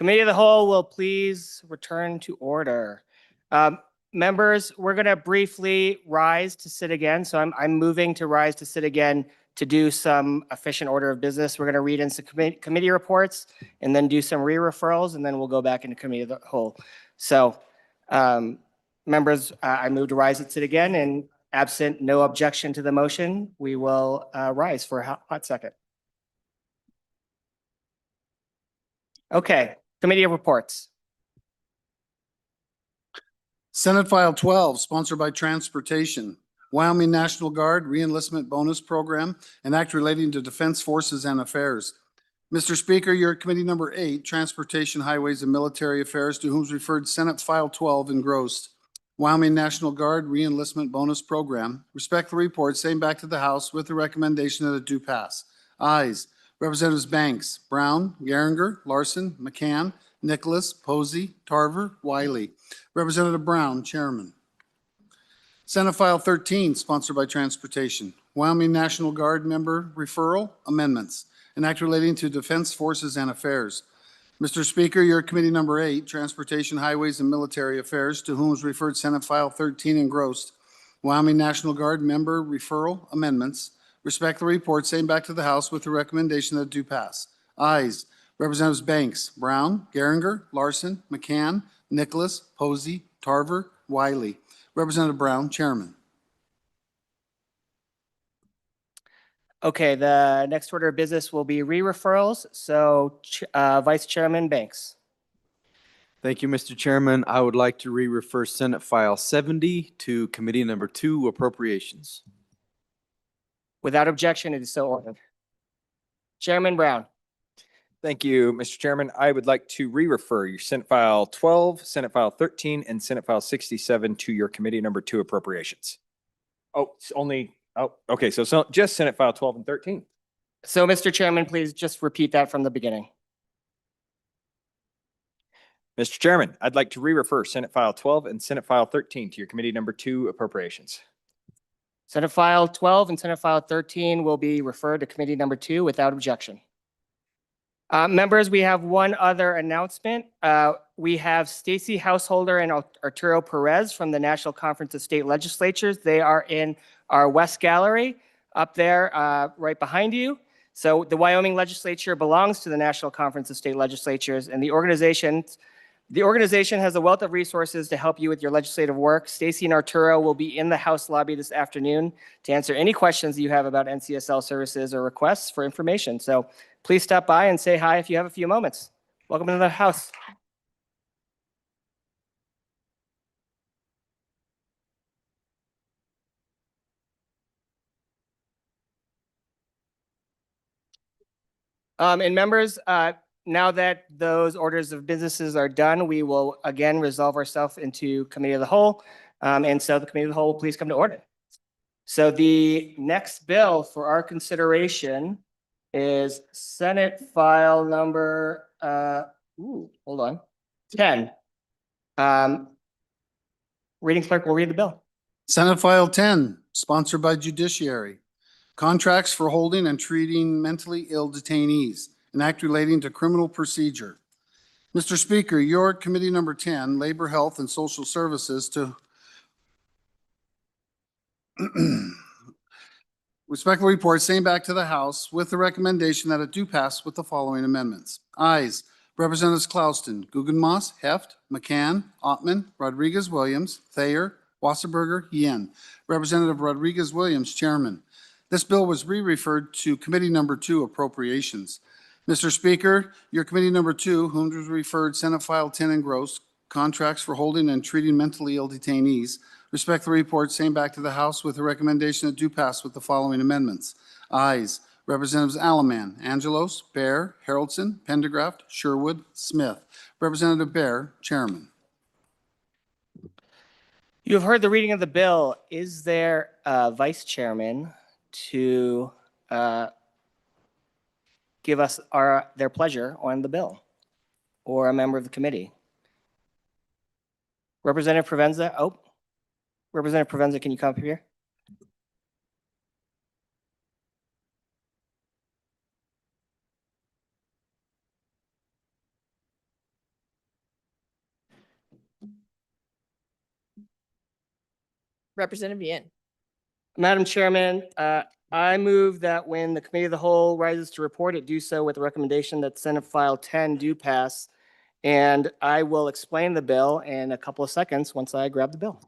Committee of the Whole will please return to order. Members, we're going to briefly rise to sit again. So I'm moving to rise to sit again to do some efficient order of business. We're going to read in some committee reports and then do some re-referrals, and then we'll go back into Committee of the Whole. So members, I move to rise and sit again, and absent no objection to the motion, we will rise for a hot second. Okay, Committee of Reports. Senate File 12, sponsored by Transportation, Wyoming National Guard Reenlistment Bonus Program, an act relating to Defense Forces and Affairs. Mr. Speaker, you're at Committee Number 8, Transportation, Highways, and Military Affairs, to whom is referred Senate File 12 engrossed. Wyoming National Guard Reenlistment Bonus Program. Respectfully report, same back to the House with the recommendation that it do pass. Ayes. Representatives Banks, Brown, Geringer, Larson, McCann, Nicholas, Posey, Tarver, Wiley. Representative Brown, Chairman. Senate File 13, sponsored by Transportation. Wyoming National Guard member referral amendments. An act relating to Defense Forces and Affairs. Mr. Speaker, you're at Committee Number 8, Transportation, Highways, and Military Affairs, to whom is referred Senate File 13 engrossed. Wyoming National Guard member referral amendments. Respectfully report, same back to the House with the recommendation that do pass. Ayes. Representatives Banks, Brown, Geringer, Larson, McCann, Nicholas, Posey, Tarver, Wiley. Representative Brown, Chairman. Okay, the next order of business will be re-referrals. So Vice Chairman Banks. Thank you, Mr. Chairman. I would like to re-refer Senate File 70 to Committee Number 2, Appropriations. Without objection, it is so ordered. Chairman Brown. Thank you, Mr. Chairman. I would like to re-refer your Senate File 12, Senate File 13, and Senate File 67 to your Committee Number 2 Appropriations. Oh, it's only, oh, okay, so just Senate File 12 and 13. So, Mr. Chairman, please just repeat that from the beginning. Mr. Chairman, I'd like to re-refer Senate File 12 and Senate File 13 to your Committee Number 2 Appropriations. Senate File 12 and Senate File 13 will be referred to Committee Number 2 without objection. Members, we have one other announcement. We have Stacy Householder and Arturo Perez from the National Conference of State Legislatures. They are in our West Gallery up there right behind you. So the Wyoming Legislature belongs to the National Conference of State Legislatures, and the organization has a wealth of resources to help you with your legislative work. Stacy and Arturo will be in the House lobby this afternoon to answer any questions that you have about NCSL services or requests for information. So please stop by and say hi if you have a few moments. Welcome to the House. And members, now that those orders of businesses are done, we will again resolve ourselves into Committee of the Whole. And so the Committee of the Whole will please come to order. So the next bill for our consideration is Senate File Number, hold on, 10. Reading clerk will read the bill. Senate File 10, sponsored by Judiciary. Contracts for holding and treating mentally ill detainees, an act relating to criminal procedure. Mr. Speaker, your Committee Number 10, Labor, Health, and Social Services, to respectfully report, same back to the House with the recommendation that it do pass with the following amendments. Ayes. Representatives Clouston, Guggenmoss, Heft, McCann, Ottman, Rodriguez-Williams, Thayer, Wasserberger, Yen. Representative Rodriguez-Williams, Chairman. This bill was re-referred to Committee Number 2, Appropriations. Mr. Speaker, your Committee Number 2, whom was referred Senate File 10 engrossed, contracts for holding and treating mentally ill detainees. Respectfully report, same back to the House with a recommendation that do pass with the following amendments. Ayes. Representatives Alaman, Angelos, Bear, Haroldson, Pendergraft, Sherwood, Smith. Representative Bear, Chairman. You have heard the reading of the bill. Is there a Vice Chairman to give us their pleasure on the bill, or a member of the committee? Representative Provenza, Representative Provenza, can you come up here? Representative Yin. Madam Chairman, I move that when the Committee of the Whole rises to report, it do so with the recommendation that Senate File 10 do pass. And I will explain the bill in a couple of seconds once I grab the bill.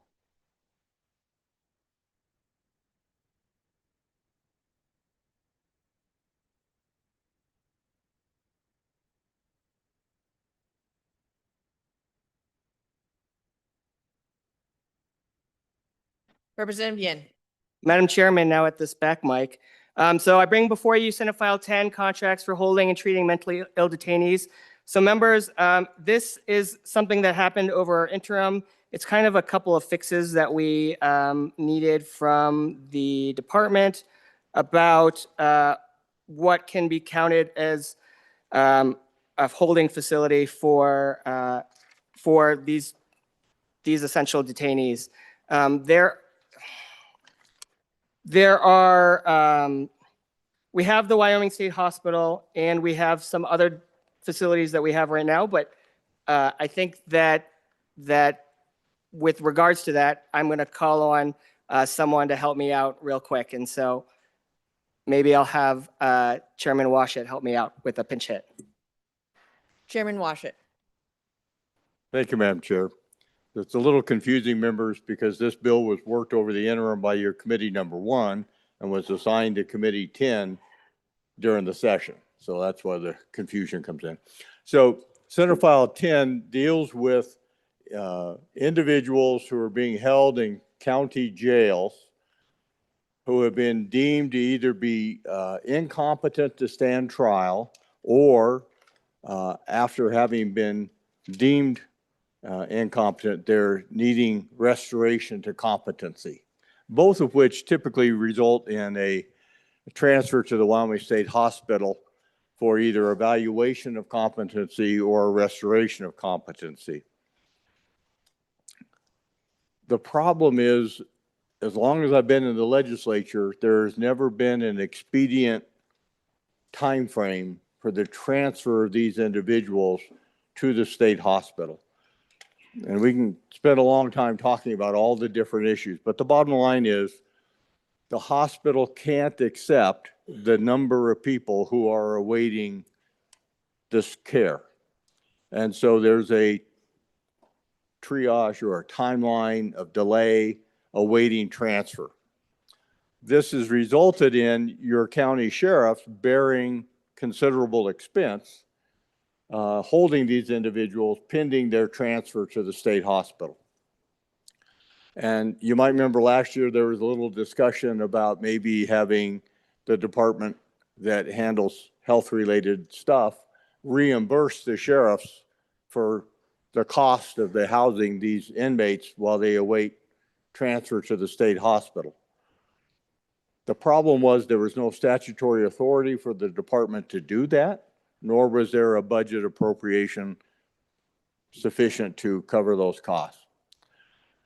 Representative Yin. Madam Chairman, now at this back mic. So I bring before you Senate File 10, contracts for holding and treating mentally ill detainees. So members, this is something that happened over our interim. It's kind of a couple of fixes that we needed from the department about what can be counted as a holding facility for these essential detainees. There are, we have the Wyoming State Hospital and we have some other facilities that we have right now, but I think that with regards to that, I'm going to call on someone to help me out real quick. And so maybe I'll have Chairman Washit help me out with a pinch hit. Chairman Washit. Thank you, Madam Chair. It's a little confusing, members, because this bill was worked over the interim by your committee number 1 and was assigned to committee 10 during the session. So that's why the confusion comes in. So Senate File 10 deals with individuals who are being held in county jails who have been deemed to either be incompetent to stand trial or after having been deemed incompetent, they're needing restoration to competency, both of which typically result in a transfer to the Wyoming State Hospital for either evaluation of competency or restoration of competency. The problem is, as long as I've been in the legislature, there's never been an expedient time frame for the transfer of these individuals to the state hospital. And we can spend a long time talking about all the different issues, but the bottom line is the hospital can't accept the number of people who are awaiting this care. And so there's a triage or a timeline of delay awaiting transfer. This has resulted in your county sheriffs bearing considerable expense holding these individuals pending their transfer to the state hospital. And you might remember last year there was a little discussion about maybe having the department that handles health-related stuff reimburse the sheriffs for the cost of the housing these inmates while they await transfer to the state hospital. The problem was there was no statutory authority for the department to do that, nor was there a budget appropriation sufficient to cover those costs.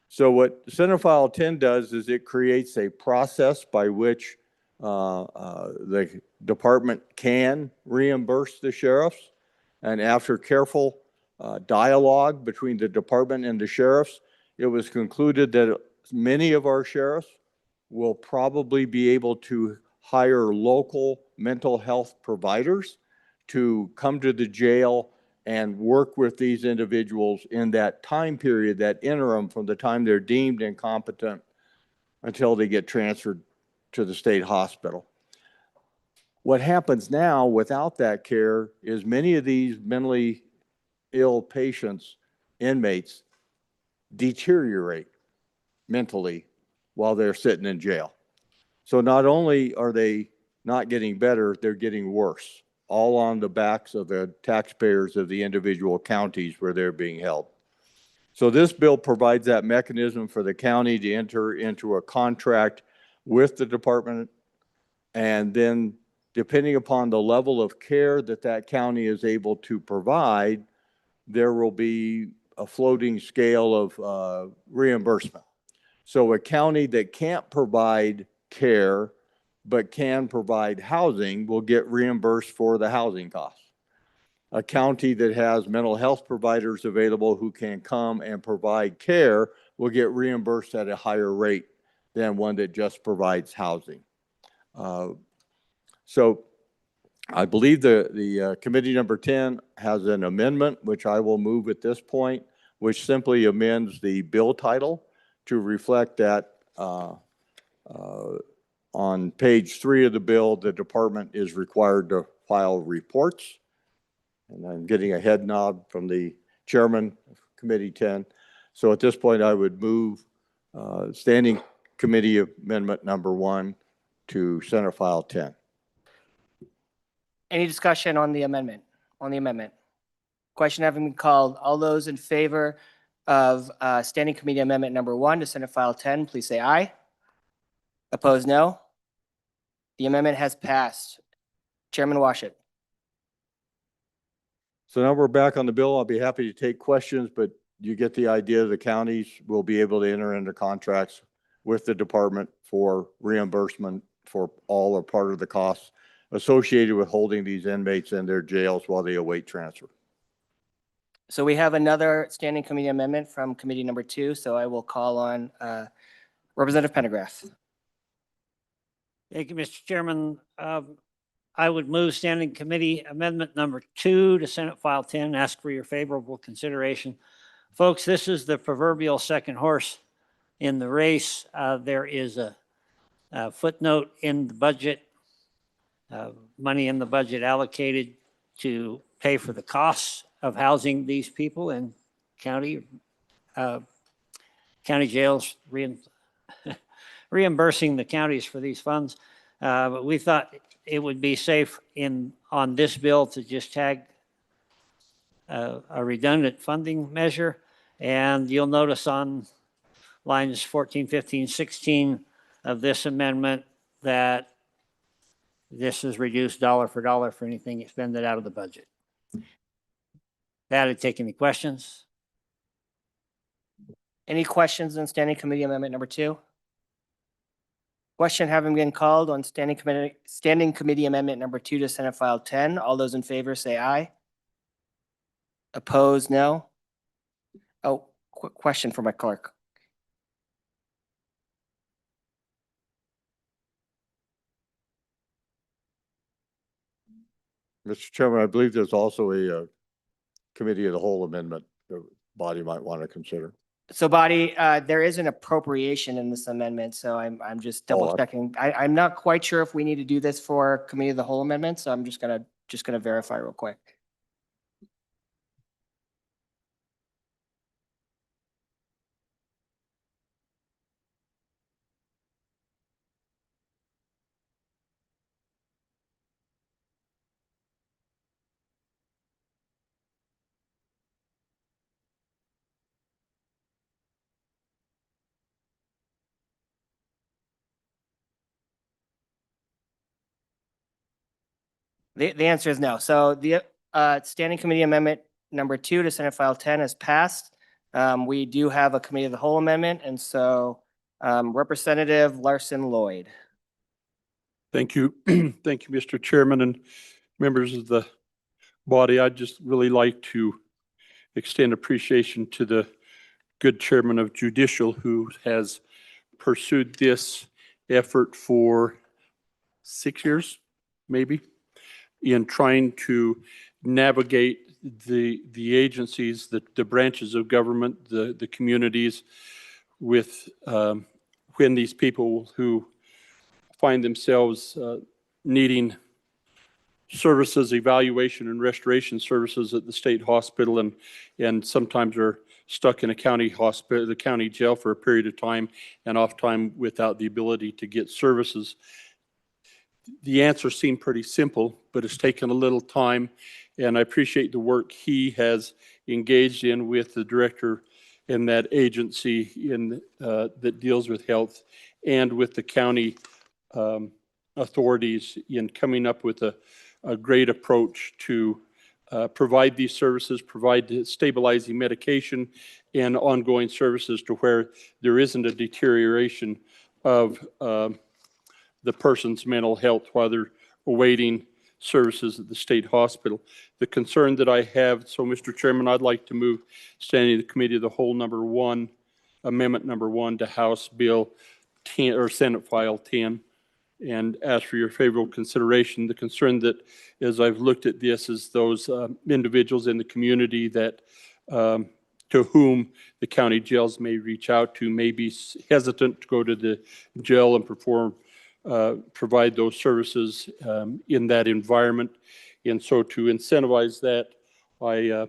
So what Senate File 10 does is it creates a process by which the department can reimburse the sheriffs. And after careful dialogue between the department and the sheriffs, it was concluded that many of our sheriffs will probably be able to hire local mental health providers to come to the jail and work with these individuals in that time period, that interim from the time they're deemed incompetent until they get transferred to the state hospital. What happens now without that care is many of these mentally ill patients, inmates, deteriorate mentally while they're sitting in jail. So not only are they not getting better, they're getting worse, all on the backs of the taxpayers of the individual counties where they're being held. So this bill provides that mechanism for the county to enter into a contract with the department, and then depending upon the level of care that that county is able to provide, there will be a floating scale of reimbursement. So a county that can't provide care but can provide housing will get reimbursed for the housing costs. A county that has mental health providers available who can come and provide care will get reimbursed at a higher rate than one that just provides housing. So I believe the committee number 10 has an amendment, which I will move at this point, which simply amends the bill title to reflect that on page 3 of the bill, the department is required to file reports. And I'm getting a head nod from the chairman of Committee 10. So at this point, I would move Standing Committee Amendment number 1 to Senate File 10. Any discussion on the amendment? Question having been called. All those in favor of Standing Committee Amendment number 1 to Senate File 10, please say aye. Opposed, no. The amendment has passed. Chairman Washit. So now we're back on the bill. I'll be happy to take questions, but you get the idea. The counties will be able to enter into contracts with the department for reimbursement for all or part of the costs associated with holding these inmates in their jails while they await transfer. So we have another Standing Committee Amendment from Committee number 2, so I will call on Representative Pendergrass. Thank you, Mr. Chairman. I would move Standing Committee Amendment number 2 to Senate File 10, ask for your favorable consideration. Folks, this is the proverbial second horse in the race. There is a footnote in the budget, money in the budget allocated to pay for the costs of housing these people in county jails, reimbursing the counties for these funds. But we thought it would be safe on this bill to just tag a redundant funding measure. And you'll notice on lines 14, 15, 16 of this amendment that this is reduced dollar for dollar for anything expended out of the budget. That, I take any questions? Any questions on Standing Committee Amendment number 2? Question having been called on Standing Committee Amendment number 2 to Senate File 10. All those in favor say aye. Opposed, no. Oh, quick question for my clerk. Mr. Chairman, I believe there's also a committee of the whole amendment the body might want to consider. So Body, there is an appropriation in this amendment, so I'm just double checking. I'm not quite sure if we need to do this for Committee of the Whole amendment, so I'm just gonna verify real quick. The answer is no. So the Standing Committee Amendment number 2 to Senate File 10 has passed. We do have a Committee of the Whole amendment, and so Representative Larson Lloyd. Thank you. Thank you, Mr. Chairman and members of the body. I'd just really like to extend appreciation to the good chairman of Judicial who has pursued this effort for 6 years, maybe, in trying to navigate the agencies, the branches of government, the communities with when these people who find themselves needing services, evaluation and restoration services at the state hospital and sometimes are stuck in a county hospital, the county jail for a period of time and oftentimes without the ability to get services. The answer seemed pretty simple, but it's taken a little time, and I appreciate the work he has engaged in with the director in that agency that deals with health and with the county authorities in coming up with a great approach to provide these services, provide stabilizing medication and ongoing services to where there isn't a deterioration of the person's mental health while they're awaiting services at the state hospital. The concern that I have, so Mr. Chairman, I'd like to move Standing the Committee of the Whole number 1 Amendment Number 1 to House Bill 10 or Senate File 10, and ask for your favorable consideration. The concern that, as I've looked at this, is those individuals in the community that to whom the county jails may reach out to may be hesitant to go to the jail and provide those services in that environment. And so to incentivize that, I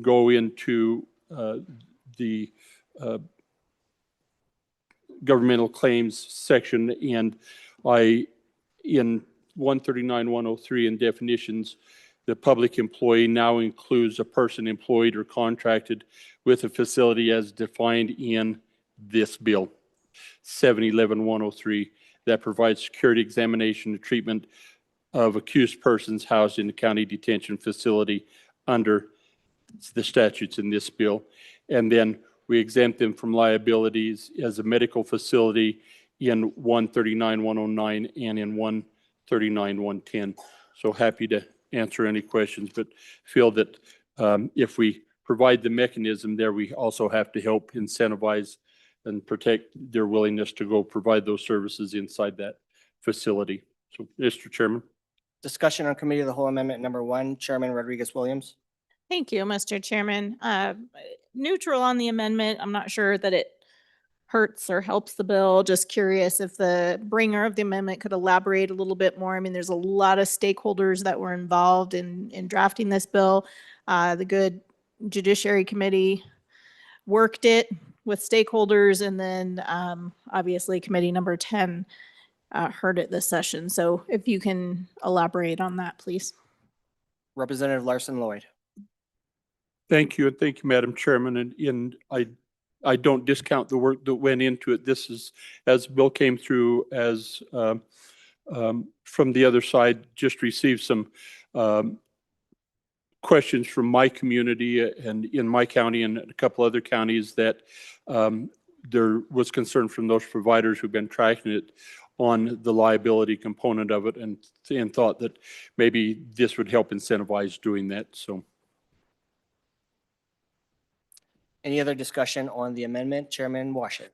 go into the governmental claims section, and in 139-103 in definitions, the public employee now includes a person employed or contracted with a facility as defined in this bill. 711-103 that provides security examination and treatment of accused persons housed in the county detention facility under the statutes in this bill. And then we exempt them from liabilities as a medical facility in 139-109 and in 139-110. So happy to answer any questions, but feel that if we provide the mechanism there, we also have to help incentivize and protect their willingness to go provide those services inside that facility. So, Mr. Chairman. Discussion on Committee of the Whole Amendment Number 1, Chairman Rodriguez-Williams. Thank you, Mr. Chairman. Neutral on the amendment. I'm not sure that it hurts or helps the bill. Just curious if the bringer of the amendment could elaborate a little bit more. I mean, there's a lot of stakeholders that were involved in drafting this bill. The good Judiciary Committee worked it with stakeholders, and then obviously Committee Number 10 heard it this session. So if you can elaborate on that, please. Representative Larson Lloyd. Thank you, and thank you, Madam Chairman. And I don't discount the work that went into it. This is, as the bill came through, as from the other side, just received some questions from my community and in my county and a couple other counties that there was concern from those providers who've been tracking it on the liability component of it, and thought that maybe this would help incentivize doing that. So. Any other discussion on the amendment? Chairman Washit.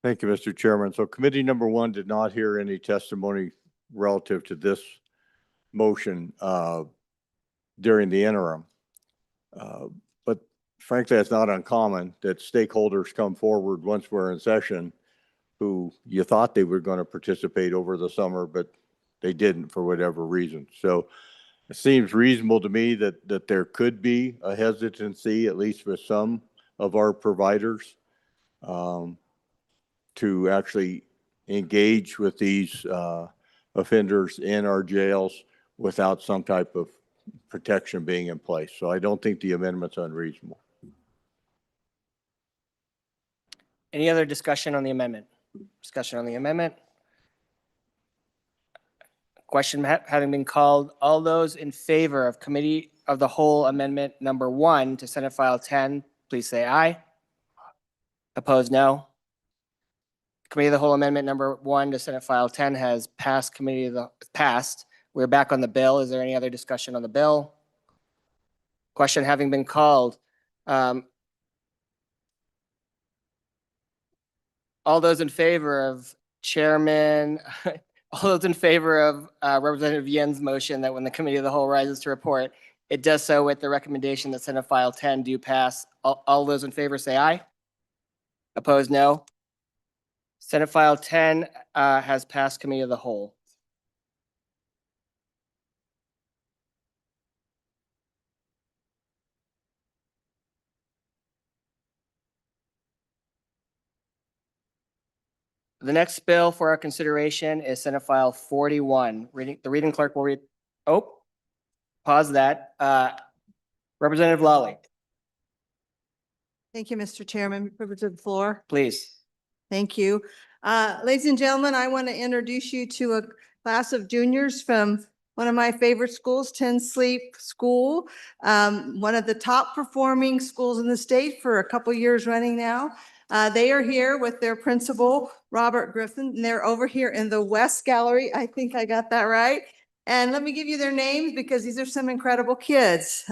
Thank you, Mr. Chairman. So Committee Number 1 did not hear any testimony relative to this motion during the interim. But frankly, it's not uncommon that stakeholders come forward once we're in session who you thought they were going to participate over the summer, but they didn't for whatever reason. So it seems reasonable to me that there could be a hesitancy, at least with some of our providers, to actually engage with these offenders in our jails without some type of protection being in place. So I don't think the amendment's unreasonable. Any other discussion on the amendment? Discussion on the amendment? Question having been called, all those in favor of Committee of the Whole Amendment Number 1 to Senate File 10, please say aye. Opposed, no. Committee of the Whole Amendment Number 1 to Senate File 10 has passed. We're back on the bill. Is there any other discussion on the bill? Question having been called, all those in favor of Chairman, all those in favor of Representative Yen's motion that when the Committee of the Whole rises to report, it does so with the recommendation that Senate File 10 do pass. All those in favor say aye. Opposed, no. Senate File 10 has passed Committee of the Whole. The next bill for our consideration is Senate File 41. The reading clerk will read. Oh, pause that. Representative Lawley, Thank you, Mr. Chairman. Privilege of the floor. please. Thank you. Ladies and gentlemen, I want to introduce you to a class of juniors from one of my favorite schools, 10 Sleep School, one of the top performing schools in the state for a couple years running now. They are here with their principal, Robert Griffin, and they're over here in the West Gallery. I think I got that right. And let me give you their names because these are some incredible kids.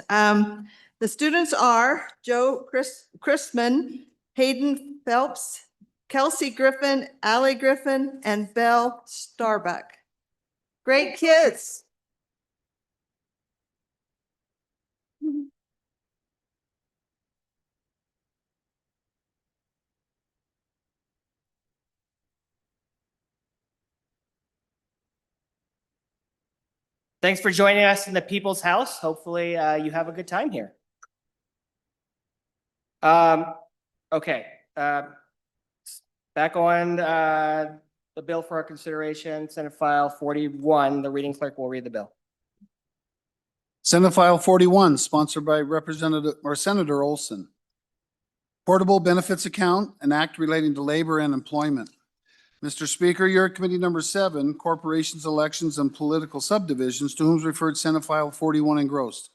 The students are Joe Chrisman, Hayden Phelps, Kelsey Griffin, Allie Griffin, and Belle Starbuck. Great kids. Thanks for joining us in the People's House. Hopefully, you have a good time here. Okay, back on the bill for our consideration, Senate File 41. The reading clerk will read the bill. Senate File 41, sponsored by Representative or Senator Olson. Portable Benefits Account, an act relating to labor and employment. Mr. Speaker, you're at Committee Number 7, Corporations, Elections, and Political Subdivisions, to whom is referred Senate File 41 engrossed.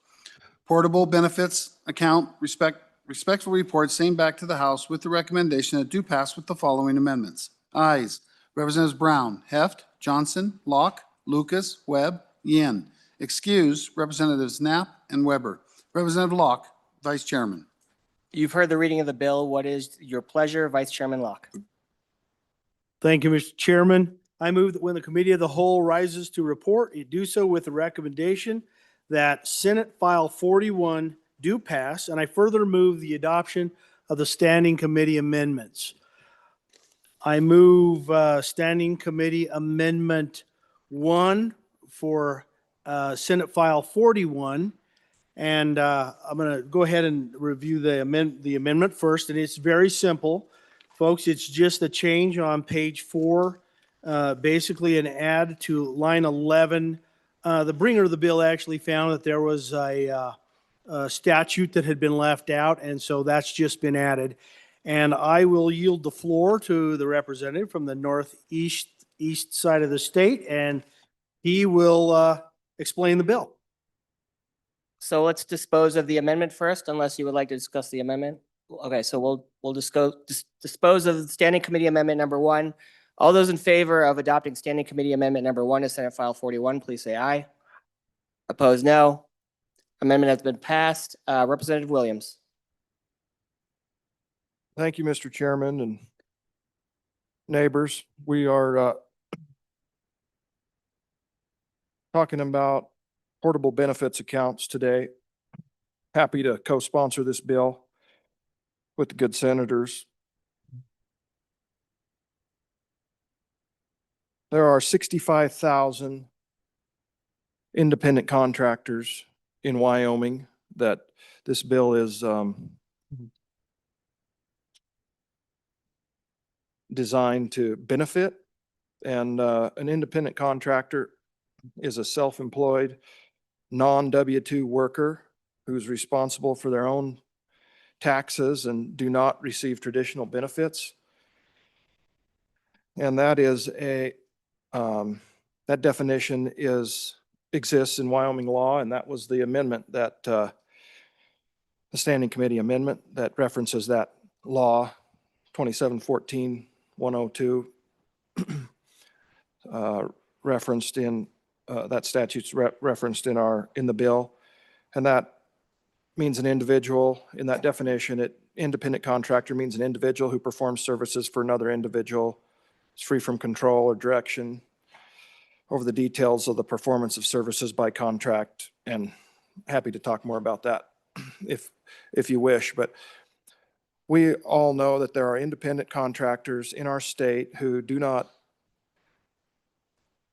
Portable Benefits Account, respectful report, same back to the House with the recommendation that do pass with the following amendments. Ayes, Representatives Brown, Heft, Johnson, Locke, Lucas, Webb, Yin. Excused, Representatives Knapp and Weber. Representative Locke, Vice Chairman. You've heard the reading of the bill. What is your pleasure, Vice Chairman Locke? Thank you, Mr. Chairman. I move that when the committee of the whole rises to report, it do so with the recommendation that Senate File 41 do pass, and I further move the adoption of the standing committee amendments. I move Standing Committee Amendment 1 for Senate File 41. And I'm going to go ahead and review the amendment first, and it's very simple. Folks, it's just a change on page 4, basically an add to line 11. The bringer of the bill actually found that there was a statute that had been left out, and so that's just been added. And I will yield the floor to the representative from the northeast side of the state, and he will explain the bill. So let's dispose of the amendment first, unless you would like to discuss the amendment. Okay, so we'll dispose of the Standing Committee Amendment number 1. All those in favor of adopting Standing Committee Amendment number 1 to Senate File 41, please say aye. Opposed, no. Amendment has been passed. Representative Williams. Thank you, Mr. Chairman and neighbors. We are talking about portable benefits accounts today. Happy to co-sponsor this bill with the good senators. There are 65,000 independent contractors in Wyoming that this bill is designed to benefit. And an independent contractor is a self-employed, non-W-2 worker who's responsible for their own taxes and do not receive traditional benefits. And that is that definition exists in Wyoming law, and that was the amendment that the Standing Committee amendment that references that law, 2714-102, referenced in that statute's referenced in the bill, and that means an individual. In that definition, independent contractor means an individual who performs services for another individual. It's free from control or direction over the details of the performance of services by contract, and happy to talk more about that if you wish. But we all know that there are independent contractors in our state who do not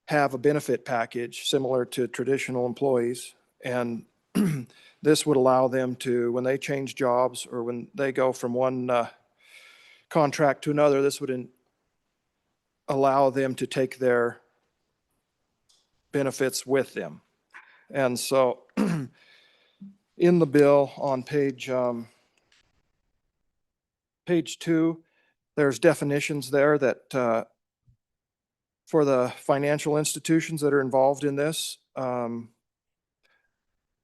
have a benefit package similar to traditional employees, and this would allow them to, when they change jobs or when they go from one contract to another, this would allow them to take their benefits with them. And so in the bill on page 2, there's definitions there that for the financial institutions that are involved in this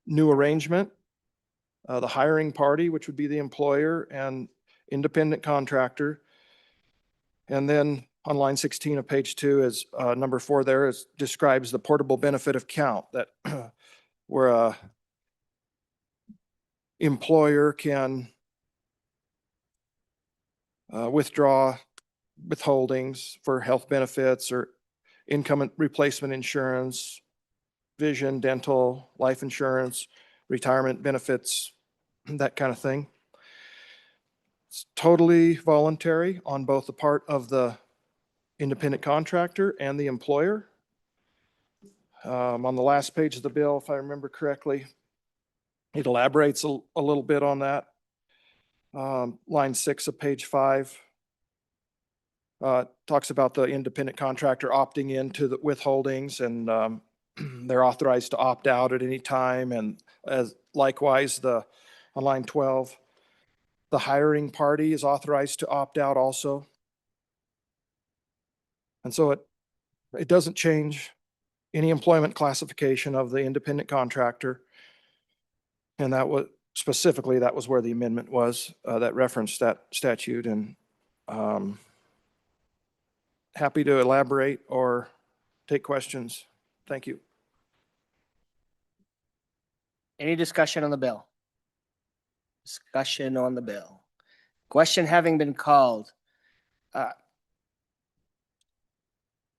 new arrangement, the hiring party, which would be the employer, and independent contractor. And then on line 16 of page 2 is number 4 there describes the portable benefit account that where employer can withdraw withholdings for health benefits or income replacement insurance, vision, dental, life insurance, retirement benefits, that kind of thing. It's totally voluntary on both the part of the independent contractor and the employer. On the last page of the bill, if I remember correctly, it elaborates a little bit on that. Line 6 of page 5 talks about the independent contractor opting into the withholdings, and they're authorized to opt out at any time. And as likewise, on line 12, the hiring party is authorized to opt out also. And so it doesn't change any employment classification of the independent contractor. And that was specifically, that was where the amendment was that referenced that statute. And happy to elaborate or take questions. Thank you. Any discussion on the bill? Discussion on the bill. Question having been called.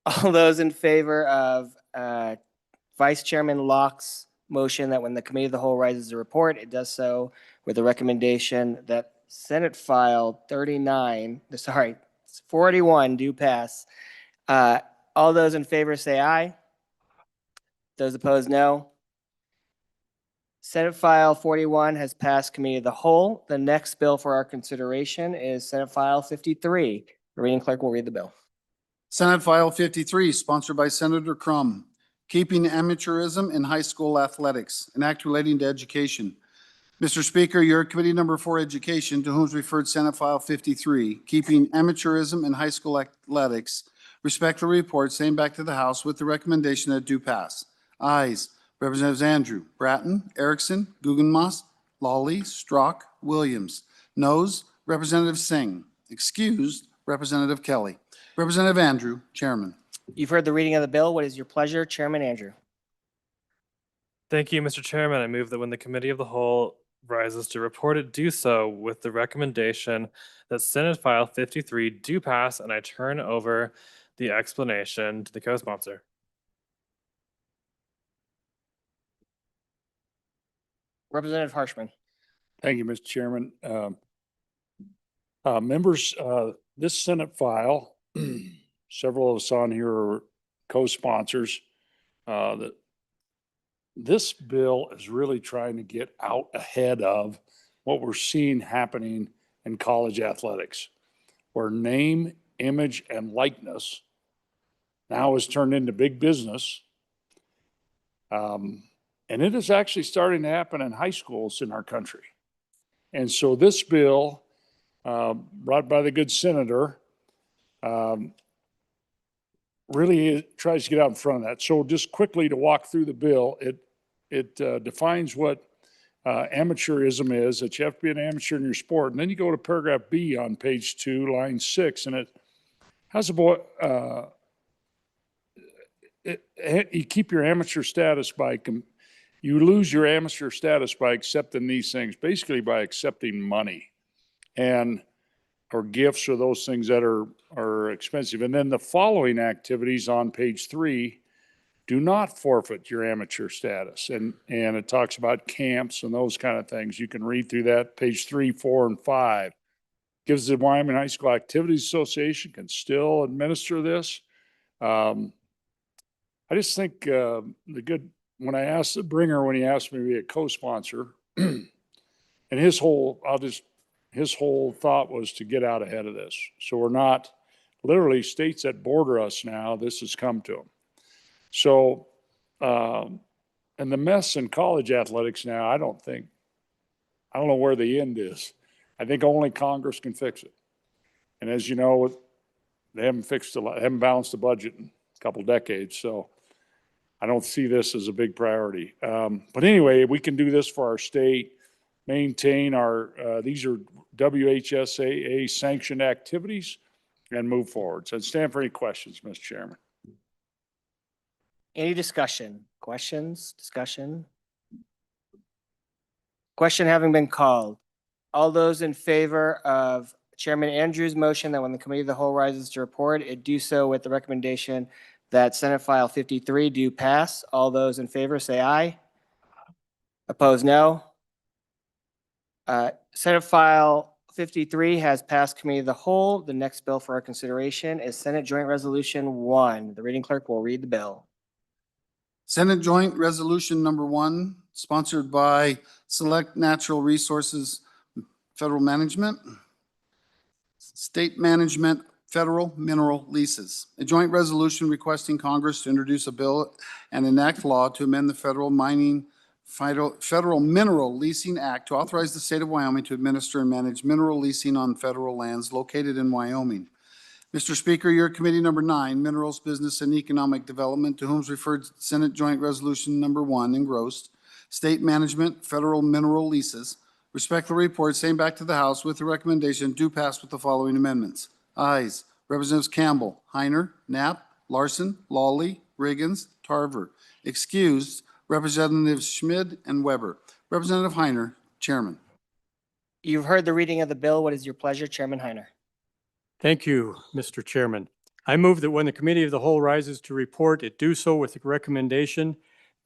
All those in favor of Vice Chairman Locke's motion that when the committee of the whole rises to report, it does so with the recommendation that Senate File 41 do pass. All those in favor say aye. Those opposed, no. Senate File 41 has passed committee of the whole. The next bill for our consideration is Senate File 53. The reading clerk will read the bill. Senate File 53, sponsored by Senator Crum, Keeping Amateurism in High School Athletics, an act relating to education. Mr. Speaker, your Committee Number 4 Education, to whom is referred Senate File 53, Keeping Amateurism in High School Athletics, respectfully report, same back to the House with the recommendation that do pass. Ayes, Representatives Andrew, Bratton, Erickson, Guggenmoss, Lawley, Strzok, Williams. Noes, Representative Singh. Excused, Representative Kelly. Representative Andrew, Chairman. You've heard the reading of the bill. What is your pleasure, Chairman Andrew? Thank you, Mr. Chairman. I move that when the committee of the whole rises to report it, do so with the recommendation that Senate File 53 do pass, and I turn over the explanation to the co-sponsor. Representative Harshman. Thank you, Mr. Chairman. Members, this Senate file, several of us on here are co-sponsors. This bill is really trying to get out ahead of what we're seeing happening in college athletics, where name, image, and likeness now is turned into big business. And it is actually starting to happen in high schools in our country. And so this bill, brought by the good senator, really tries to get out in front of that. So just quickly to walk through the bill, it defines what amateurism is, that you have to be an amateur in your sport. And then you go to paragraph B on page 2, line 6, and it has you keep your amateur status by, you lose your amateur status by accepting these things, basically by accepting money or gifts or those things that are expensive. And then the following activities on page 3 do not forfeit your amateur status. And it talks about camps and those kind of things. You can read through that, page 3, 4, and 5. Gives the Wyoming High School Activities Association can still administer this. I just think when I asked the bringer, when he asked me to be a co-sponsor, and his whole thought was to get out ahead of this. So we're not, literally states that border us now, this has come to them. So, and the mess in college athletics now, I don't know where the end is. I think only Congress can fix it. And as you know, they haven't haven't balanced the budget in a couple decades. So I don't see this as a big priority. But anyway, we can do this for our state, maintain these are WHSAA sanctioned activities, and move forward. So I'd stand for any questions, Mr. Chairman. Any discussion? Questions? Discussion? Question having been called. All those in favor of Chairman Andrews' motion that when the committee of the whole rises to report, it do so with the recommendation that Senate File 53 do pass. All those in favor say aye. Opposed, no. Senate File 53 has passed committee of the whole. The next bill for our consideration is Senate Joint Resolution 1. The reading clerk will read the bill. Senate Joint Resolution Number 1, sponsored by Select Natural Resources Federal Management, State Management, Federal Mineral Leases. A joint resolution requesting Congress to introduce a bill and enact law to amend the Federal Mineral Leasing Act to authorize the state of Wyoming to administer and manage mineral leasing on federal lands located in Wyoming. Mr. Speaker, your committee number 9, Minerals, Business, and Economic Development, to whom is referred Senate Joint Resolution Number 1, engrossed, State Management, Federal Mineral Leases, respectfully report, same back to the House with the recommendation do pass with the following amendments. Ayes, Representatives Campbell, Heiner, Knapp, Larson, Lawley, Riggins, Tarver. Excused, Representatives Schmid and Weber. Representative Heiner, Chairman. You've heard the reading of the bill. What is your pleasure, Chairman Heiner? Thank you, Mr. Chairman. I move that when the committee of the whole rises to report, it do so with the recommendation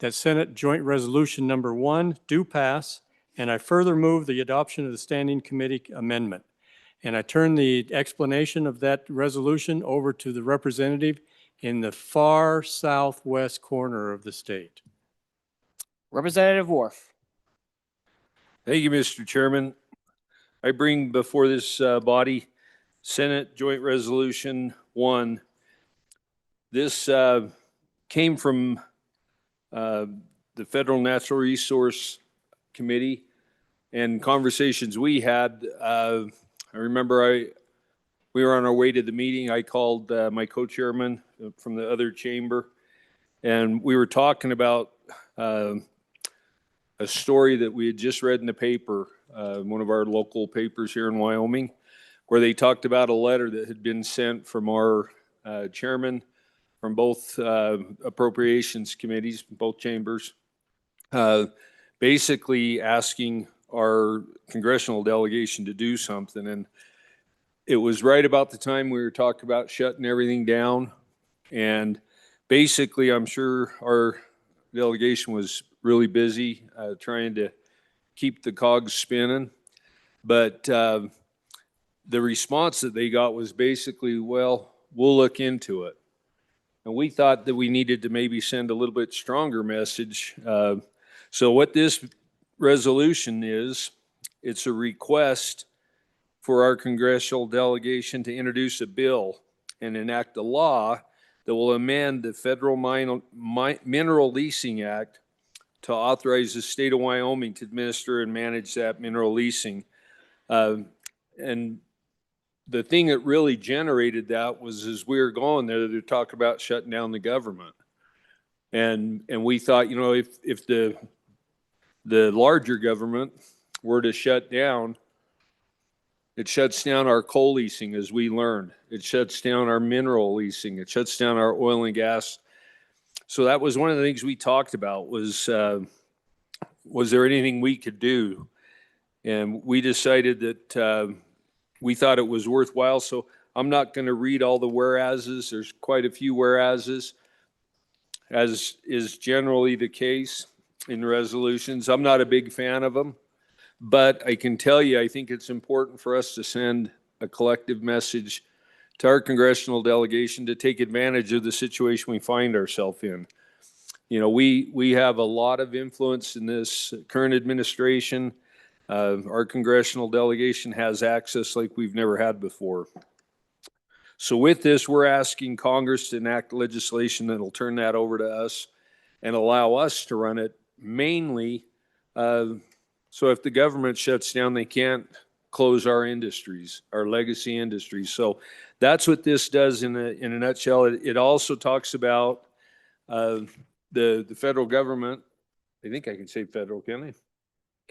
that Senate Joint Resolution Number 1 do pass, and I further move the adoption of the Standing Committee amendment. And I turn the explanation of that resolution over to the representative in the far southwest corner of the state. Representative Wharf. Thank you, Mr. Chairman. I bring before this body Senate Joint Resolution 1. This came from the Federal Natural Resource Committee and conversations we had. I remember we were on our way to the meeting. I called my co-chairman from the other chamber, and we were talking about a story that we had just read in the paper, one of our local papers here in Wyoming, where they talked about a letter that had been sent from our chairman from both appropriations committees, both chambers, basically asking our congressional delegation to do something. And it was right about the time we were talking about shutting everything down. And basically, I'm sure our delegation was really busy trying to keep the cogs spinning. But the response that they got was basically, well, we'll look into it. And we thought that we needed to maybe send a little bit stronger message. So what this resolution is, it's a request for our congressional delegation to introduce a bill and enact a law that will amend the Federal Mineral Leasing Act to authorize the state of Wyoming to administer and manage that mineral leasing. And the thing that really generated that was as we were going there, they talk about shutting down the government. And we thought, you know, if the larger government were to shut down, it shuts down our coal leasing, as we learned. It shuts down our mineral leasing. It shuts down our oil and gas. So that was one of the things we talked about was there anything we could do? And we decided that we thought it was worthwhile. So I'm not going to read all the whereases. There's quite a few whereases, as is generally the case in resolutions. I'm not a big fan of them, but I can tell you, I think it's important for us to send a collective message to our congressional delegation to take advantage of the situation we find ourselves in. You know, we have a lot of influence in this current administration. Our congressional delegation has access like we've never had before. So with this, we're asking Congress to enact legislation that will turn that over to us and allow us to run it mainly. So if the government shuts down, they can't close our industries, our legacy industries. So that's what this does in a nutshell. It also talks about the federal government. I think I can say federal, can I?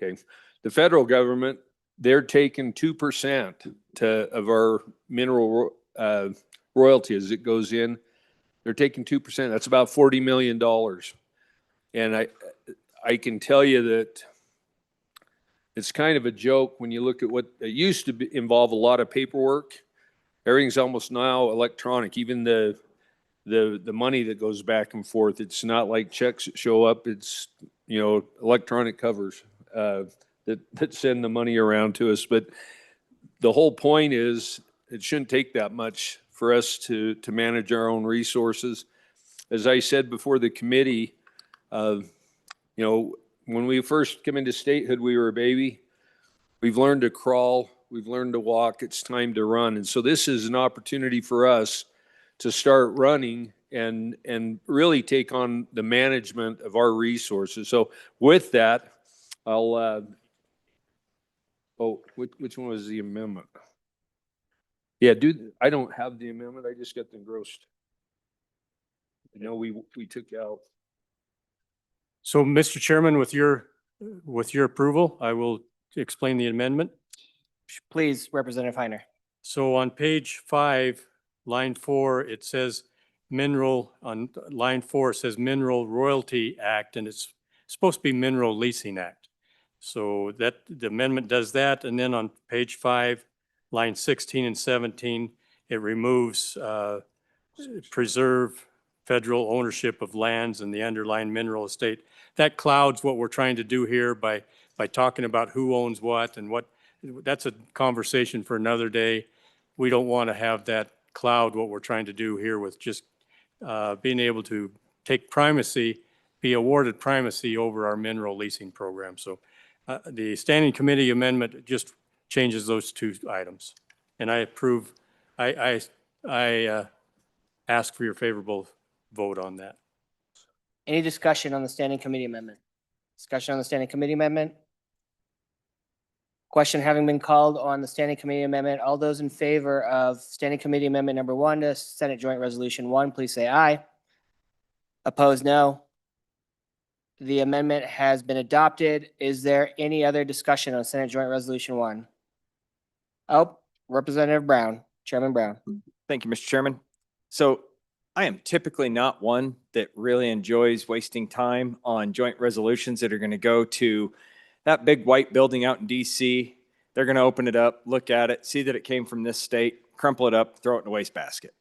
Okay. The federal government, they're taking 2% of our mineral royalty as it goes in. They're taking 2%. That's about $40 million. And I can tell you that it's kind of a joke when you look at what it used to involve a lot of paperwork. Everything's almost now electronic, even the money that goes back and forth. It's not like checks that show up. It's, electronic covers that send the money around to us. But the whole point is it shouldn't take that much for us to manage our own resources. As I said before the committee, when we first came into statehood, we were a baby. We've learned to crawl. We've learned to walk. It's time to run. And so this is an opportunity for us to start running and really take on the management of our resources. So with that, I'll, which one was the amendment? Yeah, I don't have the amendment. I just got the engrossed. We took out. So, Mr. Chairman, with your approval, I will explain the amendment. Please, Representative Heiner. So on page 5, line 4, it says on line 4, it says Mineral Royalty Act, and it's supposed to be Mineral Leasing Act. So that the amendment does that. And then on page 5, line 16 and 17, it removes preserve federal ownership of lands and the underlying mineral estate. That clouds what we're trying to do here by talking about who owns what and what. That's a conversation for another day. We don't want to have that cloud what we're trying to do here with just being able to take primacy, be awarded primacy over our mineral leasing program. So the standing committee amendment just changes those two items. And I approve, I ask for your favorable vote on that. Any discussion on the standing committee amendment? Discussion on the standing committee amendment? Question having been called on the standing committee amendment, all those in favor of standing committee amendment number 1 to Senate Joint Resolution 1, please say aye. Opposed, no. The amendment has been adopted. Is there any other discussion on Senate Joint Resolution 1? Oh, Representative Brown, Chairman Brown. Thank you, Mr. Chairman. So I am typically not one that really enjoys wasting time on joint resolutions that are going to go to that big white building out in DC. They're going to open it up, look at it, see that it came from this state, crumple it up, throw it in a wastebasket.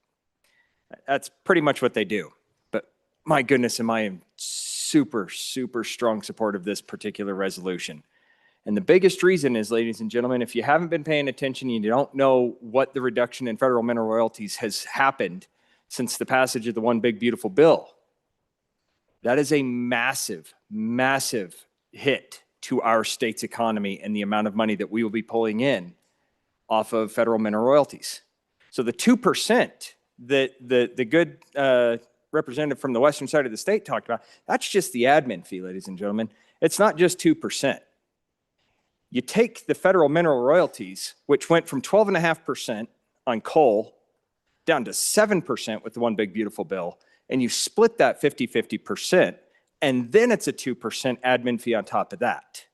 That's pretty much what they do. But my goodness, am I in super, super strong support of this particular resolution. And the biggest reason is, ladies and gentlemen, if you haven't been paying attention, you don't know what the reduction in federal mineral royalties has happened since the passage of the One Big Beautiful Bill. That is a massive, massive hit to our state's economy and the amount of money that we will be pulling in off of federal mineral royalties. So the 2% that the good representative from the western side of the state talked about, that's just the admin fee, ladies and gentlemen. It's not just 2%. You take the federal mineral royalties, which went from 12.5% on coal down to 7% with the One Big Beautiful Bill, and you split that 50-50%, and then it's a 2% admin fee on top of that.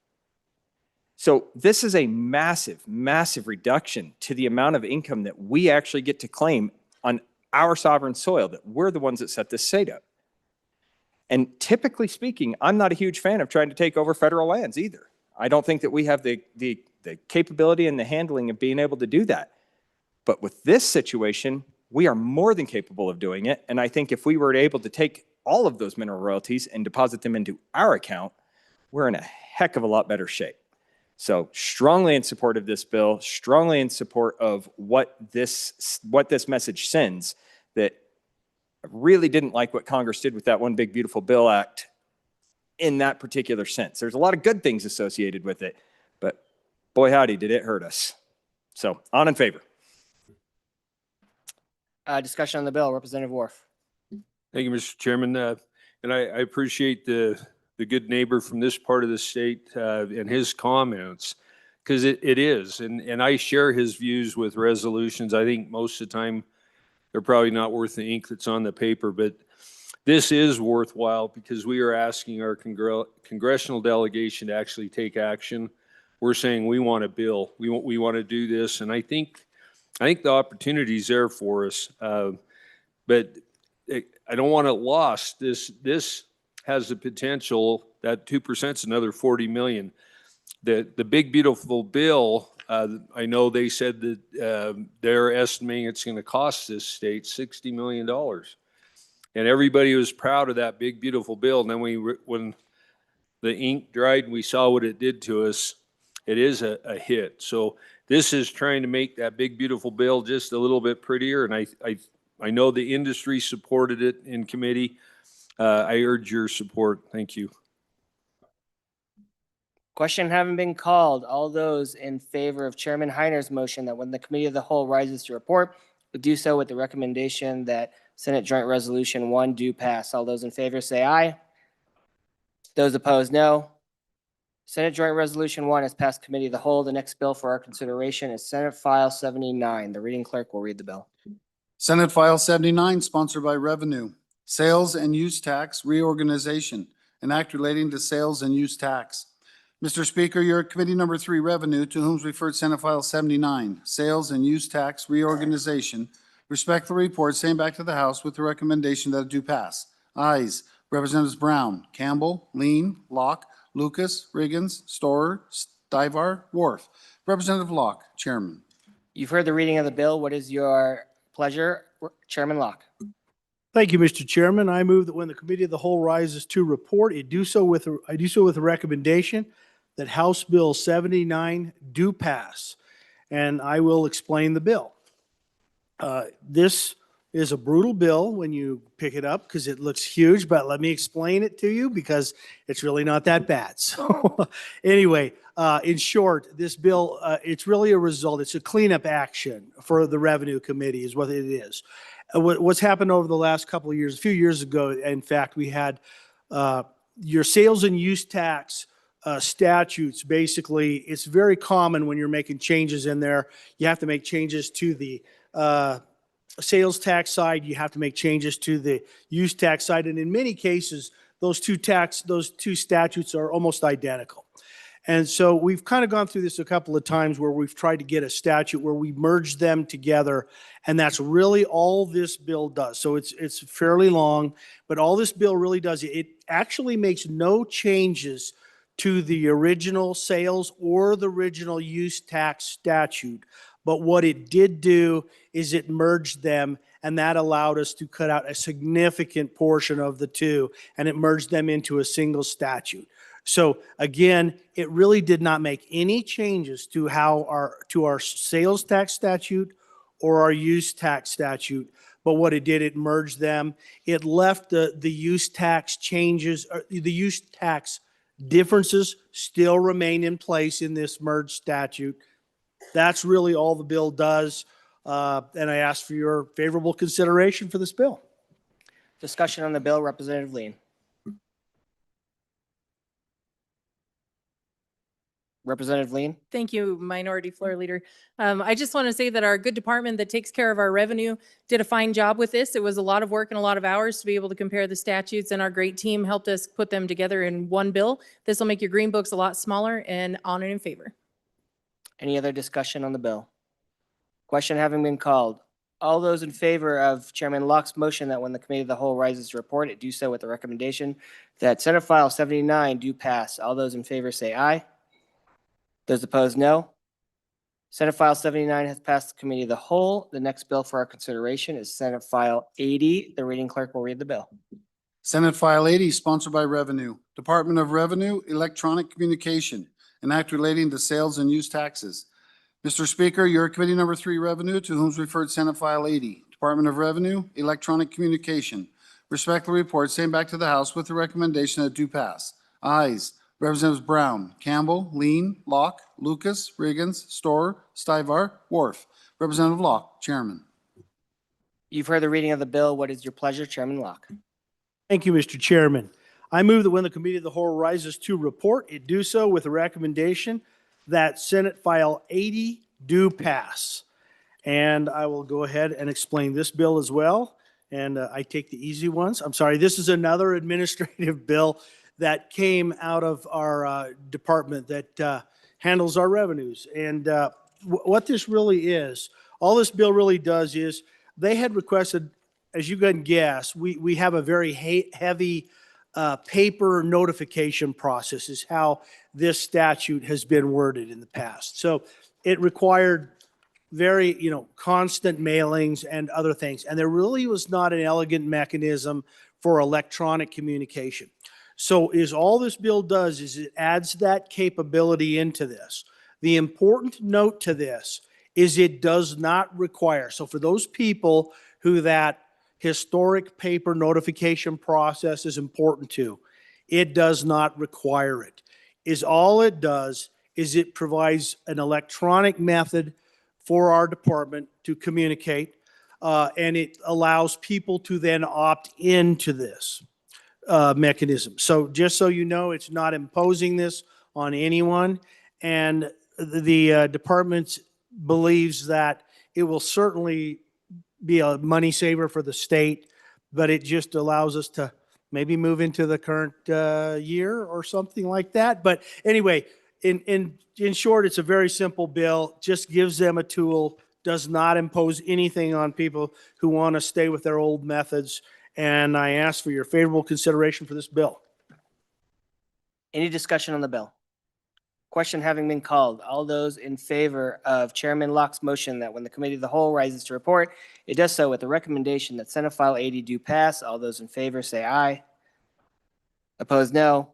So this is a massive, massive reduction to the amount of income that we actually get to claim on our sovereign soil, that we're the ones that set this state up. And typically speaking, I'm not a huge fan of trying to take over federal lands either. I don't think that we have the capability and the handling of being able to do that. But with this situation, we are more than capable of doing it. And I think if we were able to take all of those mineral royalties and deposit them into our account, we're in a heck of a lot better shape. So strongly in support of this bill, strongly in support of what this message sends, that I really didn't like what Congress did with that One Big Beautiful Bill Act in that particular sense. There's a lot of good things associated with it, but boy howdy, did it hurt us. So on in favor. Discussion on the bill, Representative Wharf. Thank you, Mr. Chairman. And I appreciate the good neighbor from this part of the state and his comments, because it is. And I share his views with resolutions. I think most of the time they're probably not worth the ink that's on the paper, but this is worthwhile because we are asking our congressional delegation to actually take action. We're saying we want a bill. We want to do this. And I think the opportunity is there for us. But I don't want it lost. This has the potential, that 2% is another 40 million. the big beautiful bill, I know they said that they're estimating it's going to cost this state $60 million. And everybody was proud of that big beautiful bill. And then when the ink dried and we saw what it did to us, it is a hit. So this is trying to make that big beautiful bill just a little bit prettier. And I know the industry supported it in committee. I urge your support. Thank you. Question having been called, all those in favor of Chairman Heiner's motion that when the committee of the whole rises to report, we do so with the recommendation that Senate Joint Resolution 1 do pass. All those in favor say aye. Those opposed, no. Senate Joint Resolution 1 has passed committee of the whole. The next bill for our consideration is Senate File 79. The reading clerk will read the bill. Senate File 79, sponsored by Revenue, Sales and Use Tax Reorganization, an act relating to sales and use tax. Mr. Speaker, your committee number 3, Revenue, to whom is referred Senate File 79, Sales and Use Tax Reorganization, respectfully report same back to the House with the recommendation that it do pass. Ayes, Representatives Brown, Campbell, Lean, Locke, Lucas, Riggins, Storer, Stivar, Wharf. Representative Locke, Chairman. You've heard the reading of the bill. What is your pleasure, Chairman Locke? Thank you, Mr. Chairman. I move that when the committee of the whole rises to report, I do so with a recommendation that House Bill 79 do pass. And I will explain the bill. This is a brutal bill when you pick it up because it looks huge, but let me explain it to you because it's really not that bad. So anyway, in short, this bill, it's really a result. It's a cleanup action for the Revenue Committee is what it is. What's happened over the last couple of years, a few years ago, in fact, we had your sales and use tax statutes. Basically, it's very common when you're making changes in there. You have to make changes to the sales tax side. You have to make changes to the use tax side. And in many cases, those two statutes are almost identical. And so we've kind of gone through this a couple of times where we've tried to get a statute where we merge them together. And that's really all this bill does. So it's fairly long, but all this bill really does, it actually makes no changes to the original sales or the original use tax statute. But what it did do is it merged them, and that allowed us to cut out a significant portion of the two, and it merged them into a single statute. So again, it really did not make any changes to our sales tax statute or our use tax statute. But what it did, it merged them. It left the use tax changes, or the use tax differences still remain in place in this merged statute. That's really all the bill does. And I ask for your favorable consideration for this bill. Discussion on the bill, Representative Lean. Representative Lean. Thank you, Minority Floor Leader. I just want to say that our good department that takes care of our revenue did a fine job with this. It was a lot of work and a lot of hours to be able to compare the statutes, and our great team helped us put them together in one bill. This will make your green books a lot smaller, and on and in favor. Any other discussion on the bill? Question having been called. All those in favor of Chairman Locke's motion that when the committee of the whole rises to report, it do so with the recommendation that Senate File 79 do pass. All those in favor say aye. Those opposed, no. Senate File 79 has passed the committee of the whole. The next bill for our consideration is Senate File 80. The reading clerk will read the bill. Senate File 80, sponsored by Revenue, Department of Revenue, Electronic Communication, an act relating to sales and use taxes. Mr. Speaker, your committee number 3, Revenue, to whom is referred Senate File 80, Department of Revenue, Electronic Communication. Respectfully report same back to the House with the recommendation that do pass. Ayes, Representatives Brown, Campbell, Lean, Locke, Lucas, Riggins, Storer, Stivar, Wharf. Representative Locke, Chairman. You've heard the reading of the bill. What is your pleasure, Chairman Locke? Thank you, Mr. Chairman. I move that when the committee of the whole rises to report, it do so with a recommendation that Senate File 80 do pass. And I will go ahead and explain this bill as well. And I take the easy ones. I'm sorry, this is another administrative bill that came out of our department that handles our revenues. And what this really is, all this bill really does is they had requested, as you can guess, we have a very heavy paper notification process is how this statute has been worded in the past. So it required very, constant mailings and other things. And there really was not an elegant mechanism for electronic communication. So all this bill does is it adds that capability into this. The important note to this is it does not require. So for those people who that historic paper notification process is important to, it does not require it. All it does is it provides an electronic method for our department to communicate, and it allows people to then opt into this mechanism. So just so you know, it's not imposing this on anyone, and the department believes that it will certainly be a money saver for the state, but it just allows us to maybe move into the current year or something like that. But anyway, in short, it's a very simple bill, just gives them a tool, does not impose anything on people who want to stay with their old methods. And I ask for your favorable consideration for this bill. Any discussion on the bill? Question having been called, all those in favor of Chairman Locke's motion that when the committee of the whole rises to report, it does so with the recommendation that Senate File 80 do pass. All those in favor say aye. Opposed, no.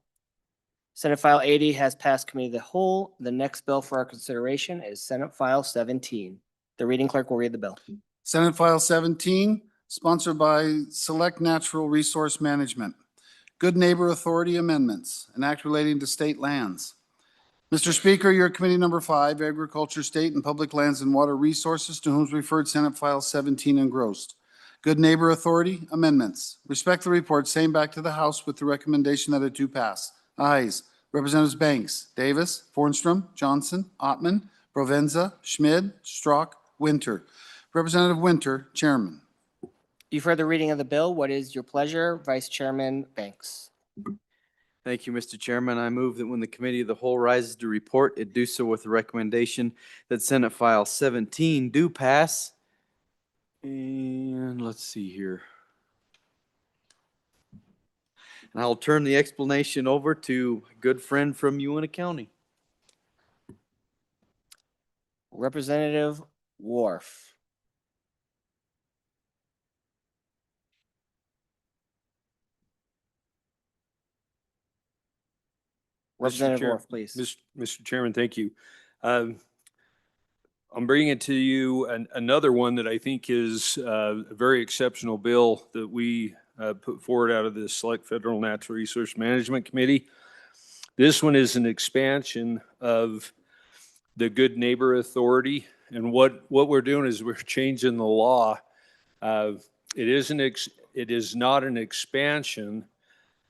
Senate File 80 has passed committee of the whole. The next bill for our consideration is Senate File 17. The reading clerk will read the bill. Senate File 17, sponsored by Select Natural Resource Management. Good Neighbor Authority Amendments, an act relating to state lands. Mr. Speaker, your committee number 5, Agriculture, State and Public Lands and Water Resources, to whom is referred Senate File 17 engrossed. Good Neighbor Authority Amendments. Respect the report, same back to the House with the recommendation that it do pass. Ayes. Representatives Banks, Davis, Fornstrom, Johnson, Ottman, Provenza, Schmid, Strzok, Winter. Representative Winter, Chairman. You've heard the reading of the bill. What is your pleasure, Vice Chairman Banks? Thank you, Mr. Chairman. I move that when the committee of the whole rises to report, it do so with the recommendation that Senate File 17 do pass. And let's see here. And I'll turn the explanation over to a good friend from Uintah County. Representative Wharf. Representative Chair- Wharf, please. Mr. Chairman, thank you. I'm bringing to you another one that I think is a very exceptional bill that we put forward out of the Select Federal Natural Resource Management Committee. This one is an expansion of the Good Neighbor Authority. And what we're doing is we're changing the law. It is not an expansion,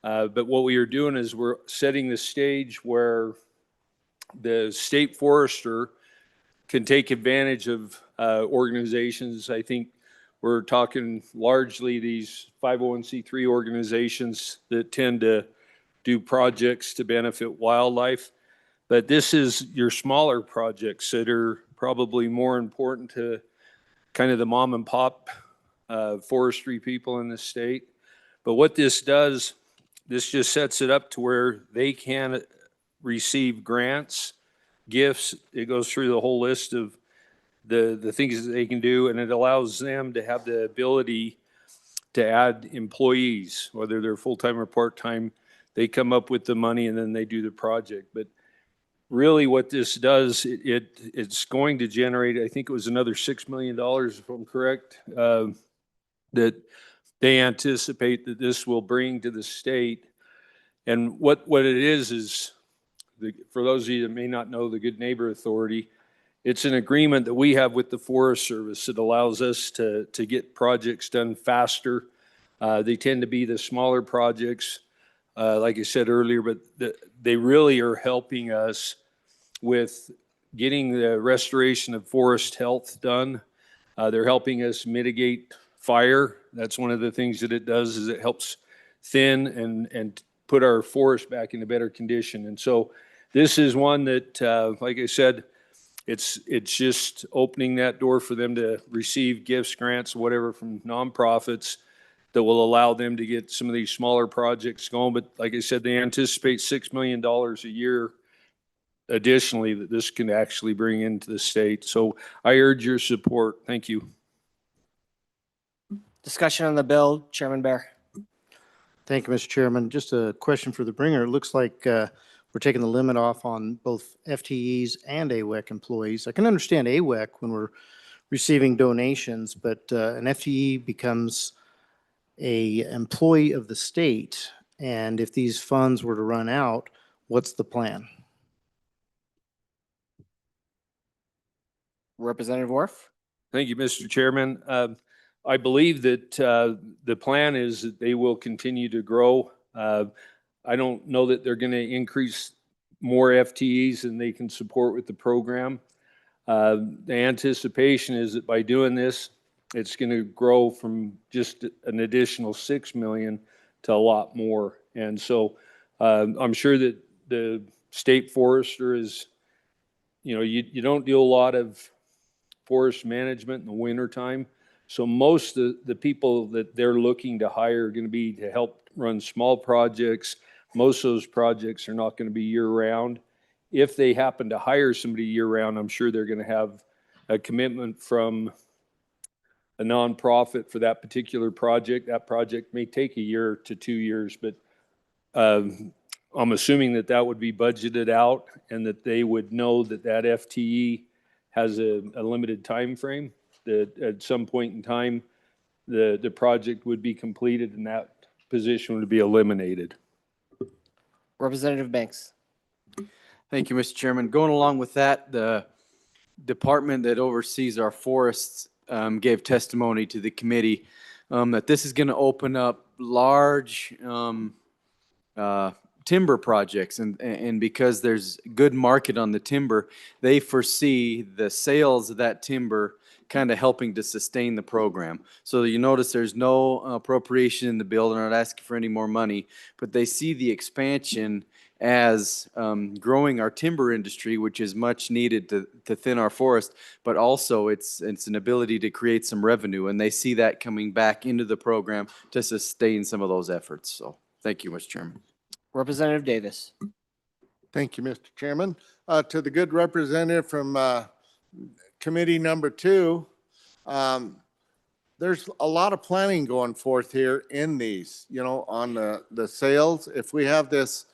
but what we are doing is we're setting the stage where the state forester can take advantage of organizations. I think we're talking largely these 501c3 organizations that tend to do projects to benefit wildlife. But this is your smaller projects that are probably more important to kind of the mom and pop forestry people in the state. But what this does, this just sets it up to where they can receive grants, gifts. It goes through the whole list of the things that they can do, and it allows them to have the ability to add employees, whether they're full-time or part-time. They come up with the money and then they do the project. But really what this does, it's going to generate, I think it was another $6 million, if I'm correct, that they anticipate that this will bring to the state. And what it is for those of you that may not know the Good Neighbor Authority, it's an agreement that we have with the Forest Service that allows us to get projects done faster. They tend to be the smaller projects, like I said earlier, but they really are helping us with getting the restoration of forest health done. They're helping us mitigate fire. That's one of the things that it does, is it helps thin and put our forest back in a better condition. And so this is one that, like I said, it's just opening that door for them to receive gifts, grants, whatever from nonprofits. that will allow them to get some of these smaller projects going. But like I said, they anticipate $6 million a year additionally that this can actually bring into the state. So I urge your support. Thank you. Discussion on the bill, Chairman Bear. Thank you, Mr. Chairman. Just a question for the bringer. It looks like we're taking the limit off on both FTEs and AWEC employees. I can understand AWEC when we're receiving donations, but an FTE becomes a employee of the state. And if these funds were to run out, what's the plan? Representative Worf. Thank you, Mr. Chairman. I believe that the plan is that they will continue to grow. I don't know that they're going to increase more FTEs than they can support with the program. The anticipation is that by doing this, it's going to grow from just an additional 6 million to a lot more. And so I'm sure that the state forester is, you don't do a lot of forest management in the wintertime. So most of the people that they're looking to hire are going to be to help run small projects. Most of those projects are not going to be year-round. If they happen to hire somebody year-round, I'm sure they're going to have a commitment from a nonprofit for that particular project. That project may take a year to 2 years, but I'm assuming that that would be budgeted out and that they would know that that FTE has a limited time frame, that at some point in time, the project would be completed and that position would be eliminated. Representative Banks. Thank you, Mr. Chairman. Going along with that, the department that oversees our forests gave testimony to the committee that this is going to open up large timber projects, and because there's good market on the timber, they foresee the sales of that timber kind of helping to sustain the program. So you notice there's no appropriation in the bill. They're not asking for any more money, but they see the expansion as growing our timber industry, which is much needed to thin our forest, but also it's an ability to create some revenue, and they see that coming back into the program to sustain some of those efforts. So thank you, Mr. Chairman. Representative Davis. Thank you, Mr. Chairman. To the good representative from committee number 2, there's a lot of planning going forth here in these, on the sales. If we have this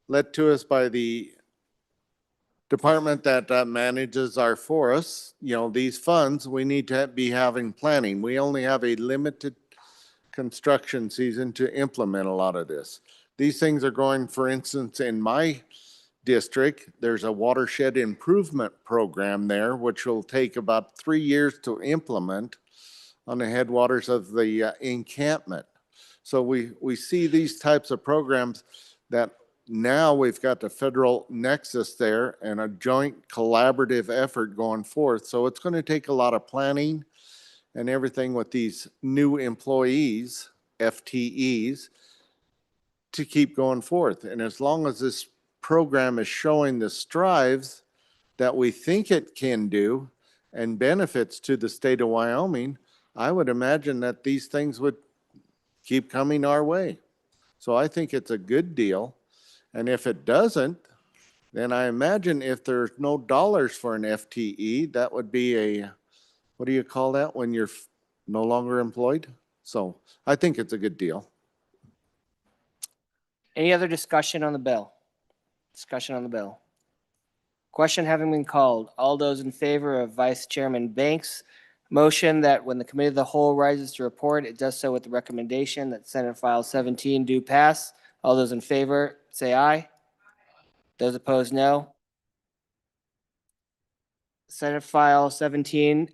led to us by the department that manages our forests, these funds, we need to be having planning. We only have a limited construction season to implement a lot of this. These things are going, for instance, in my district, there's a watershed improvement program there, which will take about 3 years to implement on the headwaters of the encampment. So we see these types of programs that now we've got the federal nexus there and a joint collaborative effort going forth. So it's going to take a lot of planning and everything with these new employees, FTEs, to keep going forth. And as long as this program is showing the strives that we think it can do and benefits to the state of Wyoming, I would imagine that these things would keep coming our way. So I think it's a good deal. And if it doesn't, then I imagine if there's no dollars for an FTE, that would be a, what do you call that when you're no longer employed? So I think it's a good deal. Any other discussion on the bill? Discussion on the bill. Question having been called, all those in favor of Vice Chairman Banks' motion that when the committee of the whole rises to report, it does so with the recommendation that Senate File 17 do pass. All those in favor, say aye. Those opposed, no. Senate File 17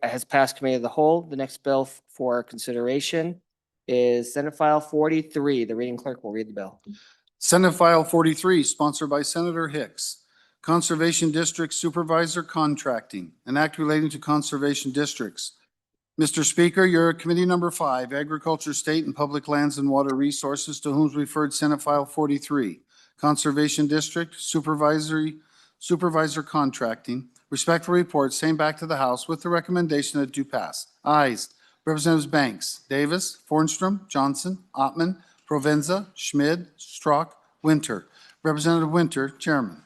has passed committee of the whole. The next bill for consideration is Senate File 43. The reading clerk will read the bill. Senate File 43, sponsored by Senator Hicks. Conservation District Supervisor Contracting, an act relating to conservation districts. Mr. Speaker, your committee number 5, Agriculture, State and Public Lands and Water Resources, to whom is referred Senate File 43. Conservation District Supervisor Contracting, respectful report, same back to the House with the recommendation that do pass. Ayes. Representatives Banks, Davis, Fornstrom, Johnson, Ottman, Provenza, Schmid, Strock, Winter. Representative Winter, Chairman.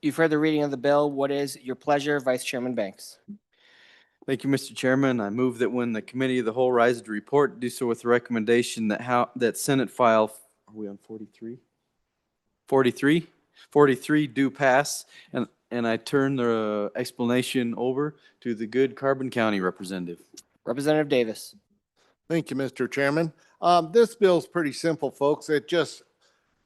You've heard the reading of the bill. What is your pleasure, Vice Chairman Banks? Thank you, Mr. Chairman. I move that when the committee of the whole rises to report, do so with the recommendation that Senate file, are we on 43? 43? 43 do pass, and I turn the explanation over to the good Carbon County representative. Representative Davis. Thank you, Mr. Chairman. This bill's pretty simple, folks. It just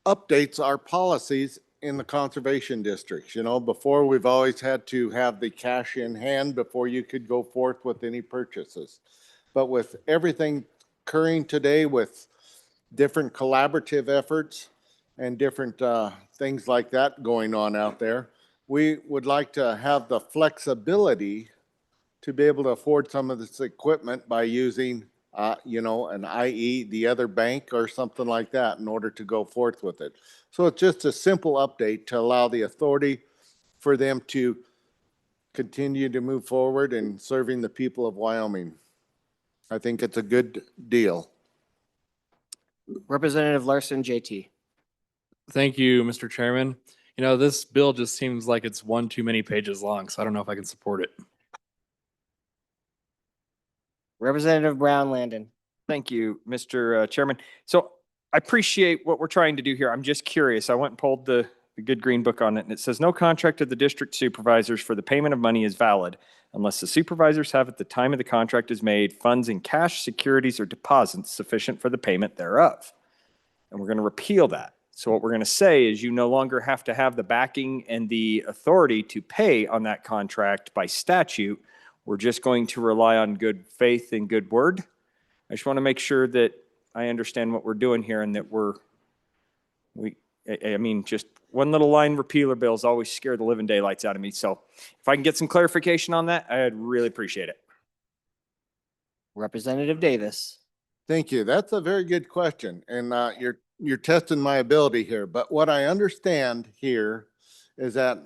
updates our policies in the conservation districts. You know, before we've always had to have the cash in hand before you could go forth with any purchases. But with everything occurring today with different collaborative efforts and different things like that going on out there, we would like to have the flexibility to be able to afford some of this equipment by using you know, an IE, the other bank or something like that in order to go forth with it. So it's just a simple update to allow the authority for them to continue to move forward in serving the people of Wyoming. I think it's a good deal. Representative Larson, JT. Thank you, Mr. Chairman. You know, this bill just seems like it's one too many pages long, so I don't know if I can support it. Representative Brown Landon. Thank you, Mr. Chairman. So I appreciate what we're trying to do here. I'm just curious. I went and pulled the good green book on it, and it says no contract of the district supervisors for the payment of money is valid unless the supervisors have at the time of the contract is made funds in cash, securities, or deposits sufficient for the payment thereof. And we're going to repeal that. So what we're going to say is you no longer have to have the backing and the authority to pay on that contract by statute. We're just going to rely on good faith and good word. I just want to make sure that I understand what we're doing here and that I mean, just one little line repealer bills always scare the living daylights out of me. So if I can get some clarification on that, I'd really appreciate it. Representative Davis. Thank you. That's a very good question. And you're testing my ability here. But what I understand here is that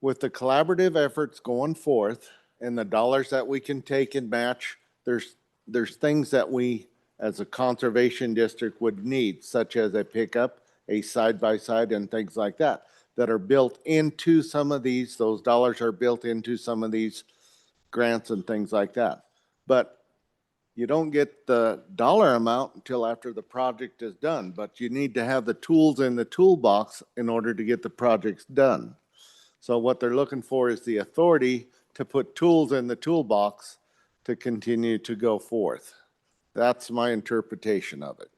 with the collaborative efforts going forth and the dollars that we can take and match, there's things that we as a conservation district would need, such as a pickup, a side-by-side and things like that are built into some of these. Those dollars are built into some of these grants and things like that. But you don't get the dollar amount until after the project is done, but you need to have the tools in the toolbox in order to get the projects done. So what they're looking for is the authority to put tools in the toolbox to continue to go forth. That's my interpretation of it.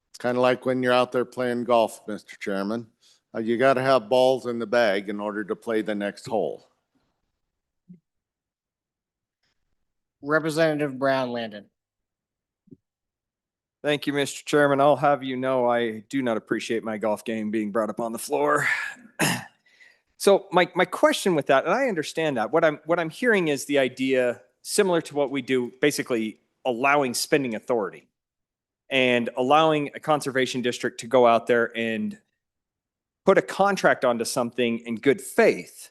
It's kind of like when you're out there playing golf, Mr. Chairman. You got to have balls in the bag in order to play the next hole. Representative Brown Landon. Thank you, Mr. Chairman. I'll have you know I do not appreciate my golf game being brought up on the floor. So my question with that, and I understand that, what I'm hearing is the idea similar to what we do, basically allowing spending authority and allowing a conservation district to go out there and put a contract onto something in good faith,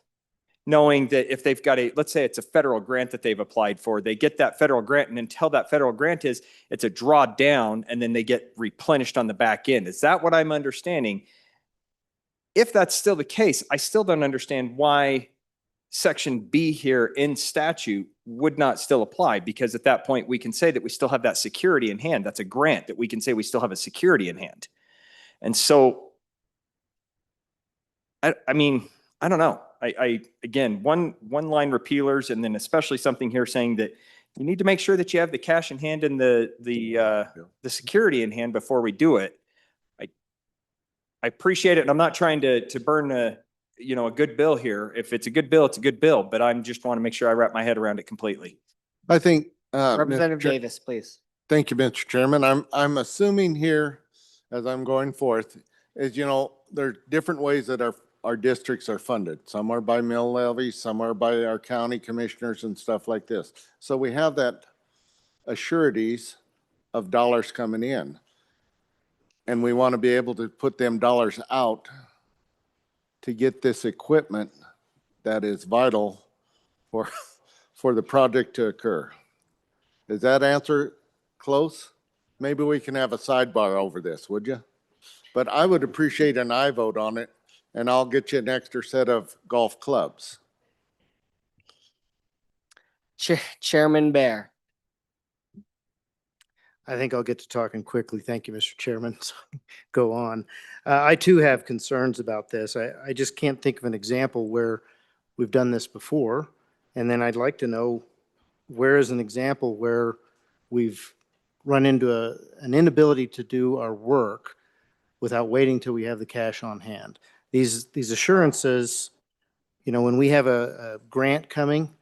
knowing that if they've got let's say it's a federal grant that they've applied for, they get that federal grant, and until that federal grant it's a drawdown, and then they get replenished on the back end. Is that what I'm understanding? If that's still the case, I still don't understand why Section B here in statute would not still apply, because at that point we can say that we still have that security in hand. That's a grant that we can say we still have a security in hand. And so, I mean, I don't know. Again, one line repealers, and then especially something here saying that you need to make sure that you have the cash in hand and the security in hand before we do it. I appreciate it, and I'm not trying to burn a good bill here. If it's a good bill, it's a good bill, but I just want to make sure I wrap my head around it completely. I think Representative Davis, please. Thank you, Mr. Chairman. I'm assuming here, as I'm going forth, is there are different ways that our districts are funded. Some are by mill levies, some are by our county commissioners and stuff like this. So we have that assurities of dollars coming in. And we want to be able to put them dollars out to get this equipment that is vital for the project to occur. Does that answer close? Maybe we can have a sidebar over this, would you? But I would appreciate an aye vote on it, and I'll get you an extra set of golf clubs. Chairman Bear. I think I'll get to talking quickly. Thank you, Mr. Chairman. So, go on. I too have concerns about this. I just can't think of an example where we've done this before. And then I'd like to know where is an example where we've run into an inability to do our work without waiting till we have the cash on hand. These assurances, you know, when we have a grant coming,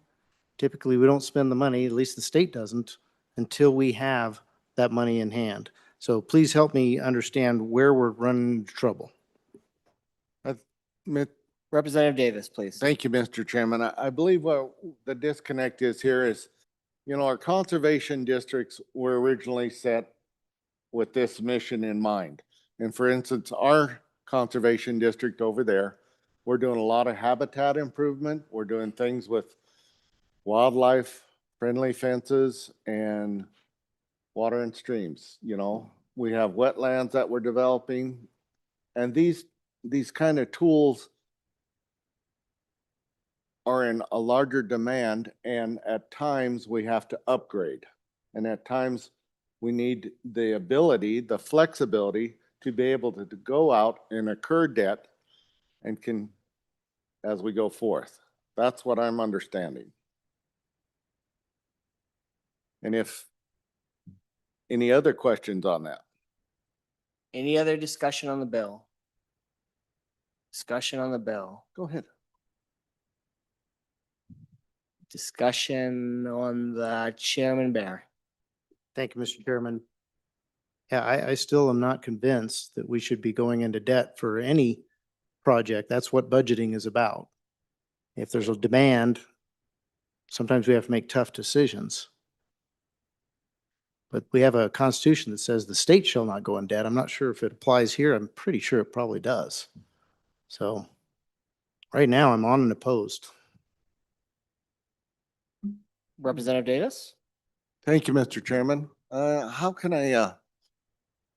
typically we don't spend the money, at least the state doesn't, until we have that money in hand. So please help me understand where we're running into trouble. Representative Davis, please. Thank you, Mr. Chairman. I believe what the disconnect is here is, you know, our conservation districts were originally set with this mission in mind. And for instance, our conservation district over there, we're doing a lot of habitat improvement. We're doing things with wildlife friendly fences and water and streams. You know, we have wetlands that we're developing, and these kind of tools are in a larger demand, and at times we have to upgrade, and at times we need the ability, the flexibility to be able to go out and incur debt and can, as we go forth. That's what I'm understanding. And if any other questions on that? Any other discussion on the bill? Discussion on the bill. Go ahead. Discussion on the Chairman Bear. Thank you, Mr. Chairman. Yeah, I still am not convinced that we should be going into debt for any project. That's what budgeting is about. If there's a demand, sometimes we have to make tough decisions. But we have a constitution that says the state shall not go in debt. I'm not sure if it applies here. I'm pretty sure it probably does. So right now I'm on and opposed. Representative Davis? Thank you, Mr. Chairman. How can I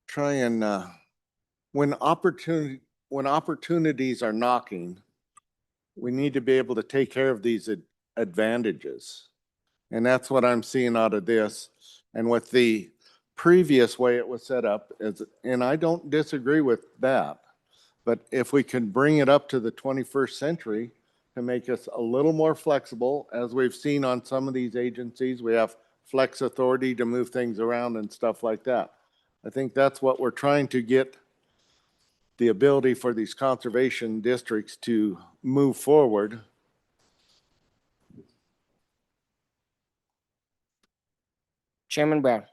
try and when opportunities are knocking, we need to be able to take care of these advantages. And that's what I'm seeing out of this. And with the previous way it was set up, and I don't disagree with that, but if we can bring it up to the 21st century to make us a little more flexible, as we've seen on some of these agencies, we have flex authority to move things around and stuff like that. I think that's what we're trying to get, the ability for these conservation districts to move forward. Chairman Brown.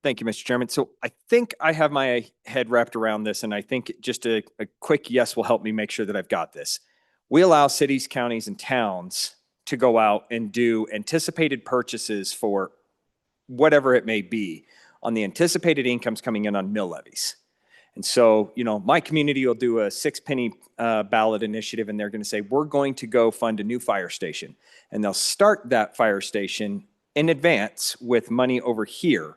Thank you, Mr. Chairman. So I think I have my head wrapped around this, and I think just a quick yes will help me make sure that I've got this. We allow cities, counties, and towns to go out and do anticipated purchases for whatever it may be on the anticipated incomes coming in on mill levies. And so, you know, my community will do a 6-penny ballot initiative, and they're going to say, we're going to go fund a new fire station. And they'll start that fire station in advance with money over here.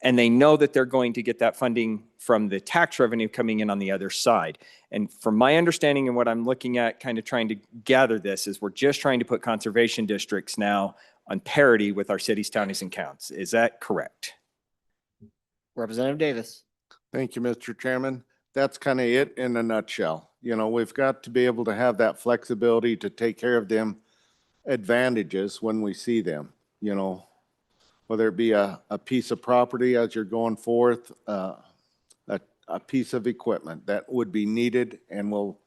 And they know that they're going to get that funding from the tax revenue coming in on the other side. And from my understanding and what I'm looking at, kind of trying to gather this, is we're just trying to put conservation districts now on parity with our cities, counties, and counties. Is that correct? Representative Davis. Thank you, Mr. Chairman. That's kind of it in a nutshell. You know, we've got to be able to have that flexibility to take care of them advantages when we see them, you know, whether it be a piece of property as you're going forth, a piece of equipment that would be needed and will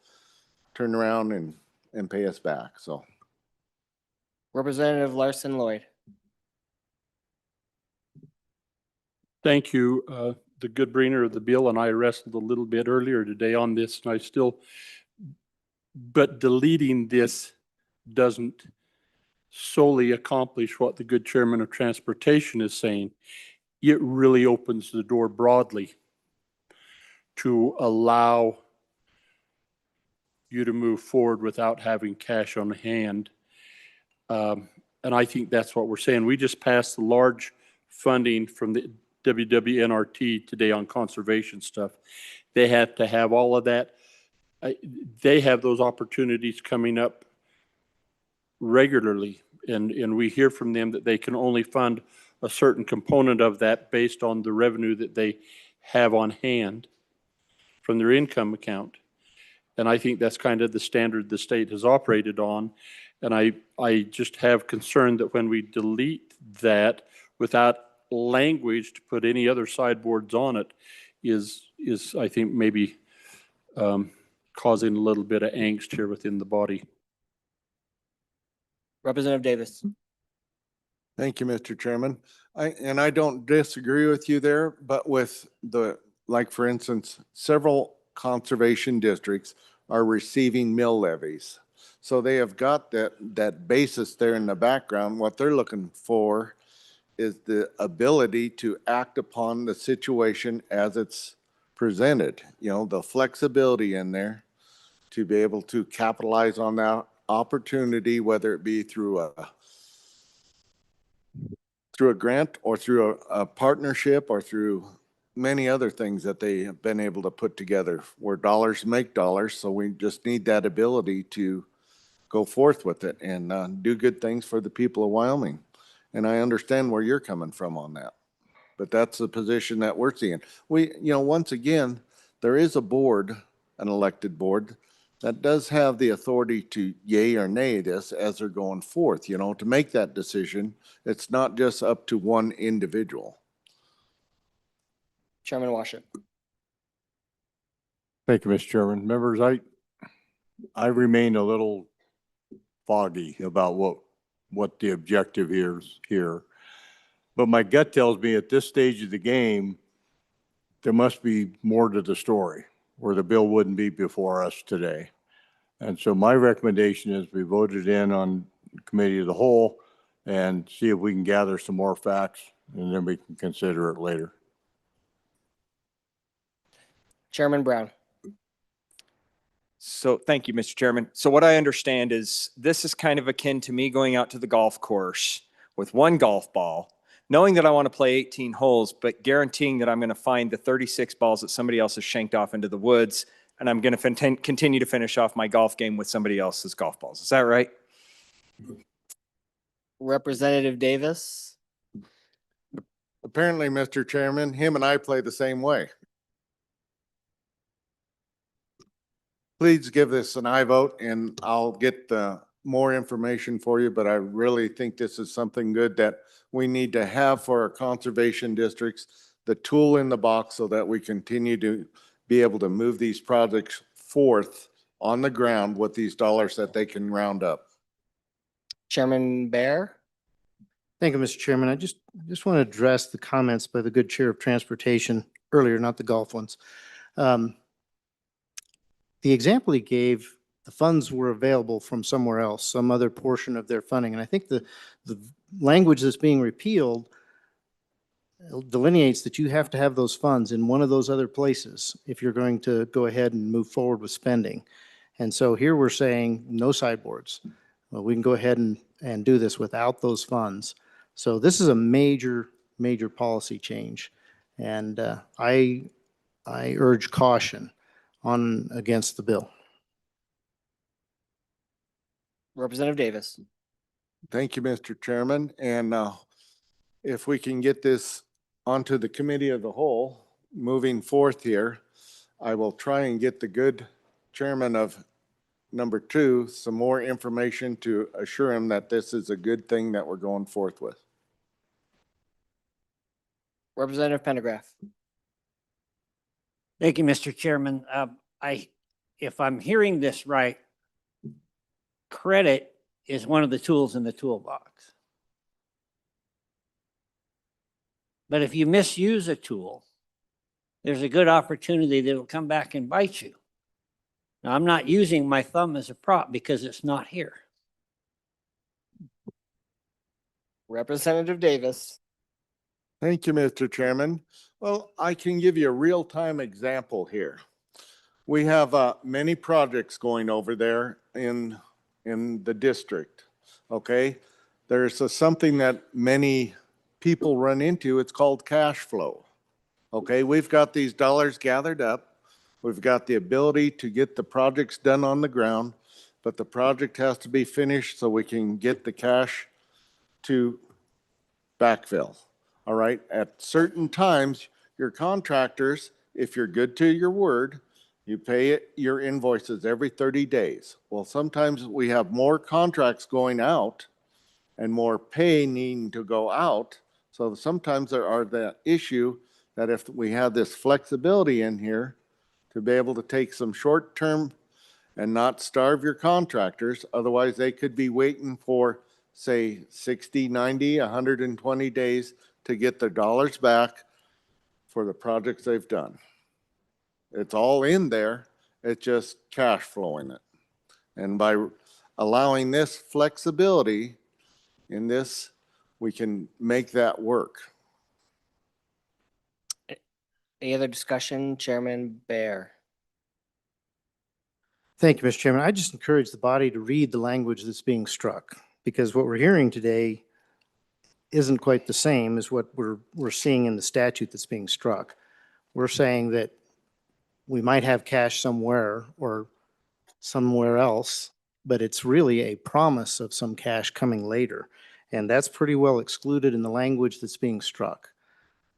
turn around and pay us back. So. Representative Larson Lloyd. Thank you. The good bringer of the bill and I wrestled a little bit earlier today on this, and I still, but deleting this doesn't solely accomplish what the good chairman of transportation is saying. It really opens the door broadly to allow you to move forward without having cash on hand. And I think that's what we're saying. We just passed the large funding from the WWNRT today on conservation stuff. They have to have all of that. They have those opportunities coming up regularly. And we hear from them that they can only fund a certain component of that based on the revenue that they have on hand from their income account. And I think that's kind of the standard the state has operated on. And I just have concern that when we delete that without language to put any other sideboards on it is I think maybe causing a little bit of angst here within the body. Representative Davis. Thank you, Mr. Chairman. I don't disagree with you there, but with like for instance, several conservation districts are receiving mill levies. So they have got that basis there in the background. What they're looking for is the ability to act upon the situation as it's presented. You know, the flexibility in there to be able to capitalize on that opportunity, whether it be through a grant or through a partnership or through many other things that they have been able to put together where dollars make dollars. So we just need that ability to go forth with it and do good things for the people of Wyoming. And I understand where you're coming from on that, but that's the position that we're seeing. Once again, there is a board, an elected board, that does have the authority to yay or nay this as they're going forth, to make that decision. It's not just up to one individual. Chairman Washington. Thank you, Mr. Chairman. Members, I remain a little foggy about what the objective is here. But my gut tells me at this stage of the game, there must be more to the story, or the bill wouldn't be before us today. And so my recommendation is we vote it in on committee of the whole and see if we can gather some more facts, and then we can consider it later. Chairman Brown. So thank you, Mr. Chairman. So what I understand is this is kind of akin to me going out to the golf course with one golf ball, knowing that I want to play 18 holes, but guaranteeing that I'm going to find the 36 balls that somebody else has shanked off into the woods, and I'm going to continue to finish off my golf game with somebody else's golf balls. Is that right? Representative Davis. Apparently, Mr. Chairman, him and I play the same way. Please give this an aye vote and I'll get more information for you, but I really think this is something good that we need to have for our conservation districts, the tool in the box so that we continue to be able to move these projects forth on the ground with these dollars that they can round up. Chairman Bear. Thank you, Mr. Chairman. I just want to address the comments by the good chair of transportation earlier, not the golf ones. The example he gave, the funds were available from somewhere else, some other portion of their funding. And I think the language that's being repealed delineates that you have to have those funds in one of those other places if you're going to go ahead and move forward with spending. And so here we're saying no sideboards. Well, we can go ahead and do this without those funds. So this is a major policy change. And I urge caution against the bill. Representative Davis. Thank you, Mr. Chairman. And if we can get this onto the committee of the whole, moving forth here, I will try and get the good chairman of number 2 some more information to assure him that this is a good thing that we're going forth with. Representative Pendergraft. Thank you, Mr. Chairman. If I'm hearing this right, credit is one of the tools in the toolbox. But if you misuse a tool, there's a good opportunity that it'll come back and bite you. Now, I'm not using my thumb as a prop because it's not here. Representative Davis. Thank you, Mr. Chairman. Well, I can give you a real-time example here. We have many projects going over there in the district, okay? something that many people run into. It's called cash flow. Okay, we've got these dollars gathered up. We've got the ability to get the projects done on the ground, but the project has to be finished so we can get the cash to backfill. All right, at certain times, your contractors, if you're good to your word, you pay your invoices every 30 days. Well, sometimes we have more contracts going out and more pay needing to go out. So sometimes there are the issue that if we have this flexibility in here to be able to take some short term and not starve your contractors, otherwise they could be waiting for, say, 60, 90, 120 days to get their dollars back for the projects they've done. It's all in there, it's just cash flowing it. And by allowing this flexibility in this, we can make that work. Any other discussion? Chairman Bear. Thank you, Mr. Chairman. I just encourage the body to read the language that's being struck, because what we're hearing today isn't quite the same as what we're seeing in the statute that's being struck. We're saying that we might have cash somewhere or somewhere else, but it's really a promise of some cash coming later. And that's pretty well excluded in the language that's being struck.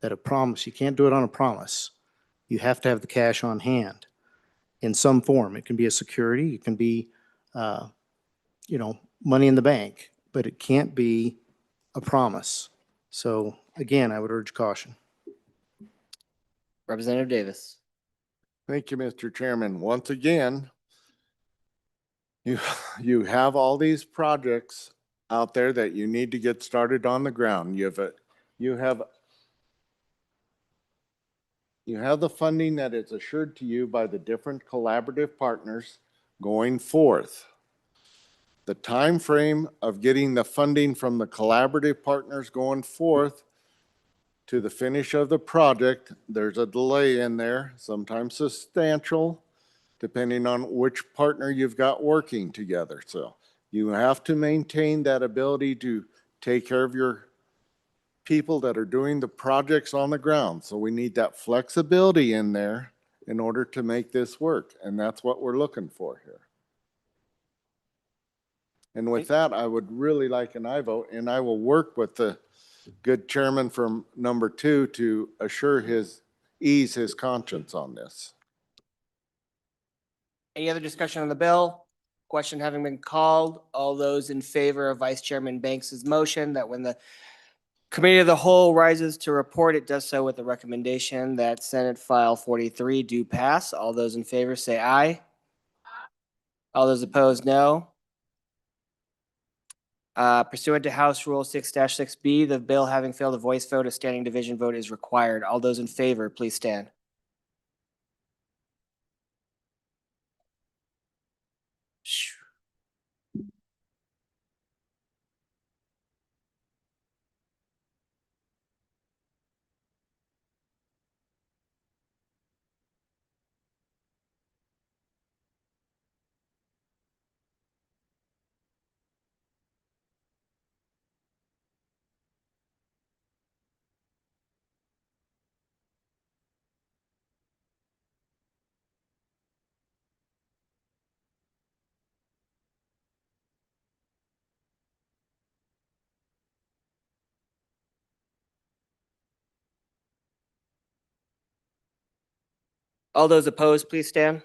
That a promise, you can't do it on a promise. You have to have the cash on hand in some form. It can be a security, it can be, money in the bank, but it can't be a promise. So again, I would urge caution. Representative Davis. Thank you, Mr. Chairman. Once again, you have all these projects out there that you need to get started on the ground. You have the funding that is assured to you by the different collaborative partners going forth. The time frame of getting the funding from the collaborative partners going forth to the finish of the project, there's a delay in there, sometimes substantial, depending on which partner you've got working together. So you have to maintain that ability to take care of your people that are doing the projects on the ground. So we need that flexibility in there in order to make this work. And that's what we're looking for here. And with that, I would really like an aye vote, and I will work with the good chairman from number 2 to ease his conscience on this. Any other discussion on the bill? Question having been called, all those in favor of Vice Chairman Banks's motion that when the Committee of the Whole rises to report, it does so with the recommendation that Senate File 43 do pass. All those in favor say aye. All those opposed, no. Pursuant to House Rule 6-6B, the bill having failed a voice vote, a standing division vote is required. All those in favor, please stand. All those opposed, please stand.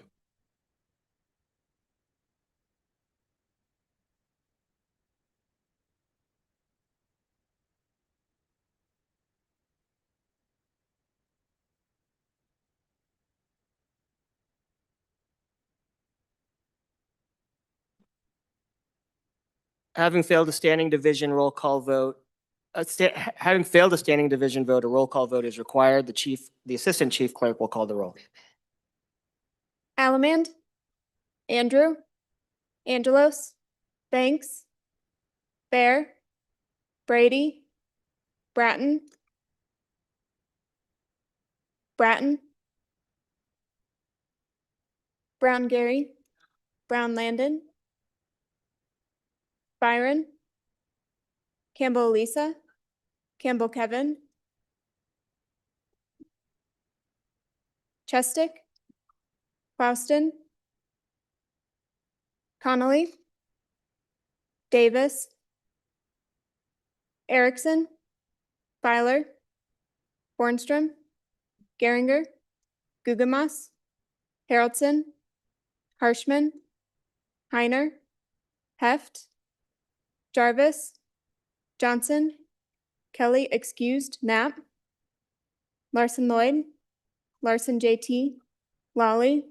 Having failed a standing division roll call vote, having failed a standing division vote, a roll call vote is required. The assistant chief clerk will call the roll. Alamand, Andrew, Angelos, Banks, Bear, Brady, Bratton, Bratton, Brown Gary, Brown Landon, Byron, Campbell Elisa, Campbell Kevin, Chestick, Clauston, Connolly, Davis, Erickson, Feiler, Bornstrom, Geringer, Gugemas, Haroldson, Harshman, Heiner, Heft, Jarvis, Johnson, Kelly excused, Knapp, Larson Lloyd, Larson JT, Lawley,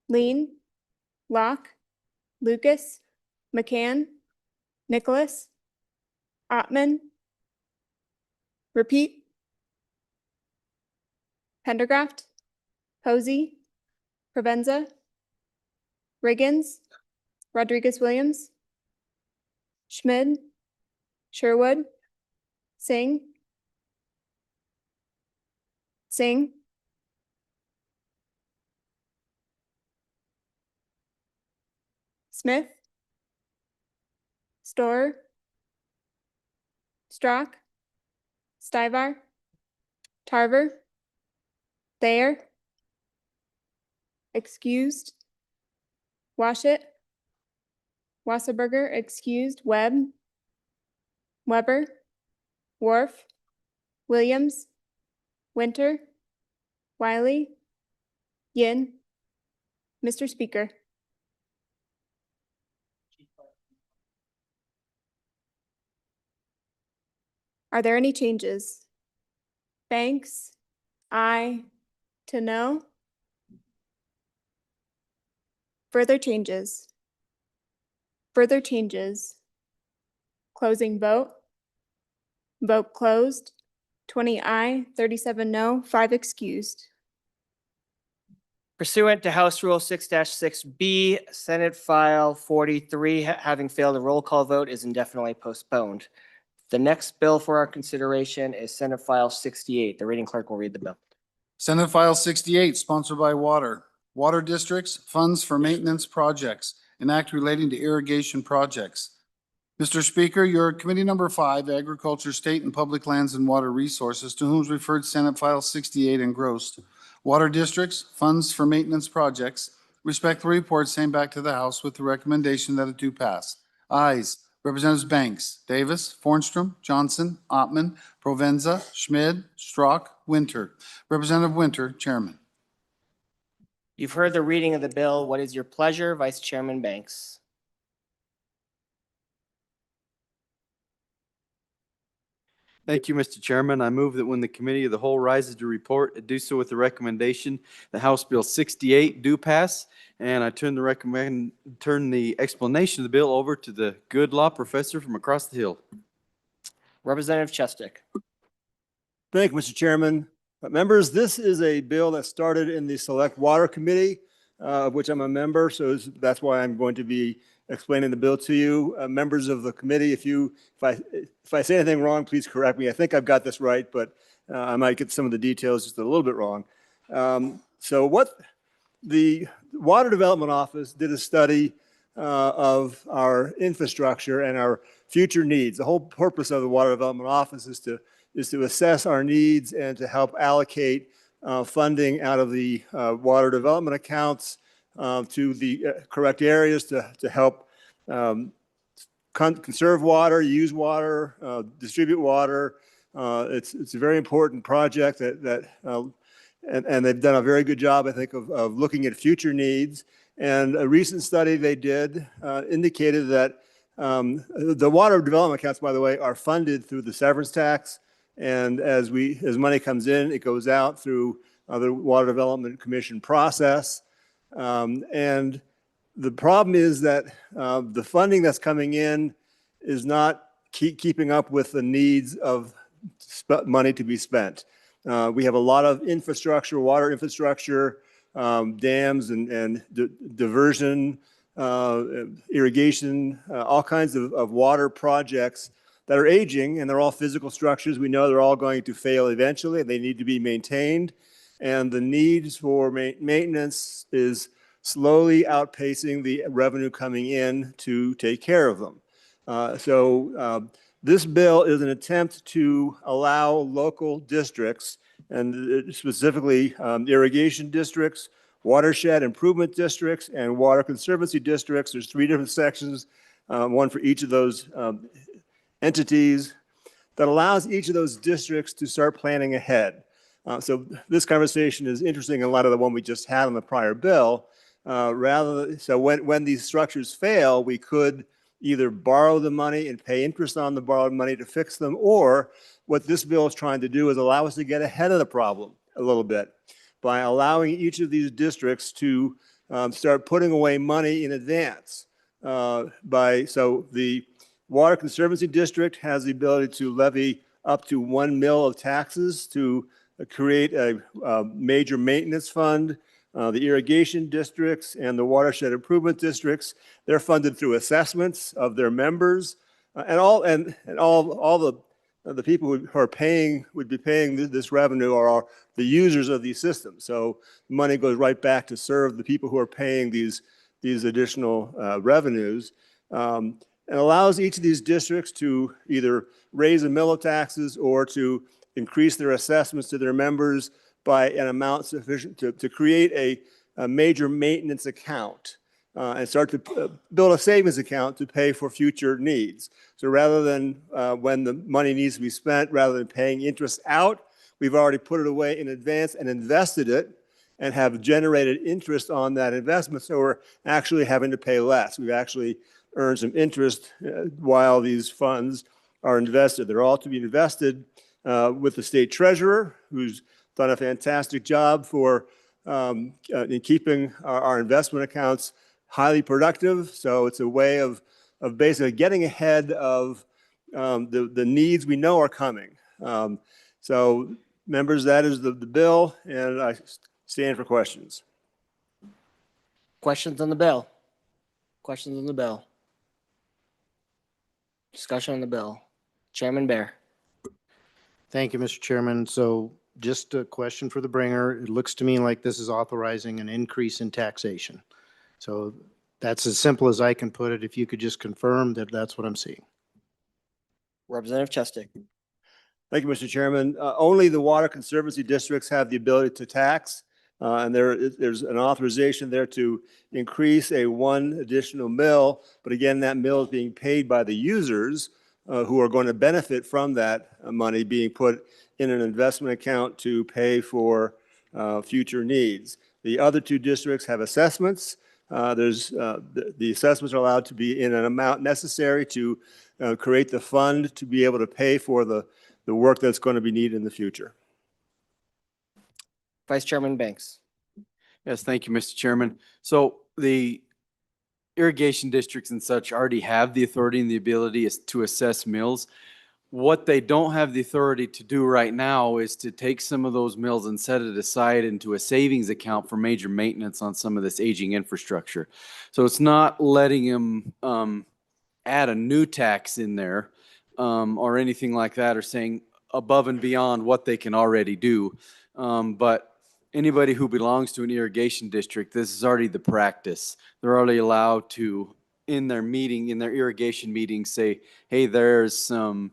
Lean, Locke, Lucas, McCann, Nicholas, Ottman, repeat, Pendergraft, Posey, Provenza, Riggins, Rodriguez-Williams, Schmid, Sherwood, Singh, Smith, Storer, Strock, Stivar, Tarver, Thayer, excused, Washit, Wasserberger, excused, Webb, Weber, Worf, Williams, Winter, Wiley, Yin. Mr. Speaker. Are there any changes? Banks, aye to no. Further changes. Further changes. Closing vote. Vote closed. 20 aye, 37 no, 5 excused. Pursuant to House Rule 6-6B, Senate File 43, having failed a roll call vote, is indefinitely postponed. The next bill for our consideration is Senate File 68. The reading clerk will read the bill. Senate File 68, sponsored by Water Districts, Funds for Maintenance Projects, an act relating to irrigation projects. Mr. Speaker, your committee number 5, Agriculture, State and Public Lands and Water Resources, to whom is referred Senate File 68 engrossed. Water Districts, Funds for Maintenance Projects, respectfully report same back to the House with the recommendation that it do pass. Ayes, Representatives Banks, Davis, Fornstrom, Johnson, Ottman, Provenza, Schmid, Strock, Winter. Representative Winter, Chairman. You've heard the reading of the bill. What is your pleasure, Vice Chairman Banks? Thank you, Mr. Chairman. I move that when the committee of the whole rises to report, it do so with the recommendation that House Bill 68 do pass. And I turn the explanation of the bill over to the good law professor from across the hill. Representative Chestick. Thank you, Mr. Chairman. Members, this is a bill that started in the Select Water Committee, of which I'm a member, so that's why I'm going to be explaining the bill to you. Members of the committee, if I say anything wrong, please correct me. I think I've got this right, but I might get some of the details just a little bit wrong. So what the Water Development Office did a study of our infrastructure and our future needs. The whole purpose of the Water Development Office is to assess our needs and to help allocate funding out of the water development accounts to the correct areas to help conserve water, use water, distribute water. It's a very important project and they've done a very good job, I think, of looking at future needs. And a recent study they did indicated that the water development accounts, by the way, are funded through the severance tax. And as money comes in, it goes out through the Water Development Commission process. And the problem is that the funding that's coming in is not keeping up with the needs of money to be spent. We have a lot of infrastructure, water infrastructure, dams and diversion, irrigation, all kinds of water projects that are aging, and they're all physical structures. We know they're all going to fail eventually. They need to be maintained. And the needs for maintenance is slowly outpacing the revenue coming in to take care of them. So This bill is an attempt to allow local districts, and specifically irrigation districts, watershed improvement districts, and water conservancy districts. There's 3 different sections, one for each of those entities, that allows each of those districts to start planning ahead. So this conversation is interesting in light of the one we just had on the prior bill. So when these structures fail, we could either borrow the money and pay interest on the borrowed money to fix them, or what this bill is trying to do is allow us to get ahead of the problem a little bit by allowing each of these districts to start putting away money in advance. So the Water Conservancy District has the ability to levy up to 1 mil of taxes to create a major maintenance fund. The irrigation districts and the watershed improvement districts, they're funded through assessments of their members, and all the people who are paying, would be paying this revenue are the users of these systems. So money goes right back to serve the people who are paying these additional revenues, and allows each of these districts to either raise a mill of taxes or to increase their assessments to their members by an amount sufficient to create a major maintenance account and start to build a savings account to pay for future needs. So rather than when the money needs to be spent, rather than paying interest out, we've already put it away in advance and invested it and have generated interest on that investment. So we're actually having to pay less. We've actually earned some interest while these funds are invested. They're all to be invested with the state treasurer, who's done a fantastic job for in keeping our investment accounts highly productive. So it's a way of basically getting ahead of the needs we know are coming. So members, that is the bill, and I stand for questions. Questions on the bill? Questions on the bill? Discussion on the bill. Chairman Bear. Thank you, Mr. Chairman. So just a question for the bringer. It looks to me like this is authorizing an increase in taxation. So that's as simple as I can put it. If you could just confirm that that's what I'm seeing. Representative Chestic. Thank you, Mr. Chairman. Only the water conservancy districts have the ability to tax, and there's an authorization there to increase a 1 additional mill. But again, that mill is being paid by the users who are going to benefit from that money being put in an investment account to pay for future needs. The other 2 districts have assessments. The assessments are allowed to be in an amount necessary to create the fund to be able to pay for the work that's going to be needed in the future. Vice Chairman Banks. Yes, thank you, Mr. Chairman. So the irrigation districts and such already have the authority and the ability to assess mills. What they don't have the authority to do right now is to take some of those mills and set it aside into a savings account for major maintenance on some of this aging infrastructure. So it's not letting them add a new tax in there or anything like that, or saying above and beyond what they can already do. But anybody who belongs to an irrigation district, this is already the practice. They're already allowed to, in their irrigation meeting, say, hey, there's some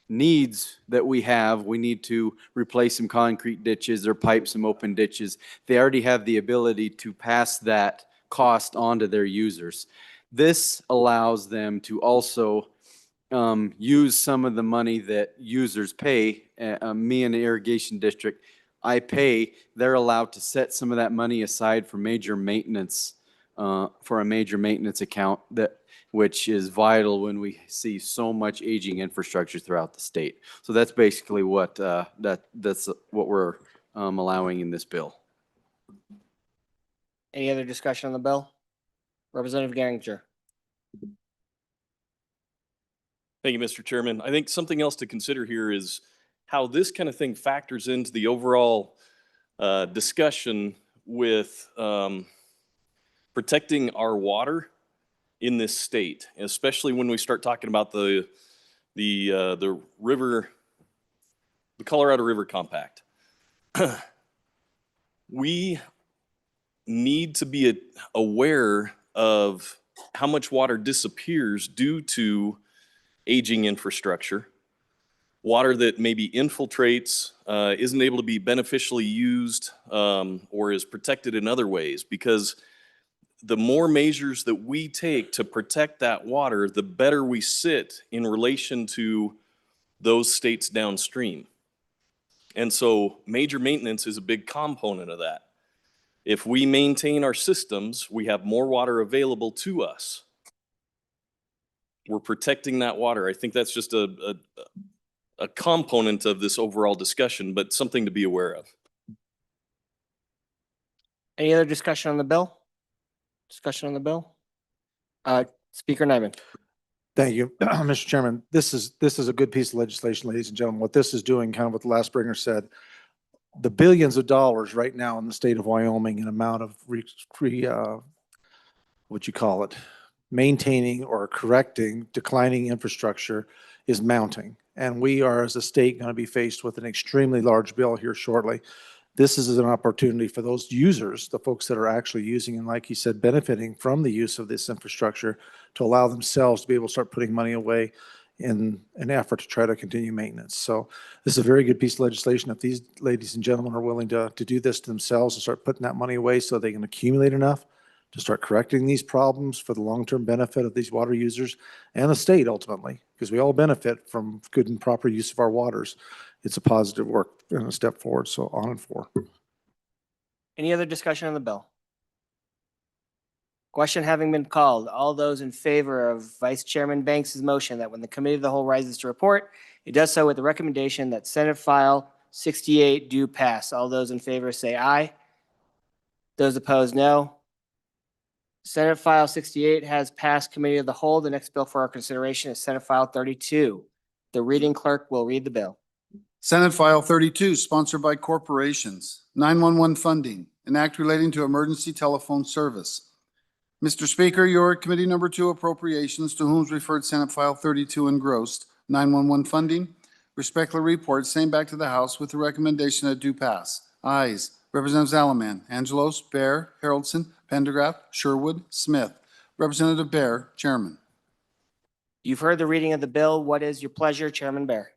needs that we have. We need to replace some concrete ditches or pipe some open ditches. They already have the ability to pass that cost on to their users. This allows them to also use some of the money that users pay. Me in the irrigation district, I pay. They're allowed to set some of that money aside for major maintenance, for a major maintenance account which is vital when we see so much aging infrastructure throughout the state. So that's basically what that's what we're allowing in this bill. Any other discussion on the bill? Representative Geringer. Thank you, Mr. Chairman. I think something else to consider here is how this kind of thing factors into the overall discussion with protecting our water in this state, especially when we start talking about the river, the Colorado River Compact. We need to be aware of how much water disappears due to aging infrastructure, water that maybe infiltrates, isn't able to be beneficially used, or is protected in other ways, because the more measures that we take to protect that water, the better we sit in relation to those states downstream. And so major maintenance is a big component of that. If we maintain our systems, we have more water available to us. We're protecting that water. I think that's just a component of this overall discussion, but something to be aware of. Any other discussion on the bill? Discussion on the bill? Speaker Nyman. Thank you, Mr. Chairman. This is a good piece of legislation, ladies and gentlemen. What this is doing, kind of what the last bringer said, the billions of dollars right now in the state of Wyoming in amount of what you call it, maintaining or correcting declining infrastructure is mounting. And we are, as a state, going to be faced with an extremely large bill here shortly. This is an opportunity for those users, the folks that are actually using and, like you said, benefiting from the use of this infrastructure, to allow themselves to be able to start putting money away in an effort to try to continue maintenance. So this is a very good piece of legislation. If these ladies and gentlemen are willing to do this to themselves and start putting that money away so they can accumulate enough to start correcting these problems for the long-term benefit of these water users and the state ultimately, because we all benefit from good and proper use of our waters. It's a positive work and a step forward, so on and for. Any other discussion on the bill? Question having been called, all those in favor of Vice Chairman Banks' motion that when the committee of the whole rises to report, it does so with the recommendation that Senate File 68 do pass. All those in favor say aye. Those opposed, no. Senate File 68 has passed committee of the whole. The next bill for our consideration is Senate File 32. The reading clerk will read the bill. Senate File 32, sponsored by corporations, 911 funding, an act relating to emergency telephone service. Mr. Speaker, your committee number 2 appropriations, to whom is referred Senate File 32 engrossed, 911 funding, respectfully report same back to the House with the recommendation that do pass. Ayes. Representatives Alaman, Angelos, Bear, Haroldson, Pendergraft, Sherwood, Smith. Representative Bear, Chairman. You've heard the reading of the bill. What is your pleasure, Chairman Bear?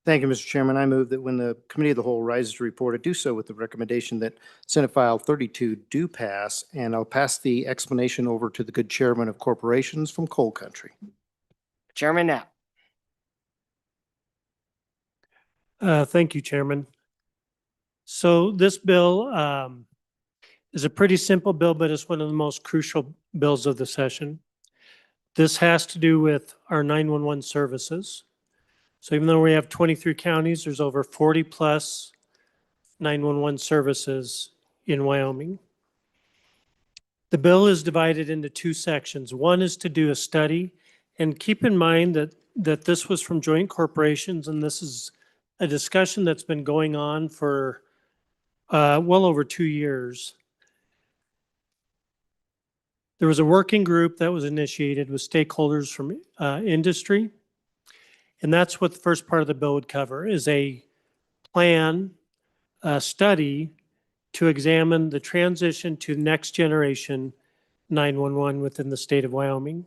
Thank you, Mr. Chairman. I move that when the committee of the whole rises to report, it do so with the recommendation that Senate File 32 do pass, and I'll pass the explanation over to the good chairman of corporations from Coal Country. Chairman Knapp. Thank you, Chairman. So this bill is a pretty simple bill, but it's one of the most crucial bills of the session. This has to do with our 911 services. So even though we have 23 counties, there's over 40 plus 911 services in Wyoming. The bill is divided into 2 sections. One is to do a study, and keep in mind that this was from joint corporations, and this is a discussion that's been going on for well over 2 years. There was a working group that was initiated with stakeholders from industry. And that's what the first part of the bill would cover, is a plan, a study to examine the transition to next generation 911 within the state of Wyoming.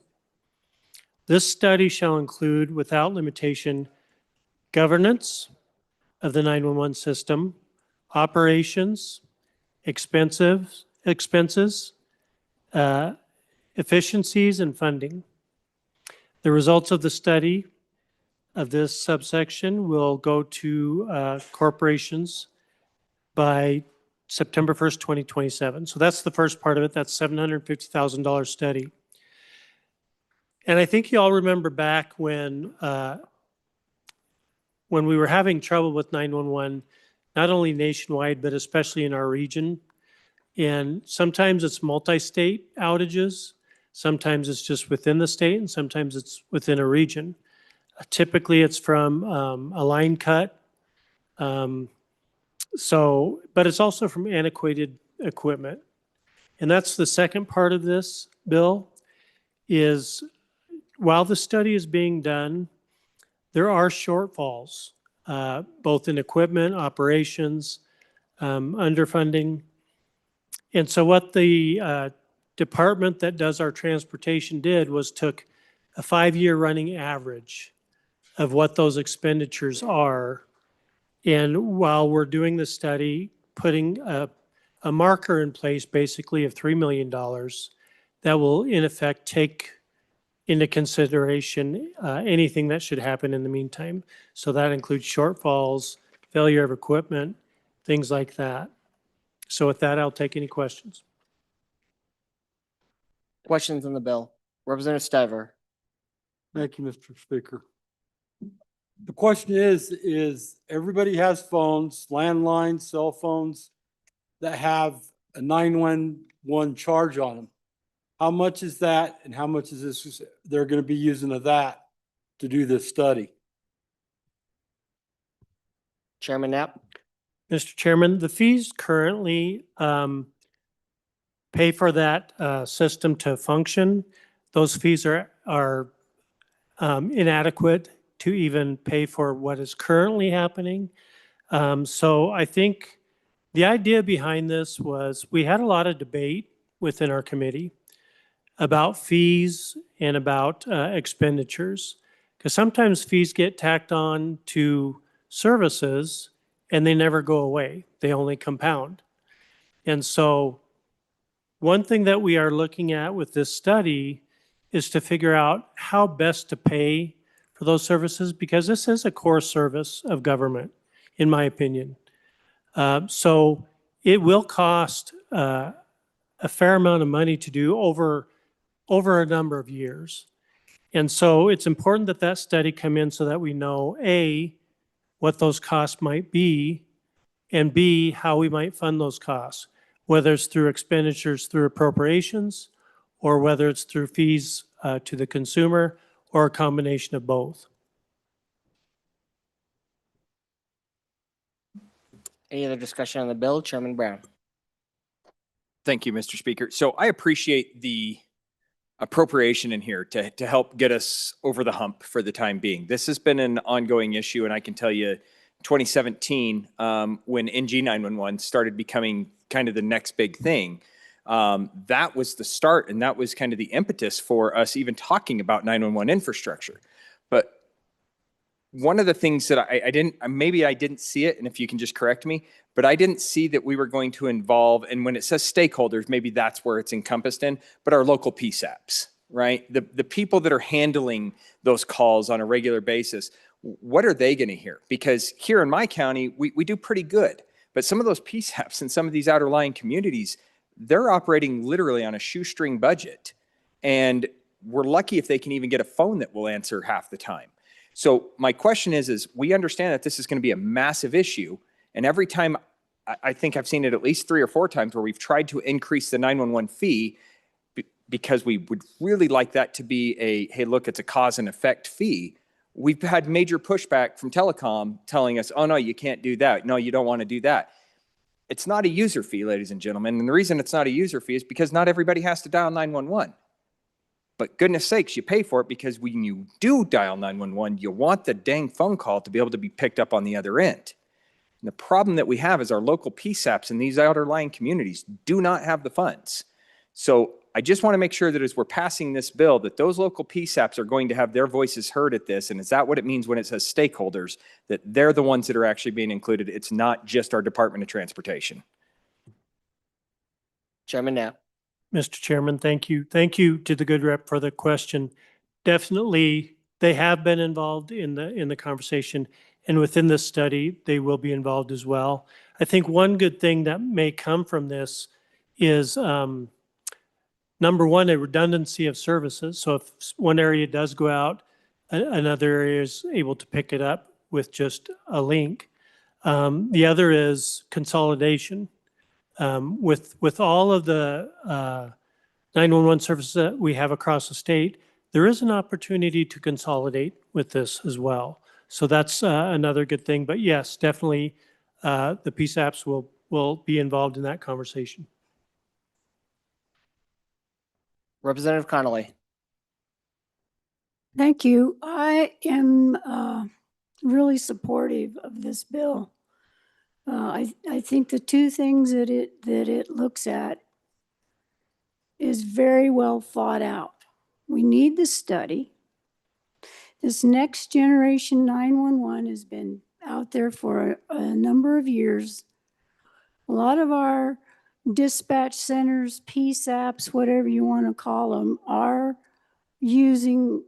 This study shall include, without limitation, governance of the 911 system, operations, expenses, efficiencies, and funding. The results of the study of this subsection will go to corporations by September 1st, 2027. So that's the first part of it. That's $750,000 study. And I think you all remember back when we were having trouble with 911, not only nationwide, but especially in our region. And sometimes it's multi-state outages. Sometimes it's just within the state, and sometimes it's within a region. Typically, it's from a line cut. But it's also from antiquated equipment. And that's the second part of this bill, is while the study is being done, there are shortfalls, both in equipment, operations, underfunding. And so what the department that does our transportation did was took a 5-year running average of what those expenditures are. And while we're doing the study, putting a marker in place basically of $3 million that will in effect take into consideration anything that should happen in the meantime. So that includes shortfalls, failure of equipment, things like that. So with that, I'll take any questions. Questions on the bill? Representative Stiver. Thank you, Mr. Speaker. The question is everybody has phones, landlines, cell phones that have a 911 charge on them. How much is that and how much is this, they're going to be using of that to do this study? Chairman Knapp. Mr. Chairman, the fees currently pay for that system to function. Those fees are inadequate to even pay for what is currently happening. So I think the idea behind this was we had a lot of debate within our committee about fees and about expenditures, because sometimes fees get tacked on to services and they never go away. They only compound. And so one thing that we are looking at with this study is to figure out how best to pay for those services, because this is a core service of government, in my opinion. So it will cost a fair amount of money to do over a number of years. And so it's important that that study come in so that we know, A, what those costs might be, and B, how we might fund those costs, whether it's through expenditures through appropriations, or whether it's through fees to the consumer, or a combination of both. Any other discussion on the bill? Chairman Brown. Thank you, Mr. Speaker. So I appreciate the appropriation in here to help get us over the hump for the time being. This has been an ongoing issue, and I can tell you 2017, when NG 911 started becoming kind of the next big thing, that was the start, and that was kind of the impetus for us even talking about 911 infrastructure. But one of the things that I didn't, maybe I didn't see it, and if you can just correct me, but I didn't see that we were going to involve, and when it says stakeholders, maybe that's where it's encompassed in, but our local PSAPs, right? The people that are handling those calls on a regular basis, what are they going to hear? Because here in my county, we do pretty good, but some of those PSAPs in some of these outer lying communities, they're operating literally on a shoestring budget. And we're lucky if they can even get a phone that will answer half the time. So my question is we understand that this is going to be a massive issue. And every time, I think I've seen it at least 3 or 4 times where we've tried to increase the 911 fee because we would really like that to be a, hey, look, it's a cause and effect fee. We've had major pushback from telecom telling us, oh, no, you can't do that. No, you don't want to do that. It's not a user fee, ladies and gentlemen. And the reason it's not a user fee is because not everybody has to dial 911. But goodness sakes, you pay for it because when you do dial 911, you want the dang phone call to be able to be picked up on the other end. And the problem that we have is our local PSAPs in these outer lying communities do not have the funds. So I just want to make sure that as we're passing this bill, that those local PSAPs are going to have their voices heard at this. And is that what it means when it says stakeholders, that they're the ones that are actually being included? It's not just our Department of Transportation. Chairman Knapp. Mr. Chairman, thank you. Thank you to the good rep for the question. Definitely, they have been involved in the conversation, and within this study, they will be involved as well. I think one good thing that may come from this is number one, a redundancy of services. So if one area does go out, another area is able to pick it up with just a link. The other is consolidation. With all of the 911 services that we have across the state, there is an opportunity to consolidate with this as well. So that's another good thing. But yes, definitely the PSAPs will be involved in that conversation. Representative Connolly. Thank you. I am really supportive of this bill. I think the two things that it looks at is very well thought out. We need the study this next generation 911 has been out there for a number of years. A lot of our dispatch centers, PSAPs, whatever you want to call them, are using,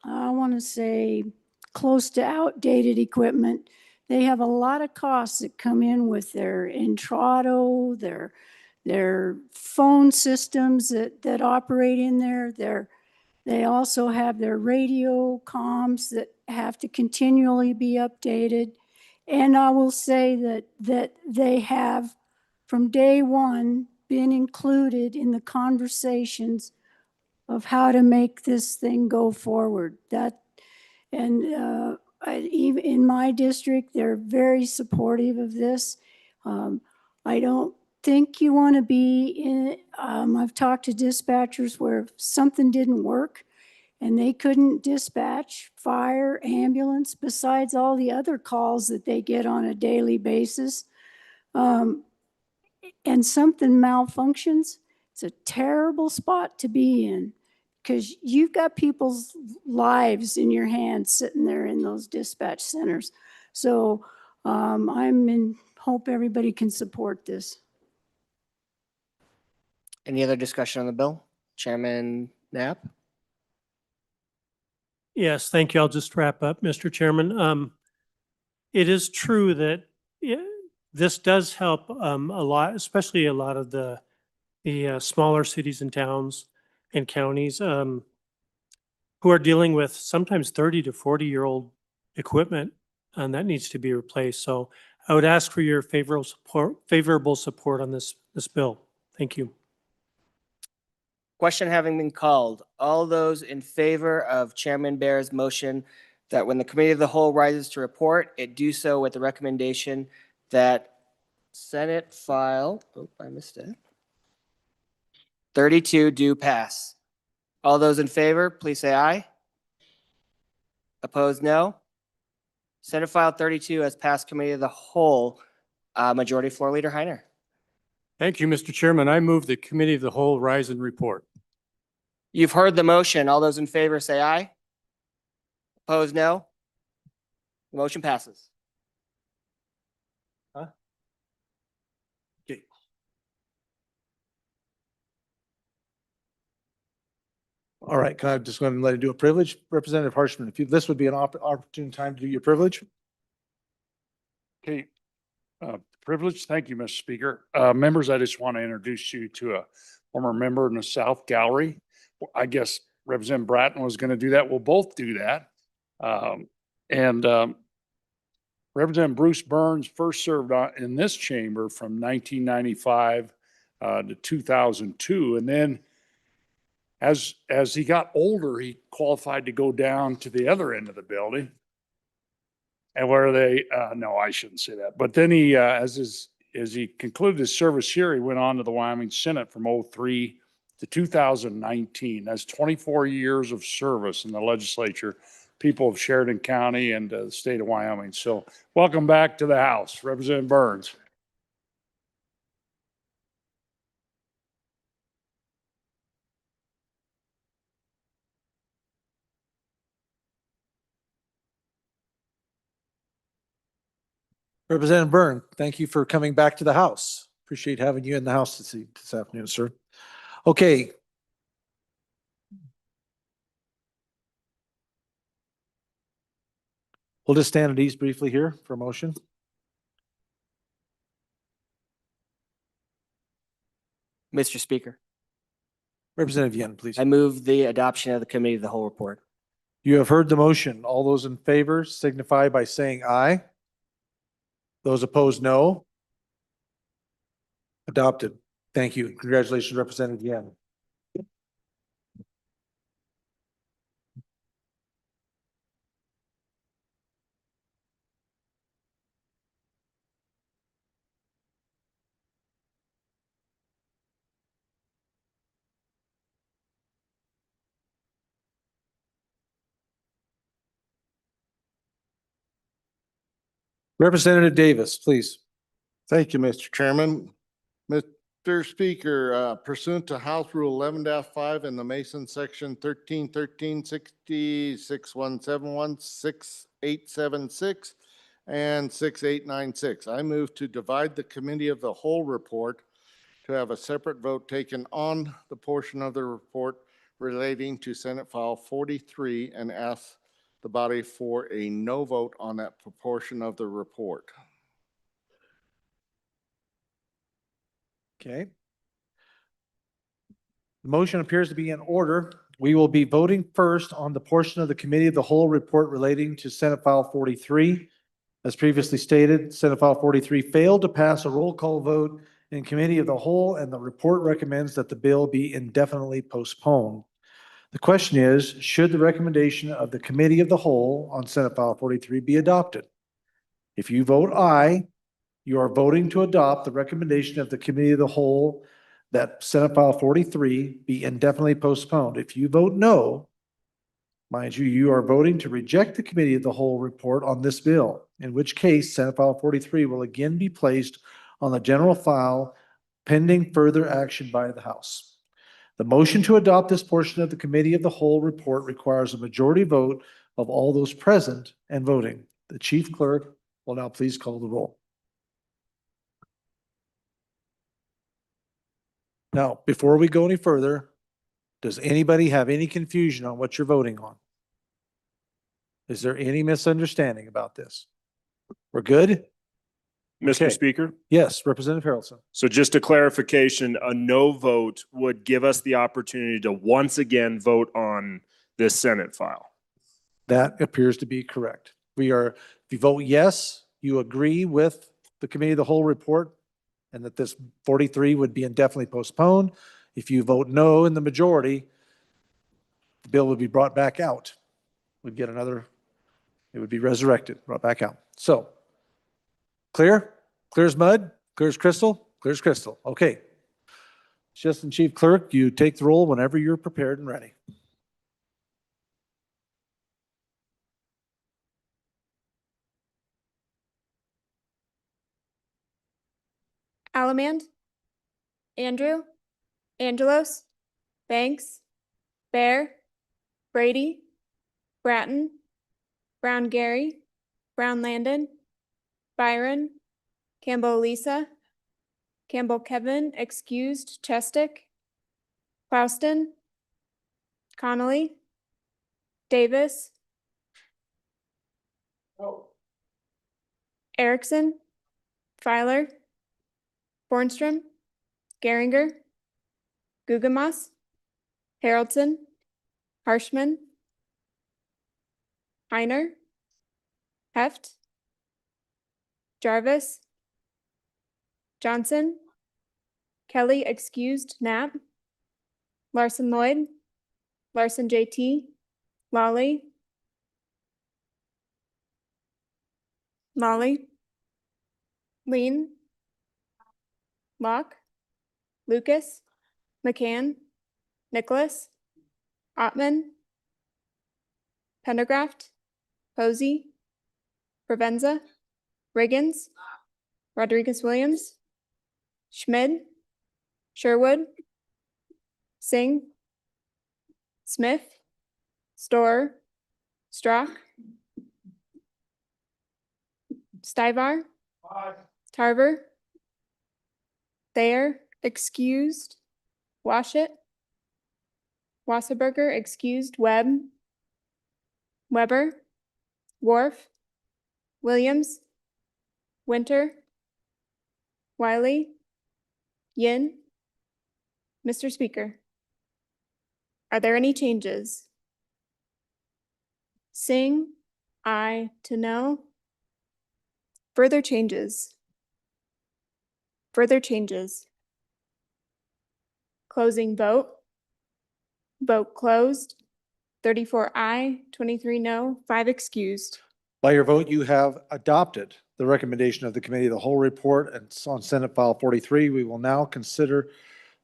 I want to say, close to outdated equipment. They have a lot of costs that come in with their Intrado, their phone systems that operate in there. They also have their radio comms that have to continually be updated. And I will say that they have, from day one, been included in the conversations of how to make this thing go forward. Even in my district, they're very supportive of this. I don't think you want to be in, I've talked to dispatchers where something didn't work and they couldn't dispatch fire, ambulance, besides all the other calls that they get on a daily basis. And something malfunctions, it's a terrible spot to be in because you've got people's lives in your hands sitting there in those dispatch centers. So hope everybody can support this. Any other discussion on the bill? Chairman Knapp? Yes, thank you. I'll just wrap up, Mr. Chairman. It is true that this does help a lot, especially a lot of the smaller cities and towns and counties who are dealing with sometimes 30 to 40-year-old equipment, and that needs to be replaced. So I would ask for your favorable support on this bill. Thank you. Question having been called, all those in favor of Chairman Bear's motion that when the committee of the whole rises to report, it do so with the recommendation that Senate file, I missed it, 32 do pass. All those in favor, please say aye. Opposed, no. Senate file 32 has passed committee of the whole. Majority Floor Leader Heiner. Thank you, Mr. Chairman. I move the committee of the whole rise and report. You've heard the motion. All those in favor say aye. Opposed, no. The motion passes. Okay. All right, can I just go ahead and let you do a privilege? Representative Harshman, if you, this would be an opportune time to do your privilege. Okay, privilege. Thank you, Mr. Speaker. Members, I just want to introduce you to a former member in the South Gallery. I guess Representative Bratton was going to do that. We'll both do that. Representative Bruce Burns first served in this chamber from 1995 to 2002. And then as he got older, he qualified to go down to the other end of the building. And where they, no, I shouldn't say that. But then he, as he concluded his service here, he went on to the Wyoming Senate from 2003 to 2019. That's 24 years of service in the legislature, people of Sheridan County and the state of Wyoming. So welcome back to the House, Representative Burns. Representative Byrne, thank you for coming back to the House. Appreciate having you in the House this afternoon, sir. Okay. We'll just stand at ease briefly here for a motion. Mr. Speaker. Representative Yen, please. I move the adoption of the committee of the whole report. You have heard the motion. All those in favor signify by saying aye. Those opposed, no. Adopted. Thank you. Congratulations, Representative Yen. Representative Davis, please. Thank you, Mr. Chairman. Mr. Speaker, pursuant to House Rule 11-5 in the Mason Section 131360, 6171, 6876, and 6896, I move to divide the Committee of the Whole report to have a separate vote taken on the portion of the report relating to Senate File 43 and ask the body for a no vote on that proportion of the report. Okay. The motion appears to be in order. We will be voting first on the portion of the Committee of the Whole report relating to Senate File 43. As previously stated, Senate File 43 failed to pass a roll call vote in Committee of the Whole, and the report recommends that the bill be indefinitely postponed. The question is, should the recommendation of the Committee of the Whole on Senate File 43 be adopted? If you vote aye, you are voting to adopt the recommendation of the Committee of the Whole that Senate File 43 be indefinitely postponed. If you vote no, mind you, you are voting to reject the Committee of the Whole report on this bill, in which case Senate File 43 will again be placed on the general file pending further action by the House. The motion to adopt this portion of the Committee of the Whole report requires a majority vote of all those present and voting. The Chief Clerk will now please call the roll. Now, before we go any further, does anybody have any confusion on what you're voting on? Is there any misunderstanding about this? We're good? Mr. Okay. Speaker, Yes, Representative Harrelson. so just a clarification, a no vote would give us the opportunity to once again vote on this Senate file. That appears to be correct. If you vote yes, you agree with the Committee of the Whole report and that this 43 would be indefinitely postponed. If you vote no in the majority, the bill would be brought back out. We'd get another, it would be resurrected, brought back out. So, clear? Clear as mud? Clear as crystal? Clear as crystal. Okay. Assistant Chief Clerk, you take the roll whenever you're prepared and ready. Allemand, Andrew, Angelos, Banks, Bear, Brady, Bratton, Brown Gary, Brown Landon, Byron, Campbell Lisa, Campbell Kevin, excused, Chestick, Clauston, Connolly, Davis, Erickson, Filer, Bornstrom, Geringer, Gugemas, Haraldson, Harshman, Heiner, Heft, Jarvis, Johnson, Kelly excused, Knapp, Larson Lloyd, Larson JT, Lawley, Lean, Locke, Lucas, McCann, Nicholas, Ottman, Pendergraft, Posey, Provenza, Riggins, Rodriguez Williams, Schmid, Sherwood, Singh, Smith, Storer, Strock, Stivar, Tarver, Thayer, excused, Washit, Wasserberger, excused, Webb, Weber, Wharf, Williams, Winter, Wiley, Yin. Mr. Speaker, are there any changes? Singh, aye to no. Further changes. Further changes. Closing vote. Vote closed. 34 aye, 23 no, 5 excused. By your vote, you have adopted the recommendation of the Committee of the Whole report, and it's on Senate File 43. We will now consider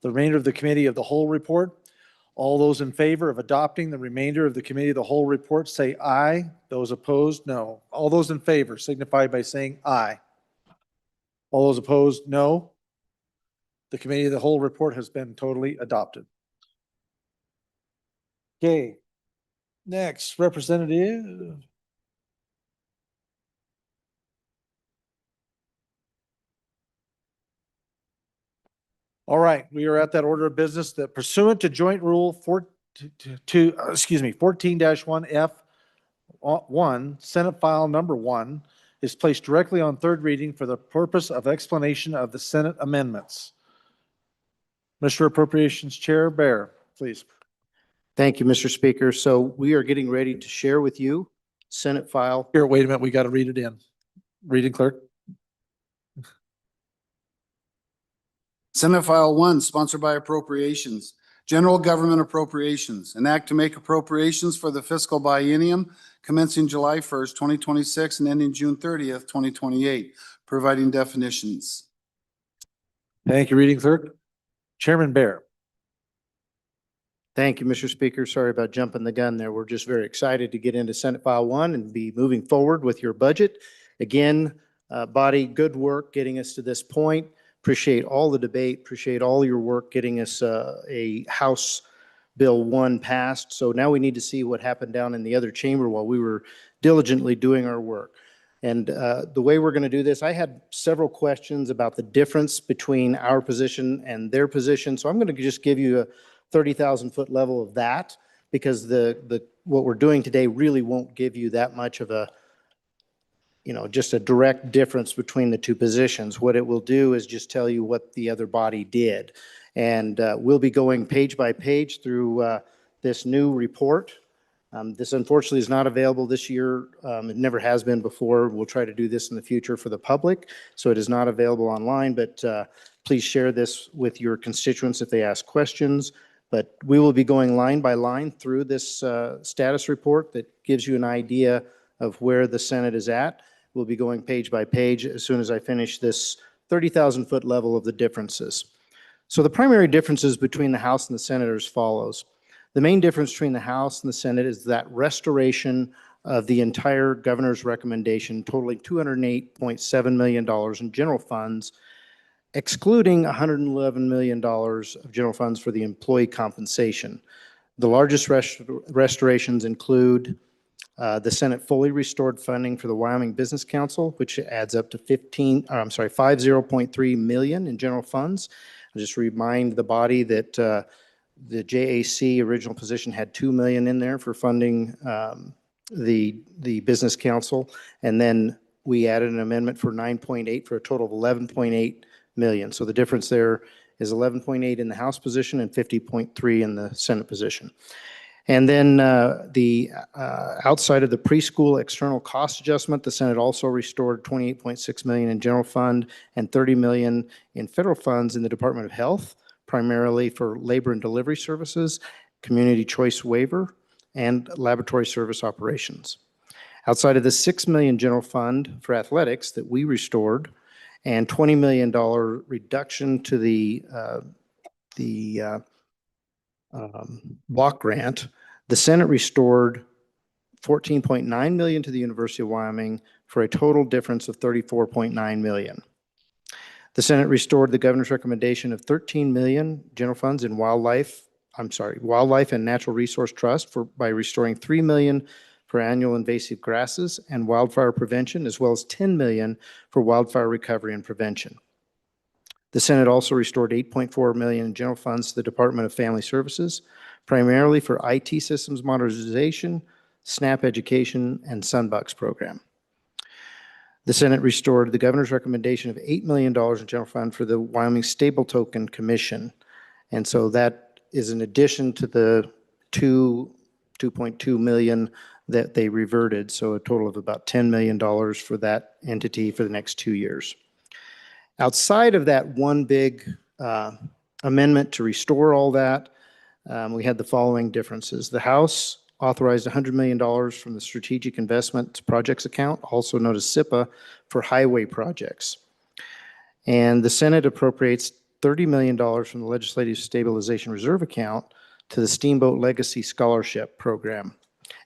the remainder of the Committee of the Whole report. All those in favor of adopting the remainder of the Committee of the Whole report say aye. Those opposed, no. All those in favor signify by saying aye. All those opposed, no. The committee of the whole report has been totally adopted. Okay. Next, Representative. All right, we are at that order of business that pursuant to joint rule 14-1F1, Senate file number 1 is placed directly on third reading for the purpose of explanation of the Senate amendments. Mr. Appropriations Chair Bear, please. Thank you, Mr. Speaker. So we are getting ready to share with you Senate file. Here, wait a minute, we got to read it in. Reading clerk. Senate File 1, sponsored by Appropriations. General Government Appropriations. An act to make appropriations for the fiscal biennium commencing July 1st, 2026 and ending June 30th, 2028, providing definitions. Thank you, reading clerk. Chairman Bear. Thank you, Mr. Speaker. Sorry about jumping the gun there. We're just very excited to get into Senate File 1 and be moving forward with your budget. Again, body, good work getting us to this point. Appreciate all the debate, appreciate all your work getting us a House Bill 1 passed. So now we need to see what happened down in the other chamber while we were diligently doing our work. And the way we're going to do this, I had several questions about the difference between our position and their position. So I'm going to just give you a 30,000-foot level of that, because what we're doing today really won't give you that much of a, just a direct difference between the two positions. What it will do is just tell you what the other body did. And we'll be going page by page through this new report. This unfortunately is not available this year. It never has been before. We'll try to do this in the future for the public, so it is not available online, but please share this with your constituents if they ask questions. But we will be going line by line through this status report that gives you an idea of where the Senate is at. We'll be going page by page as soon as I finish this 30,000-foot level of the differences. So the primary differences between the House and the Senate are as follows. The main difference between the House and the Senate is that restoration of the entire governor's recommendation totaling $208.7 million in general funds, excluding $111 million of general funds for the employee compensation. The largest restorations include the Senate fully restored funding for the Wyoming Business Council, which adds up to $50.3 million in general funds. I'll just remind the body that the JAC original position had $2 million in there for funding the Business Council, and then we added an amendment for 9.8 for a total of 11.8 million. So the difference there is 11.8 in the House position and 50.3 in the Senate position. And then outside of the preschool external cost adjustment, the Senate also restored 28.6 million in general fund and 30 million in federal funds in the Department of Health, primarily for labor and delivery services, community choice waiver, and laboratory service operations. Outside of the 6 million general fund for athletics that we restored, and $20 million reduction to the block grant, the Senate restored $14.9 million to the University of Wyoming for a total difference of $34.9 million. The Senate restored the governor's recommendation of $13 million general funds in Wildlife and Natural Resource Trust by restoring $3 million for annual invasive grasses and wildfire prevention, as well as $10 million for wildfire recovery and prevention. The Senate also restored $8.4 million in general funds to the Department of Family Services, primarily for IT systems modernization, SNAP education, and Sunbucks program. The Senate restored the governor's recommendation of $8 million in general fund for the Wyoming Stable Token Commission. And so that is in addition to the $2.2 million that they reverted, so a total of about $10 million for that entity for the next 2 years. Outside of that one big amendment to restore all that, we had the following differences. The House authorized $100 million from the Strategic Investment Projects account, also known as SIPA, for highway projects. And the Senate appropriates $30 million from the Legislative Stabilization Reserve account to the Steamboat Legacy Scholarship Program.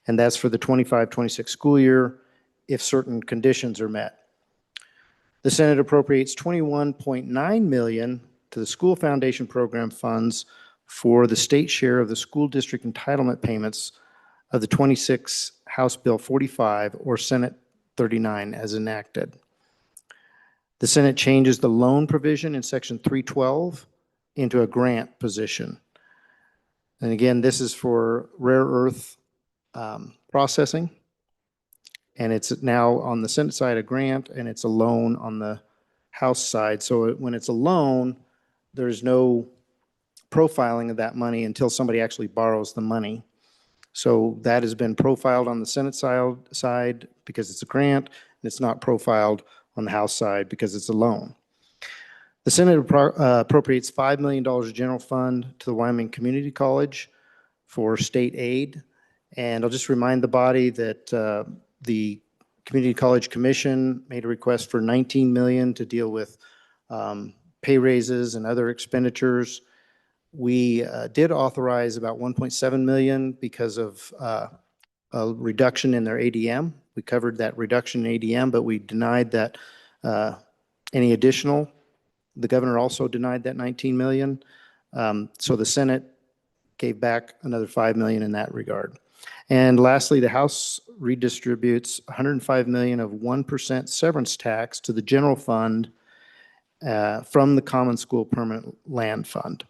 And that's for the 25-26 school year if certain conditions are met. The Senate appropriates $21.9 million to the School Foundation Program funds for the state share of the school district entitlement payments of the 26 House Bill 45 or Senate 39 as enacted. The Senate changes the loan provision in Section 312 into a grant position. And again, this is for rare earth processing. And it's now on the Senate side a grant, and it's a loan on the House side. So when it's a loan, there's no profiling of that money until somebody actually borrows the money. So that has been profiled on the Senate side because it's a grant, and it's not profiled on the House side because it's a loan. The Senate appropriates $5 million general fund to the Wyoming Community College for state aid. And I'll just remind the body that the Community College Commission made a request for $19 million to deal with pay raises and other expenditures. We did authorize about $1.7 million because of a reduction in their ADM. We covered that reduction in ADM, but we denied that any additional. The governor also denied that $19 million. So the Senate gave back another $5 million in that regard. And lastly, the House redistributes $105 million of 1% severance tax to the general fund from the Common School Permanent Land Fund.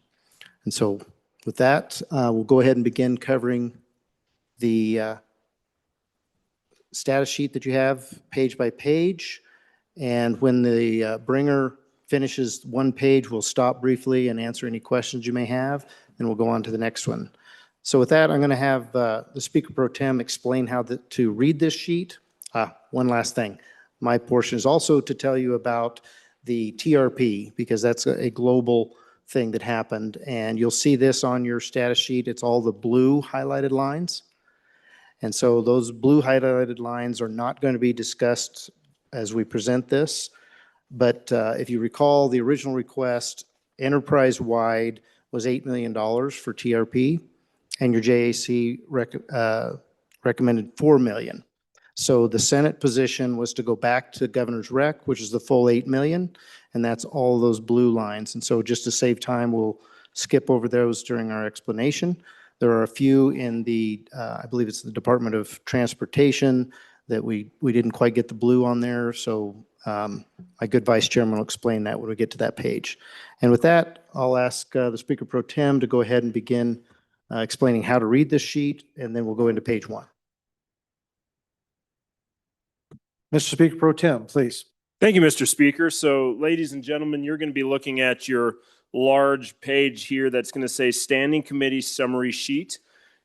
And so with that, we'll go ahead and begin covering the status sheet that you have page by page. And when the bringer finishes one page, we'll stop briefly and answer any questions you may have, and we'll go on to the next one. So with that, I'm going to have the Speaker Pro Tem explain how to read this sheet. One last thing. My portion is also to tell you about the TRP, because that's a global thing that happened. And you'll see this on your status sheet. It's all the blue highlighted lines. And so those blue highlighted lines are not going to be discussed as we present this. But if you recall, the original request enterprise-wide was $8 million for TRP, and your JAC recommended $4 million. So the Senate position was to go back to governor's rec, which is the full $8 million, and that's all those blue lines. And so just to save time, we'll skip over those during our explanation. There are a few in the, I believe it's the Department of Transportation that we didn't quite get the blue on there. So my good vice chairman will explain that when we get to that page. And with that, I'll ask the Speaker Pro Tem to go ahead and begin explaining how to read this sheet, and then we'll go into page 1. Mr. Speaker Pro Tem, please. Thank you, Mr. Speaker. So, ladies and gentlemen, you're going to be looking at your large page here that's going to say Standing Committee Summary Sheet.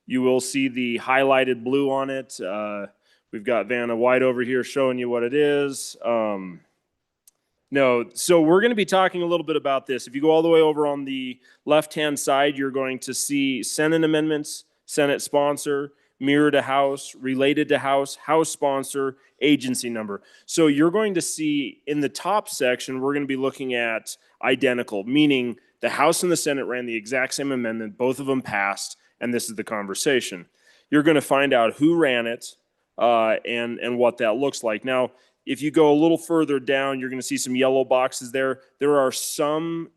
You will see the highlighted blue on it. We've got Vanna White over here showing you what it is. So we're going to be talking a little bit about this. If you go all the way over on the left-hand side, you're going to see Senate amendments, Senate sponsor, mirror to House, related to House, House sponsor, agency number. So you're going to see in the top section, we're going to be looking at identical, meaning the House and the Senate ran the exact same amendment, both of them passed, and this is the conversation. You're going to find out who ran it and what that looks like. Now, if you go a little further down, you're going to see some yellow boxes there. There are some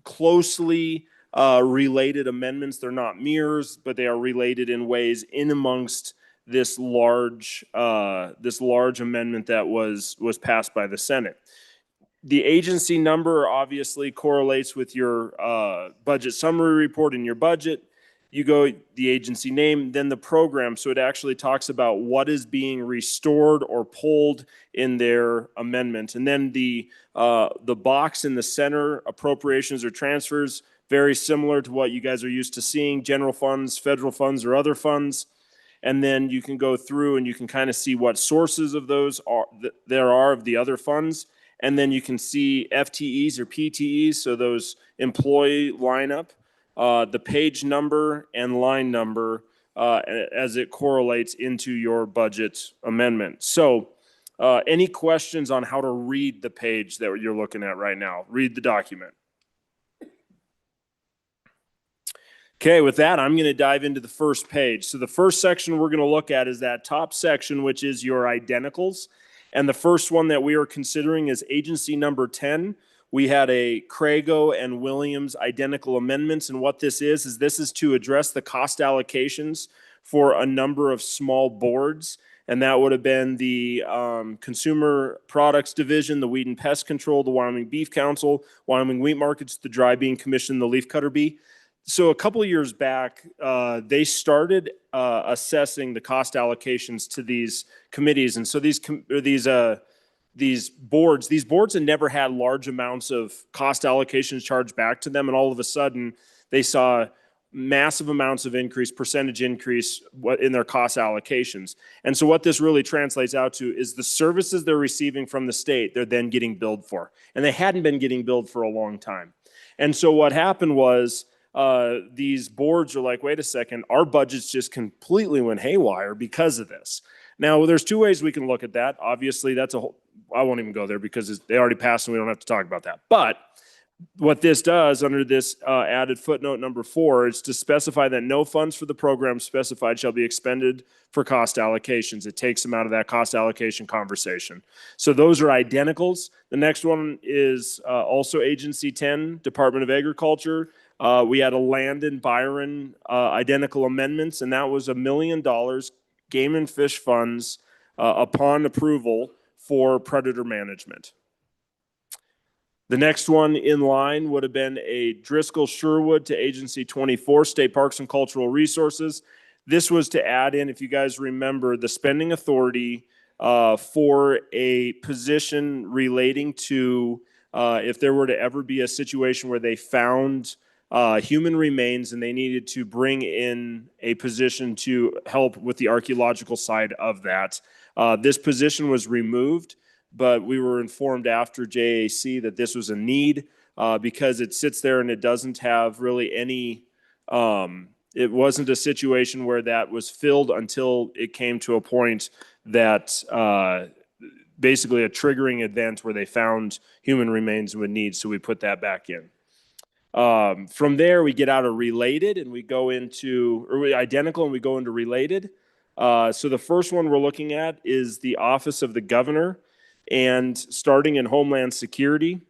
closely related amendments. They're not mirrors, but they are related in ways in amongst this large amendment that was passed by the Senate. The agency number obviously correlates with your budget summary report in your budget. You go the agency name, then the program. So it actually talks about what is being restored or pulled in their amendment. And then the box in the center, appropriations or transfers, very similar to what you guys are used to seeing, general funds, federal funds, or other funds. And then you can go through and you can kind of see what sources of those there are of the other funds. And then you can see FTEs or PTEs, so those employee lineup. The page number and line number as it correlates into your budget amendment. So any questions on how to read the page that you're looking at right now? Read the document. Okay, with that, I'm going to dive into the first page. So the first section we're going to look at is that top section, which is your identicals. And the first one that we are considering is agency number 10, we had a Crago and Williams identical amendments. And what this is this is to address the cost allocations for a number of small boards. And that would have been the Consumer Products Division, the Weed and Pest Control, the Wyoming Beef Council, Wyoming Wheat Markets, the Dry Bean Commission, the Leaf Cutter Bee. So a couple of years back, they started assessing the cost allocations to these committees. And so these boards had never had large amounts of cost allocations charged back to them. And all of a sudden, they saw massive amounts of percentage increase in their cost allocations. And so what this really translates out to is the services they're receiving from the state, they're then getting billed for. And they hadn't been getting billed for a long time. And so what happened was these boards are like, wait a second, our budgets just completely went haywire because of this. Now, there's two ways we can look at that. Obviously, I won't even go there because they already passed and we don't have to talk about that. But what this does under this added footnote number 4 is to specify that no funds for the program specified shall be expended for cost allocations. It takes them out of that cost allocation conversation. So those are identicals. The next one is also Agency 10, Department of Agriculture. We had a Landon Byron identical amendments, and that was $1 million game and fish funds upon approval for predator management. The next one in line would have been a Driscoll Sherwood to Agency 24, State Parks and Cultural Resources. This was to add in, if you guys remember, the spending authority for a position relating to if there were to ever be a situation where they found human remains and they needed to bring in a position to help with the archaeological side of that. This position was removed, but we were informed after JAC that this was a need because it sits there and it doesn't have really any, it wasn't a situation where that was filled until it came to a point that basically a triggering event where they found human remains with needs, so we put that back in. From there, we get out of related and we go into, or identical and we go into related. So the first one we're looking at is the Office of the Governor. And starting in Homeland Security,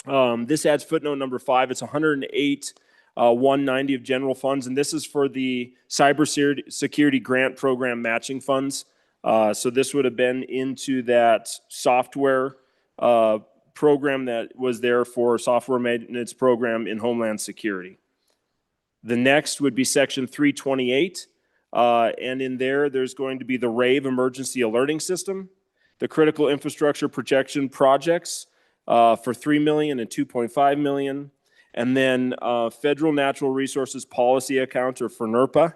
this adds footnote number 5. It's 108, 190 of general funds, and this is for the cybersecurity grant program matching funds. So this would have been into that software program that was there for software maintenance program in Homeland Security. The next would be Section 328, and in there's going to be the RAVE Emergency Alerting System, the Critical Infrastructure Protection Projects for $3 million and $2.5 million, and then Federal Natural Resources Policy Account, or FNRPA,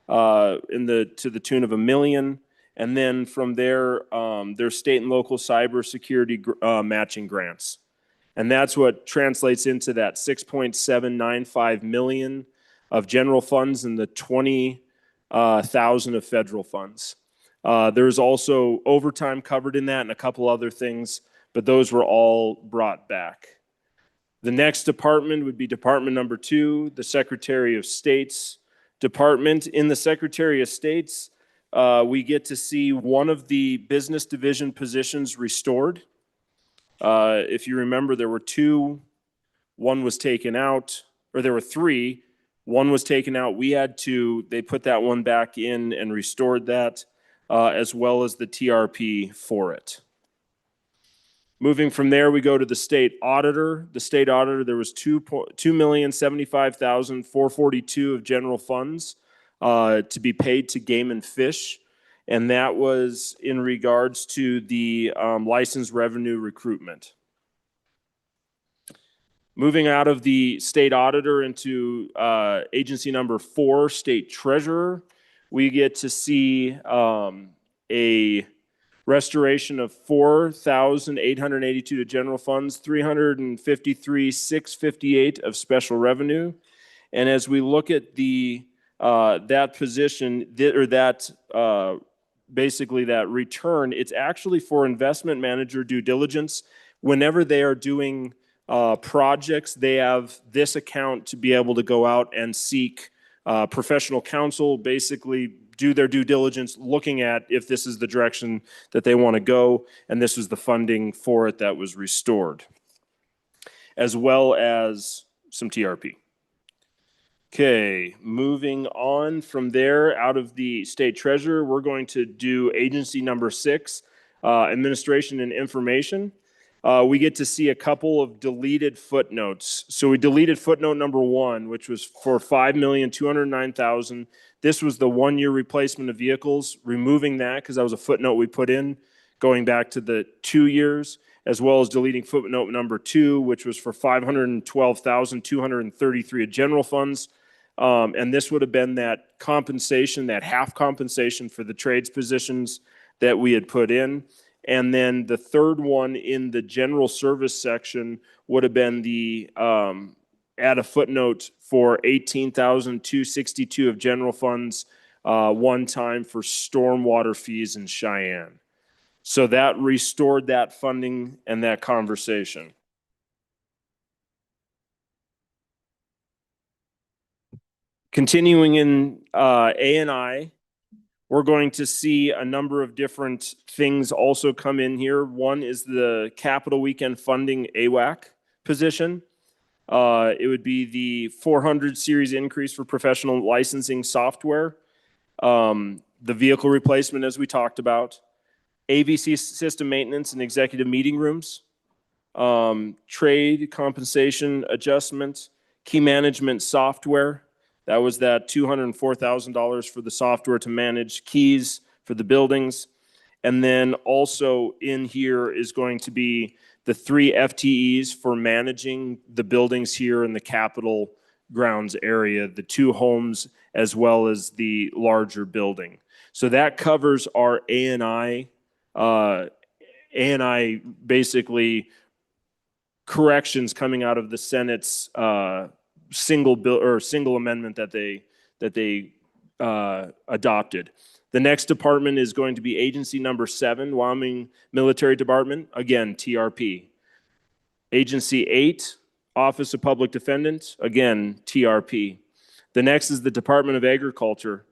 to the tune of $1 million, and then from there, there's state and local cybersecurity matching grants, and that's what translates into that $6.795 million of general funds and the $20,000 of federal funds. There's also overtime covered in that and a couple other things, but those were all brought back. The next department would be Department number 2, the Secretary of State's department. In the Secretary of State's, we get to see one of the business division positions restored. If you remember, there were 2, one was taken out, or there were 3, one was taken out. We had 2, they put that one back in and restored that. As well as the TRP for it. Moving from there, we go to the state auditor. The state auditor, there was $2,075,442 of general funds to be paid to Game and Fish, and that was in regards to the licensed revenue recruitment. Moving out of the state auditor into agency number 4, state treasurer, we get to see a restoration of $4,882 to general funds, $353,658 of special revenue. And as we look at the that position, basically that return, it's actually for investment manager due diligence. Whenever they are doing projects, they have this account to be able to go out and seek professional counsel, basically do their due diligence, looking at if this is the direction that they want to go, and this was the funding for it that was restored. as well as some TRP. Okay, moving on from there, out of the state treasurer, we're going to do agency number 6, administration and information. We get to see a couple of deleted footnotes. So we deleted footnote number 1, which was for $5,209,000. This was the 1-year replacement of vehicles, removing that because that was a footnote we put in going back to the 2 years, as well as deleting footnote number 2, which was for $512,233 of general funds. And this would have been that compensation, that half compensation for the trades positions that we had put in. And then the third one in the general service section would have been the add a footnote for $18,262 of general funds one time for stormwater fees in Cheyenne. So that restored that funding and that conversation. Continuing in A&I, we're going to see a number of different things also come in here. One is the capital weekend funding AWAC position. It would be the 400 series increase for professional licensing software, the vehicle replacement as we talked about, AVC system maintenance and executive meeting rooms, trade compensation adjustments, key management software. That was that $204,000 for the software to manage keys for the buildings. And then also in here is going to be the 3 FTEs for managing the buildings here in the Capitol grounds area, the 2 homes, as well as the larger building. So that covers our A&I basically corrections coming out of the Senate's single bill or single amendment that they adopted. The next department is going to be agency number 7, Wyoming Military Department, again, TRP. Agency 8, Office of Public Defendant, again, TRP. The next is the Department of Agriculture.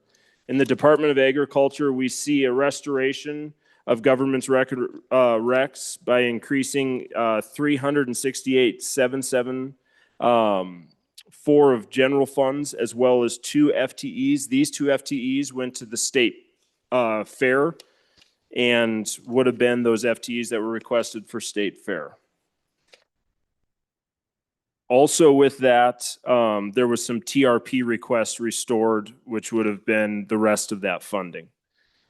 In the Department of Agriculture, we see a restoration of government's recs by increasing 368,774 of general funds, as well as 2 FTEs. These 2 FTEs went to the state fair and would have been those FTEs that were requested for state fair. Also with that, there was some TRP requests restored, which would have been the rest of that funding.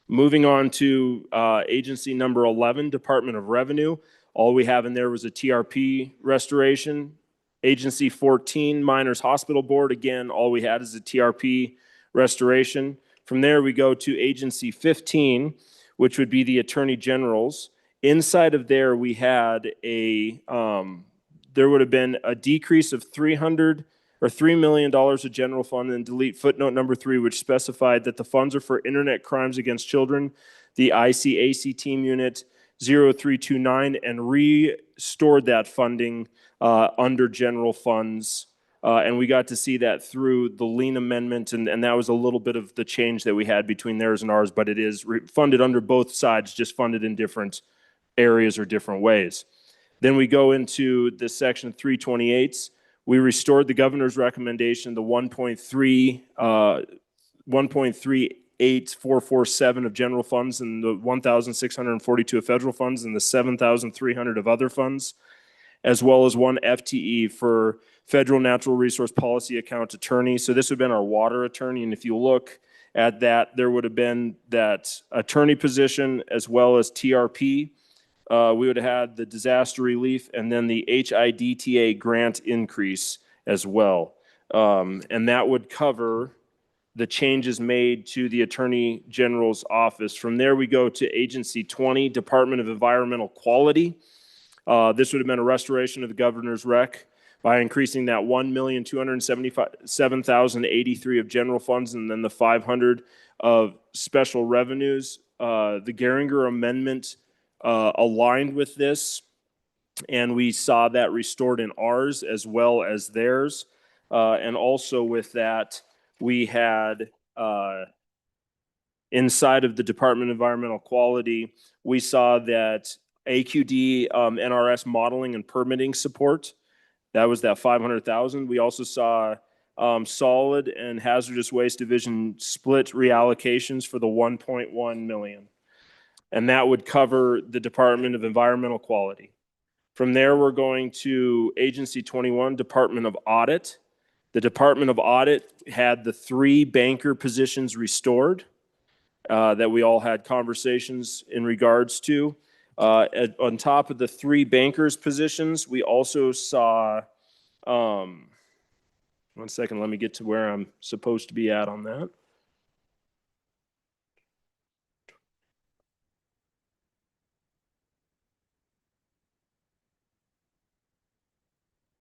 Moving on to agency number 11, Department of Revenue. All we have in there was a TRP restoration. Agency 14, Miners Hospital Board. Again, all we had is a TRP restoration. From there, we go to Agency 15, which would be the Attorney General's. Inside of there, we had a, there would have been a decrease of $3 million of general fund, and delete footnote number 3, which specified that the funds are for internet crimes against children, the ICAC team unit 0329, and restored that funding under general funds. And we got to see that through the lien amendment, and that was a little bit of the change that we had between theirs and ours, but it is funded under both sides, just funded in different areas or different ways. Then we go into the section 328s. We restored the governor's recommendation, the 1.38447 of general funds, and the 1,642 of federal funds, and the 7,300 of other funds, as well as 1 FTE for federal natural resource policy account attorney. So this would have been our water attorney. And if you look at that, there would have been that attorney position as well as TRP. We would have had the disaster relief and then the HIDTA grant increase as well. And that would cover the changes made to the Attorney General's office. From there, we go to Agency 20, Department of Environmental Quality. This would have been a restoration of the governor's rec by increasing that $1,277,083 of general funds and then the 500 of special revenues. The Geringer Amendment aligned with this, and we saw that restored in ours as well as theirs. And also with that, we had inside of the Department of Environmental Quality, we saw that AQD NRS modeling and permitting support That was that 500,000. We also saw solid and hazardous waste division split reallocations for the 1.1 million. And that would cover the Department of Environmental Quality. From there, we're going to Agency 21, Department of Audit. The Department of Audit had the 3 banker positions restored that we all had conversations in regards to. On top of the 3 bankers positions, we also saw, one second, let me get to where I'm supposed to be at on that.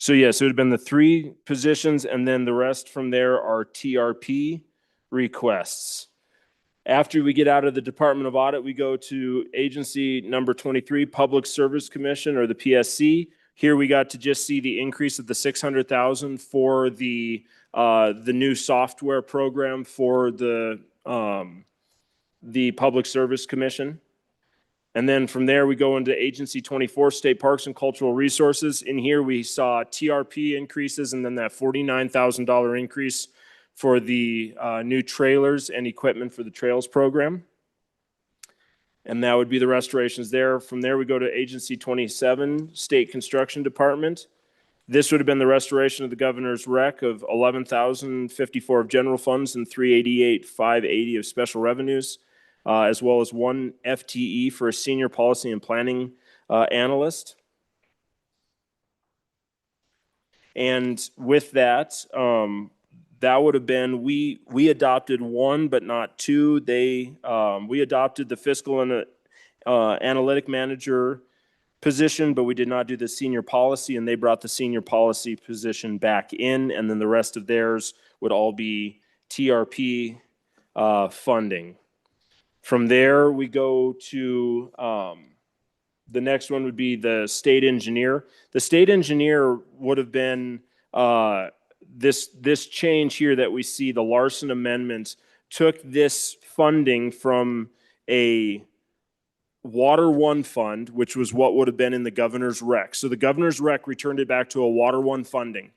So yes, it would have been the 3 positions, and then the rest from there are TRP requests. After we get out of the Department of Audit, we go to agency number 23, Public Service Commission, or the PSC. Here we got to just see the increase of the 600,000 for the new software program for the Public Service Commission. And then from there, we go into Agency 24, State Parks and Cultural Resources. In here, we saw TRP increases and then that $49,000 increase for the new trailers and equipment for the trails program. And that would be the restorations there. From there, we go to Agency 27, State Construction Department. This would have been the restoration of the governor's rec of $11,054 of general funds and $388,580 of special revenues, as well as 1 FTE for a senior policy and planning analyst. And with that, that would have been, we adopted 1, but not 2. We adopted the fiscal and analytic manager position, but we did not do the senior policy, and they brought the senior policy position back in, and then the rest of theirs would all be TRP funding. From there, we go to the next one would be the state engineer. The state engineer would have been this change here that we see, the Larson Amendment took this funding from a Water One fund, which was what would have been in the governor's rec. So the governor's rec returned it back to a Water One funding.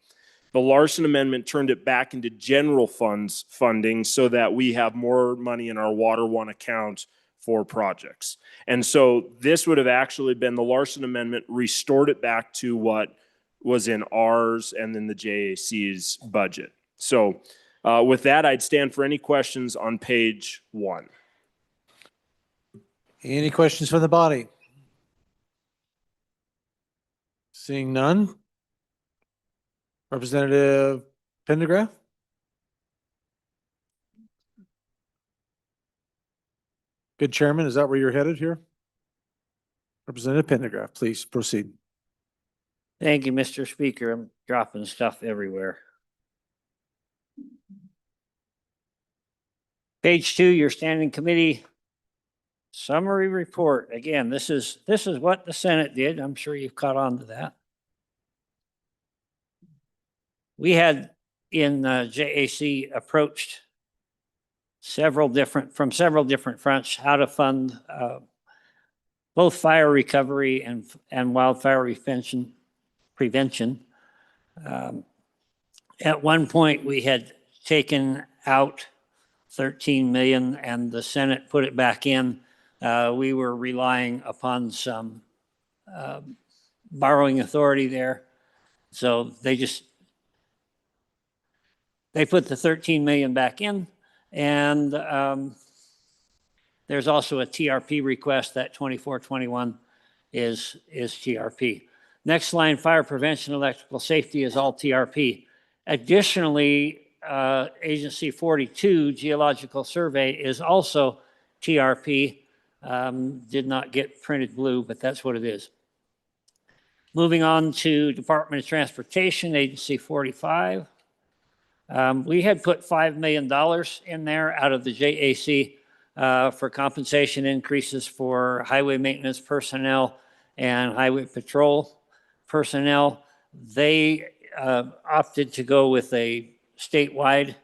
The Larson Amendment turned it back into general funds funding so that we have more money in our Water One account for projects. And so this would have actually been, the Larson Amendment restored it back to what was in ours and then the JAC's budget. So with that, I'd stand for any questions on page 1. Any questions from the body? Seeing none. Representative Pendergraft? Good Chairman, is that where you're headed here? Representative Pendergraft, please proceed. Thank you, Mr. Speaker. I'm dropping stuff everywhere. Page 2, your standing committee summary report. Again, this is what the Senate did. I'm sure you've caught on to that. We had in JAC approached from several different fronts how to fund both fire recovery and wildfire prevention. At one point, we had taken out 13 million and the Senate put it back in. We were relying upon some borrowing authority there. So they put the 13 million back in, and there's also a TRP request. That 2421 is TRP. Next line, fire prevention, electrical safety is all TRP. Additionally, Agency 42, geological survey, is also TRP. Did not get printed blue, but that's what it is. Moving on to Department of Transportation, Agency 45. We had put $5 million in there out of the JAC for compensation increases for highway maintenance personnel and highway patrol personnel. They opted to go with a statewide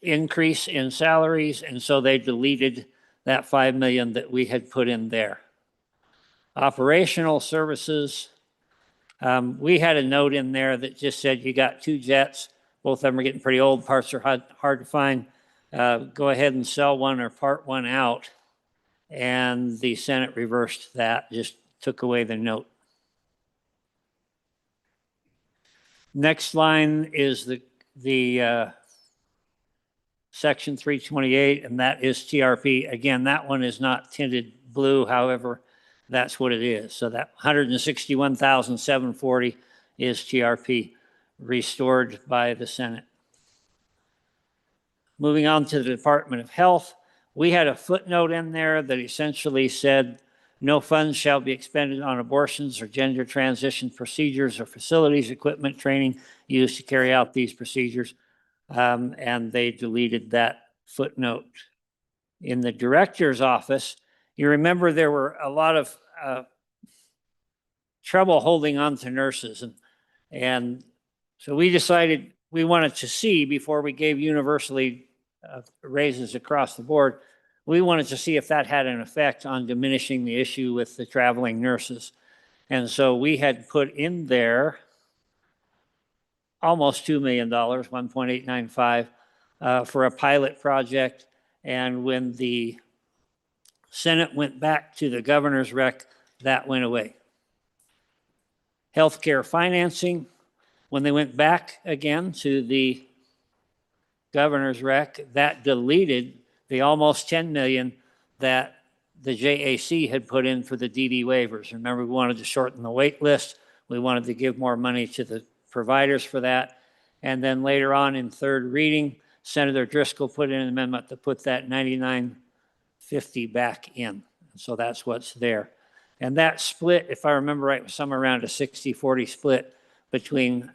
increase in salaries, and so they deleted that $5 million that we had put in there. Operational services, We had a note in there that just said you got 2 jets. Both of them are getting pretty old. Parts are hard to find. Go ahead and sell one or part one out. And the Senate reversed that, just took away the note. Next line is the section 328, and that is TRP. Again, that one is not tinted blue. However, that's what it is. So that 161,740 is TRP restored by the Senate. Moving on to the Department of Health, we had a footnote in there that essentially said no funds shall be expended on abortions or gender transition procedures or facilities, equipment, training used to carry out these procedures. And they deleted that footnote. In the director's office, you remember there were a lot of trouble holding on to nurses. And so we decided we wanted to see, before we gave universally raises across the board, we wanted to see if that had an effect on diminishing the issue with the traveling nurses. And so we had put in there almost $2 million, 1.895, for a pilot project. And when the Senate went back to the governor's rec, that went away. Healthcare financing, when they went back again to the governor's rec, that deleted the almost 10 million that the JAC had put in for the DD waivers. Remember, we wanted to shorten the wait list. We wanted to give more money to the providers for that. And then later on in third reading, Senator Driscoll put in an amendment to put that 9950 back in. So that's what's there. And that split, if I remember right, was somewhere around a 60-40 split between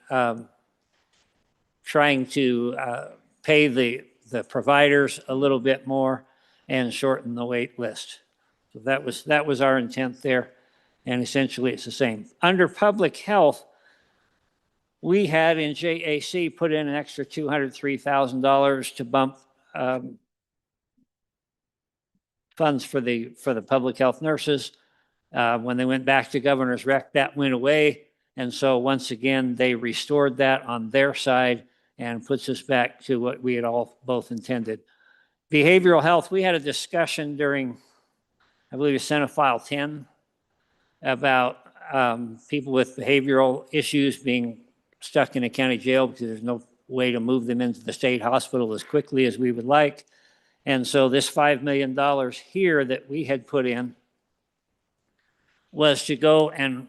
trying to pay the providers a little bit more and shorten the wait list. So that was our intent there. And essentially it's the same. Under public health, we had in JAC put in an extra $203,000 to bump funds for the public health nurses. When they went back to governor's rec, that went away. And so once again, they restored that on their side and puts us back to what we had all both intended. Behavioral health, we had a discussion during, I believe, Senate File 10 about people with behavioral issues being stuck in a county jail because there's no way to move them into the state hospital as quickly as we would like. And so this $5 million here that we had put in was to go and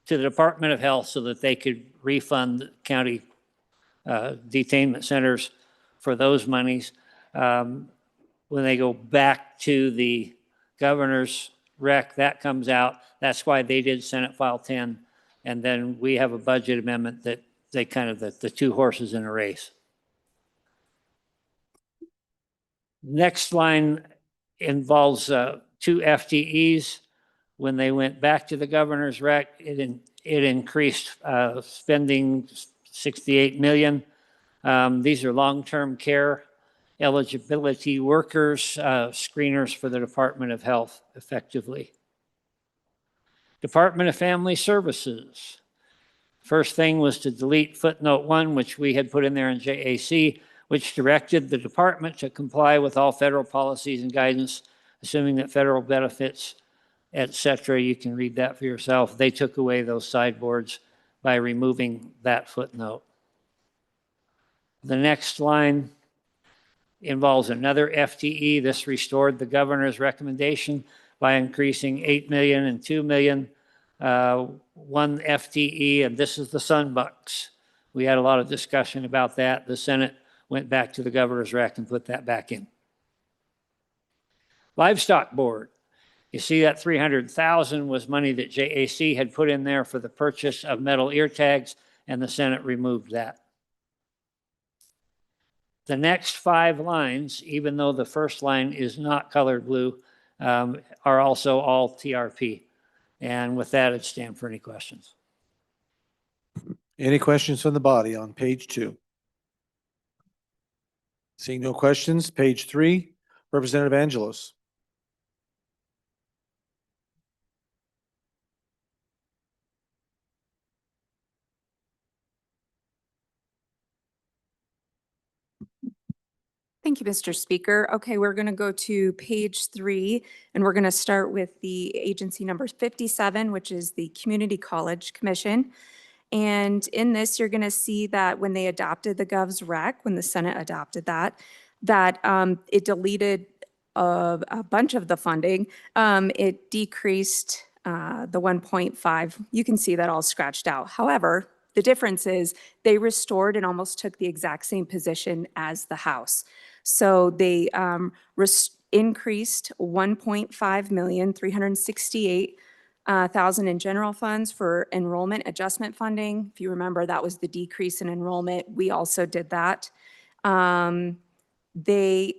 to the Department of Health so that they could refund county detainment centers for those monies. When they go back to the governor's rec, that comes out. That's why they did Senate File 10. And then we have a budget amendment that they kind of the 2 horses in a race. Next line involves 2 FTEs. When they went back to the governor's rec, it increased spending 68 million. These are long-term care eligibility workers, screeners for the Department of Health effectively. Department of Family Services. First thing was to delete footnote 1, which we had put in there in JAC, which directed the department to comply with all federal policies and guidance, assuming that federal benefits, et cetera. You can read that for yourself. They took away those sideboards by removing that footnote. The next line involves another FTE. This restored the governor's recommendation by increasing 8 million and 2 million. 1 FTE, and this is the Sunbucks. We had a lot of discussion about that. The Senate went back to the governor's rec and put that back in. Livestock Board. You see that 300,000 was money that JAC had put in there for the purchase of metal ear tags, and the Senate removed that. The next 5 lines, even though the first line is not colored blue, are also all TRP. And with that, I'd stand for any questions. Any questions from the body on page 2? Seeing no questions, page 3, Representative Angelos. Thank you, Mr. Speaker. Okay, we're going to go to page 3, and we're going to start with the agency number 57, which is the Community College Commission. And in this, you're going to see that when they adopted the Gov's Rec, when the Senate adopted that it deleted a bunch of the funding. It decreased the 1.5. You can see that all scratched out. However, the difference is they restored and almost took the exact same position as the House. So they increased 1.5,368,000 in general funds for enrollment adjustment funding. If you remember, that was the decrease in enrollment. We also did that. They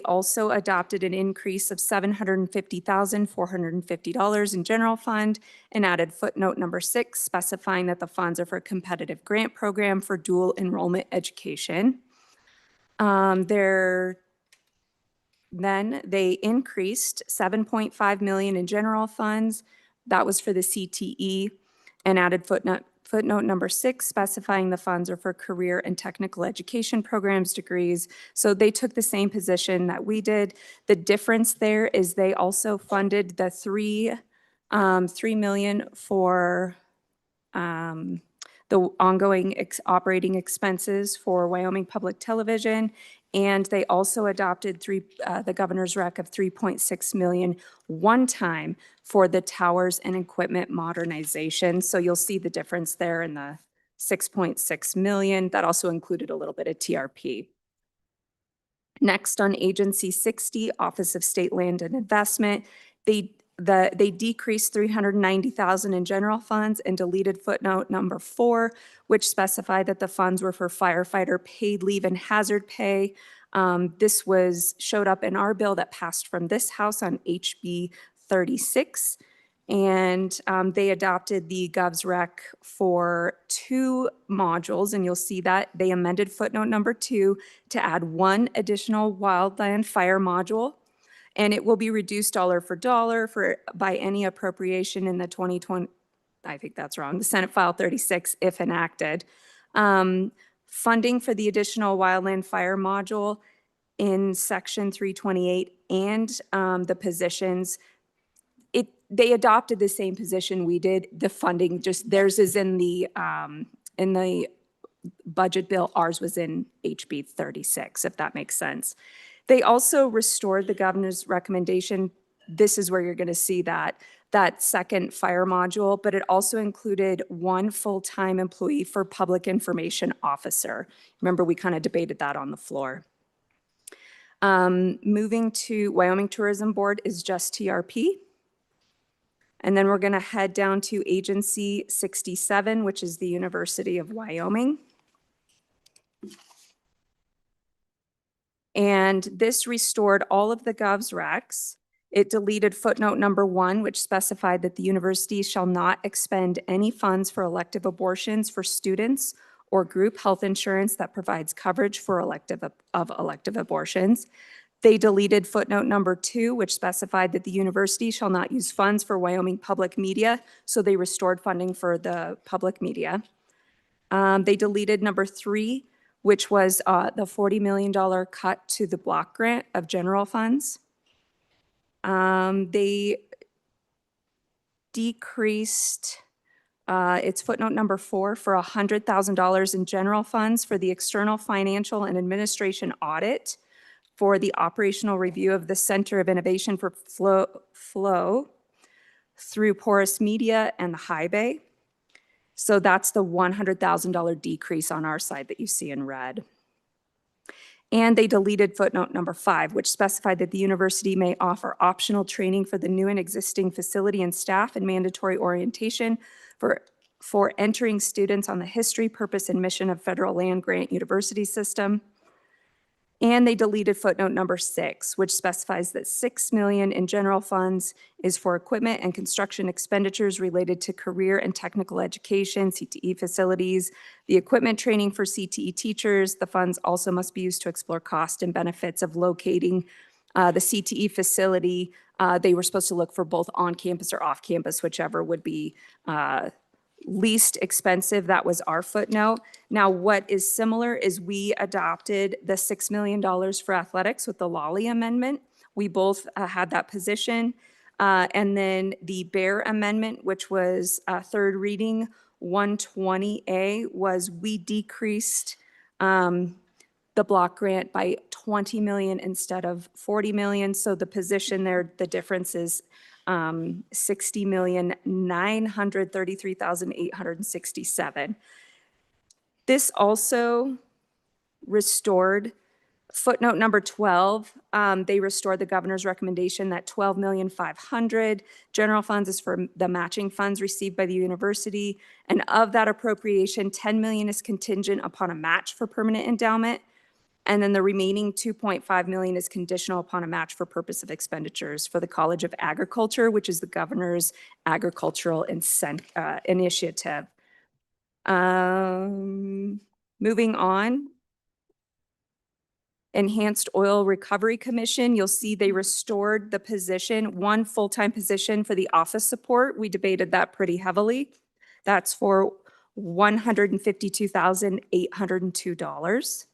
also adopted an increase of $750,450 in general fund and added footnote number 6, specifying that the funds are for a competitive grant program for dual enrollment education. Then they increased $7.5 million in general funds. That was for the CTE, and added footnote number 6, specifying the funds are for career and technical education programs, degrees. So they took the same position that we did. The difference there is they also funded the $3 million for the ongoing operating expenses for Wyoming Public Television. And they also adopted the governor's rec of $3.6 million one time for the towers and equipment modernization. So you'll see the difference there in the $6.6 million. That also included a little bit of TRP. Next, on Agency 60, Office of State Land and Investment, they decreased $390,000 in general funds and deleted footnote number 4, which specified that the funds were for firefighter paid leave and hazard pay. This showed up in our bill that passed from this House on HB 36. And they adopted the Gov's Rec for 2 modules, and you'll see that they amended footnote number 2 to add 1 additional wildland fire module. And it will be reduced dollar for dollar by any appropriation in the 2020, I think that's wrong, the Senate File 36 if enacted. Funding for the additional wildland fire module in Section 328 and the positions, they adopted the same position we did. The funding, just theirs is in the budget bill, ours was in HB 36, if that makes sense. They also restored the governor's recommendation. This is where you're going to see that second fire module, but it also included 1 full-time employee for public information officer. Remember, we kind of debated that on the floor. Moving to Wyoming Tourism Board is just TRP. And then we're going to head down to Agency 67, which is the University of Wyoming. And this restored all of the Gov's Recs. It deleted footnote number 1, which specified that the university shall not expend any funds for elective abortions for students or group health insurance that provides coverage for elective abortions. They deleted footnote number 2, which specified that the university shall not use funds for Wyoming public media. So they restored funding for the public media. They deleted number 3, which was the $40 million cut to the block grant of general funds. They decreased, it's footnote number 4, for $100,000 in general funds for the external financial and administration audit for the operational review of the Center of Innovation for Flow through Porous Media and the High Bay. So that's the $100,000 decrease on our side that you see in red. And they deleted footnote number 5, which specified that the university may offer optional training for the new and existing facility and staff and mandatory orientation for entering students on the history, purpose, and mission of federal land grant university system. And they deleted footnote number 6, which specifies that $6 million in general funds is for equipment and construction expenditures related to career and technical education, CTE facilities, the equipment training for CTE teachers. The funds also must be used to explore cost and benefits of locating the CTE facility. They were supposed to look for both on campus or off campus, whichever would be least expensive. That was our footnote. Now, what is similar is we adopted the $6 million for athletics with the Lawley amendment. We both had that position. And then the Bear amendment, which was third reading, 120A, was we decreased the block grant by 20 million instead of 40 million. So the position there, the difference is 60,933,867. This also restored footnote number 12. They restored the governor's recommendation that 12,500,000 general funds is for the matching funds received by the university. And of that appropriation, 10 million is contingent upon a match for permanent endowment. And then the remaining 2.5 million is conditional upon a match for purpose of expenditures for the College of Agriculture, which is the governor's agricultural initiative. Moving on. Enhanced Oil Recovery Commission, you'll see they restored the position, one full-time position for the office support. We debated that pretty heavily. That's for $152,802.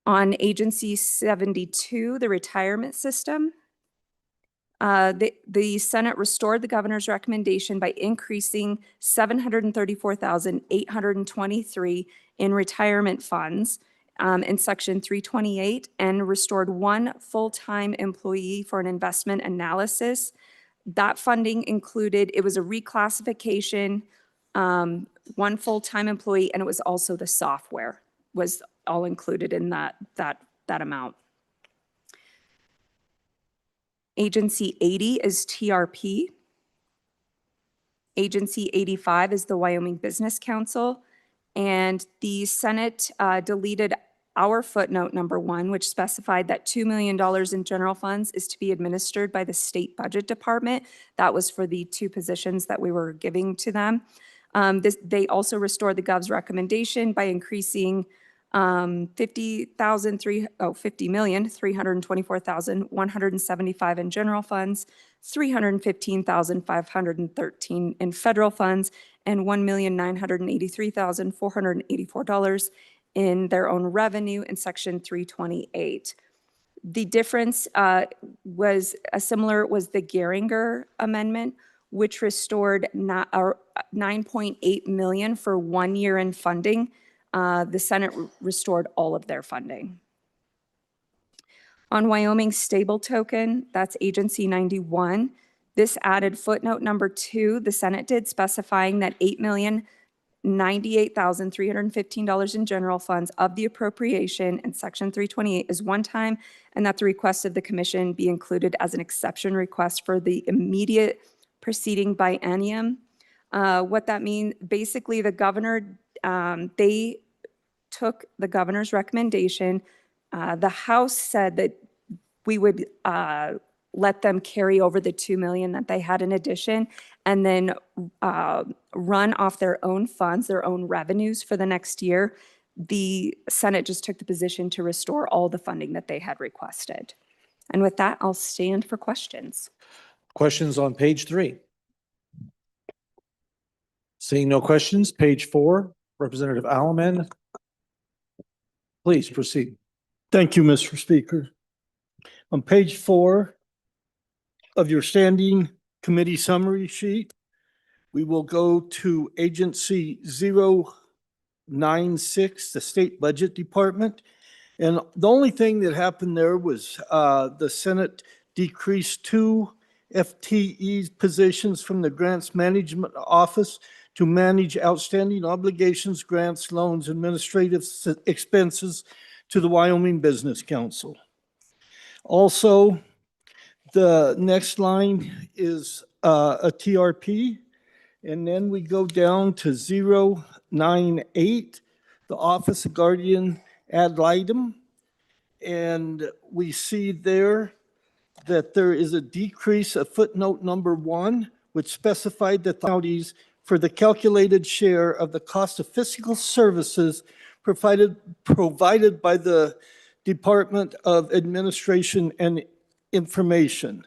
On Agency 72, the retirement system, the Senate restored the governor's recommendation by increasing $734,823 in retirement funds in Section 328 and restored one full-time employee for an investment analysis. That funding included, it was a reclassification, one full-time employee, and it was also the software was all included in that amount. Agency 80 is TRP. Agency 85 is the Wyoming Business Council. And the Senate deleted our footnote number 1, which specified that $2 million in general funds is to be administered by the state budget department. That was for the 2 positions that we were giving to them. They also restored the Gov's recommendation by increasing $50,324,175 in general funds, $315,513 in federal funds, and $1,983,484 in their own revenue in Section 328. The difference was the Geringer amendment, which restored 9.8 million for 1 year in funding. The Senate restored all of their funding. On Wyoming Stable Token, that's Agency 91. This added footnote number 2, the Senate did, specifying that $8,098,315 in general funds of the appropriation in Section 328 is one time, and that the request of the commission be included as an exception request for the immediate preceding biennium. What that means, basically the governor, they took the governor's recommendation. The House said that we would let them carry over the 2 million that they had in addition and then run off their own funds, their own revenues for the next year. The Senate just took the position to restore all the funding that they had requested. And with that, I'll stand for questions. Questions on page 3? Seeing no questions, page 4, Representative Alaman. Please proceed. Thank you, Mr. Speaker. On page 4 of your standing committee summary sheet, we will go to Agency 096, the State Budget Department. And the only thing that happened there was the Senate decreased 2 FTE positions from the Grants Management Office to manage outstanding obligations, grants, loans, administrative expenses to the Wyoming Business Council. Also, the next line is a TRP, and then we go down to 098, the Office of Guardian ad litem, and we see there that there is a decrease of footnote number 1, which specified that the counties for the calculated share of the cost of physical services provided by the Department of Administration and Information.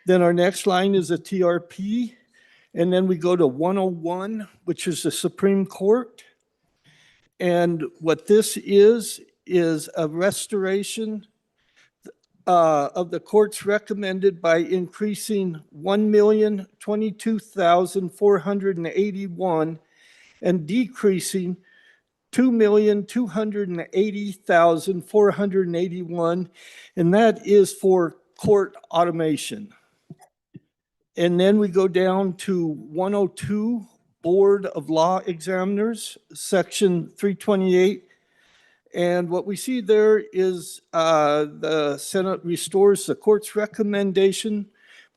Then our next line is a TRP, And then we go to 101, which is the Supreme Court. And what this is a restoration of the courts recommended by increasing 1,022,481 and decreasing 2,280,481, and that is for court automation. And then we go down to 102, Board of Law Examiners, Section 328. And what we see there is the Senate restores the court's recommendation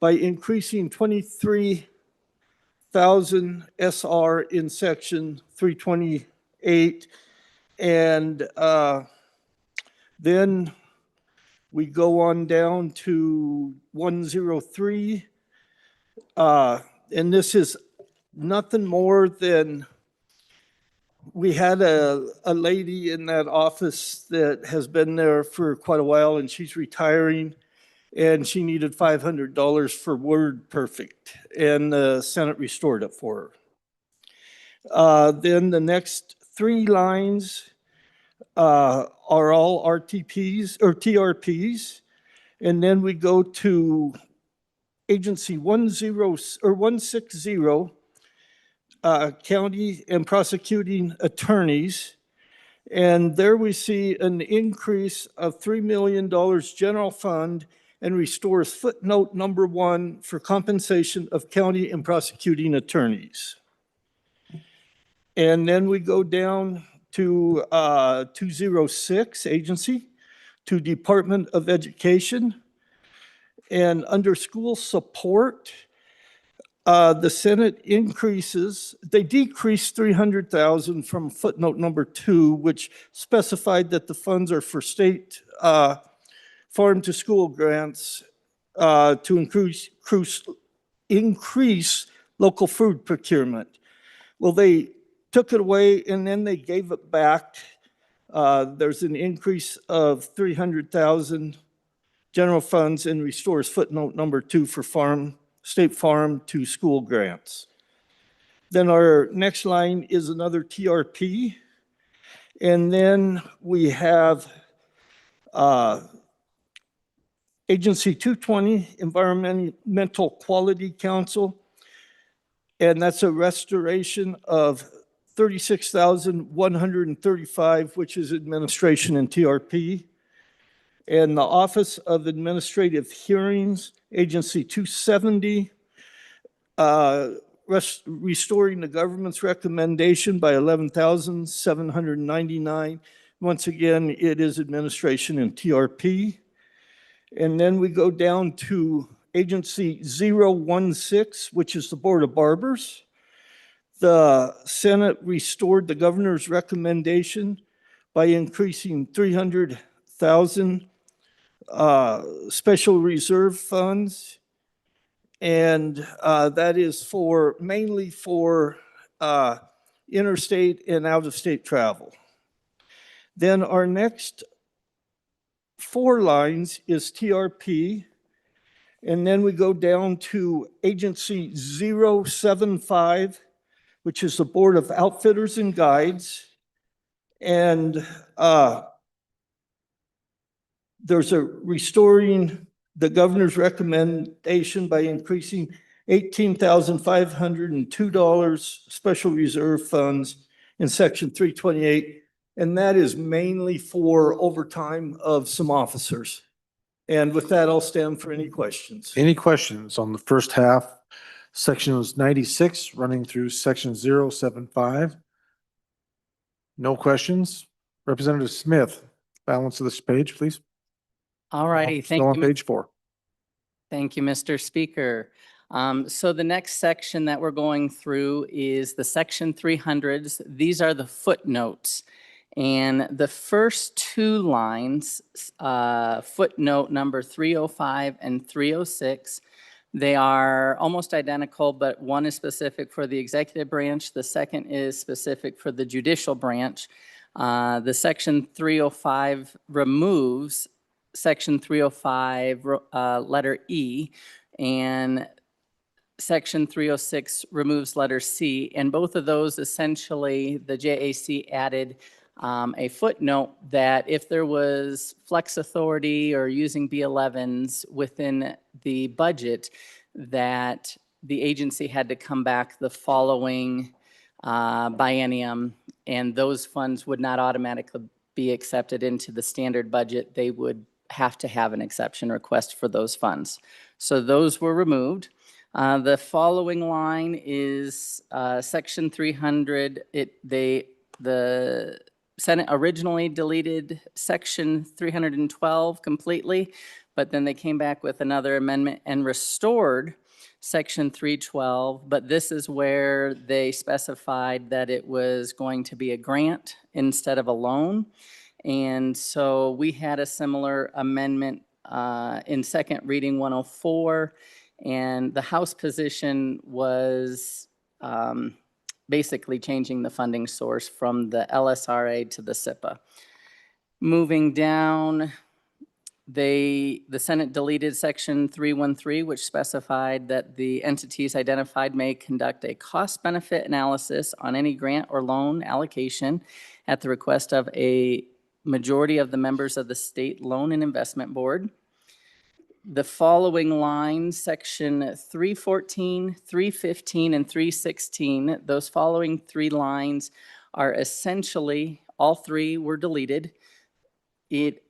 by increasing 23,000 SR in Section 328. And then we go on down to 103. And this is nothing more than, we had a lady in that office that has been there for quite a while, and she's retiring, and she needed $500 for Word Perfect, and the Senate restored it for her. Then the next three lines are all RTPs or TRPs, and then we go to Agency 160, county and prosecuting attorneys. And there we see an increase of $3 million general fund and restores footnote number 1 for compensation of county and prosecuting attorneys. And then we go down to 206 agency, to Department of Education. And under school support, the Senate increases, they decreased 300,000 from footnote number 2, which specified that the funds are for state farm to school grants to increase local food procurement. Well, they took it away and then they gave it back. There's an increase of 300,000 general funds and restores footnote number 2 for state farm to school grants. Then our next line is another TRP. And then we have Agency 220, Environmental Quality Council. And that's a restoration of 36,135, which is administration and TRP. And the Office of Administrative Hearings, Agency 270, restoring the government's recommendation by 11,799. Once again, it is administration and TRP. And then we go down to Agency 016, which is the Board of Barbers. The Senate restored the governor's recommendation by increasing 300,000 special reserve funds, and that is mainly for interstate and out-of-state travel. Then our next 4 lines is TRP, and then we go down to Agency 075, which is the Board of Outfitters and Guides, and there's a restoring the governor's recommendation by increasing $18,502 special reserve funds in Section 328. And that is mainly for overtime of some officers. And with that, I'll stand for any questions. Any questions on the first half, sections 96 running through section 075? No questions? Representative Smith, balance of this page, please. All righty, Still on page 4. Thank you, Mr. Speaker. So the next section that we're going through is the section 300s. These are the footnotes. And the first 2 lines, footnote number 305 and 306, they are almost identical, but one is specific for the executive branch. The second is specific for the judicial branch. The section 305 removes section 305 letter E, and Section 306 removes letter C, and both of those essentially, the JAC added a footnote that if there was flex authority or using B11s within the budget, that the agency had to come back the following biennium, and those funds would not automatically be accepted into the standard budget. They would have to have an exception request for those funds. So those were removed. The following line is Section 300. The Senate originally deleted Section 312 completely, but then they came back with another amendment and restored Section 312. But this is where they specified that it was going to be a grant instead of a loan. And so we had a similar amendment in second reading 104. And the House position was basically changing the funding source from the LSRA to the SIPA. Moving down, the Senate deleted Section 313, which specified that the entities identified may conduct a cost-benefit analysis on any grant or loan allocation at the request of a majority of the members of the State Loan and Investment Board. The following lines, Section 314, 315, and 316, those following three lines are essentially, all three were deleted. It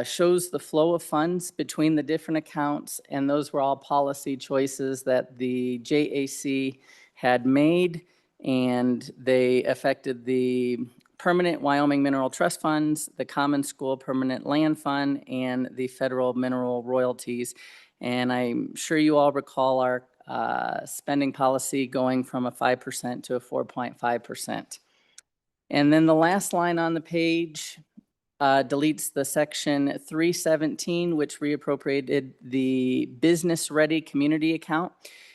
shows the flow of funds between the different accounts, and those were all policy choices that the JAC had made, and they affected the Permanent Wyoming Mineral Trust Funds, the Common School Permanent Land Fund, and the Federal Mineral Royalties. And I'm sure you all recall our spending policy going from a 5% to a 4.5%. And then the last line on the page deletes the Section 317, which reappropriated the Business Ready Community Account,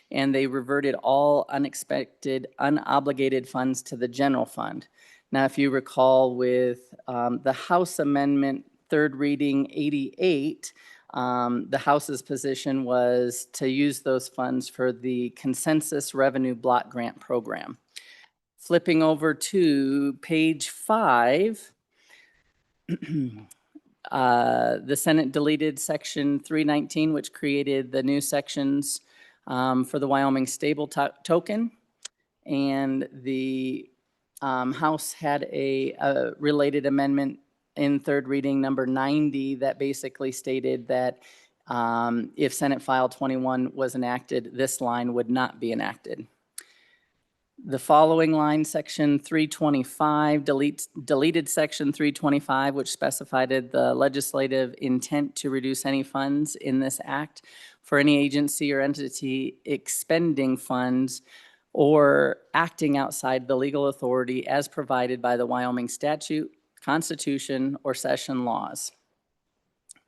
and they reverted all unexpected, unobligated funds to the general fund. Now, if you recall with the House Amendment, third reading 88, the House's position was to use those funds for the Consensus Revenue Block Grant Program. Flipping over to page 5, the Senate deleted Section 319, which created the new sections for the Wyoming Stable Token, and the House had a related amendment in third reading number 90 that basically stated that if Senate File 21 was enacted, this line would not be enacted. The following line, Section 325, deleted Section 325, which specified the legislative intent to reduce any funds in this act for any agency or entity expending funds or acting outside the legal authority as provided by the Wyoming statute, constitution, or session laws.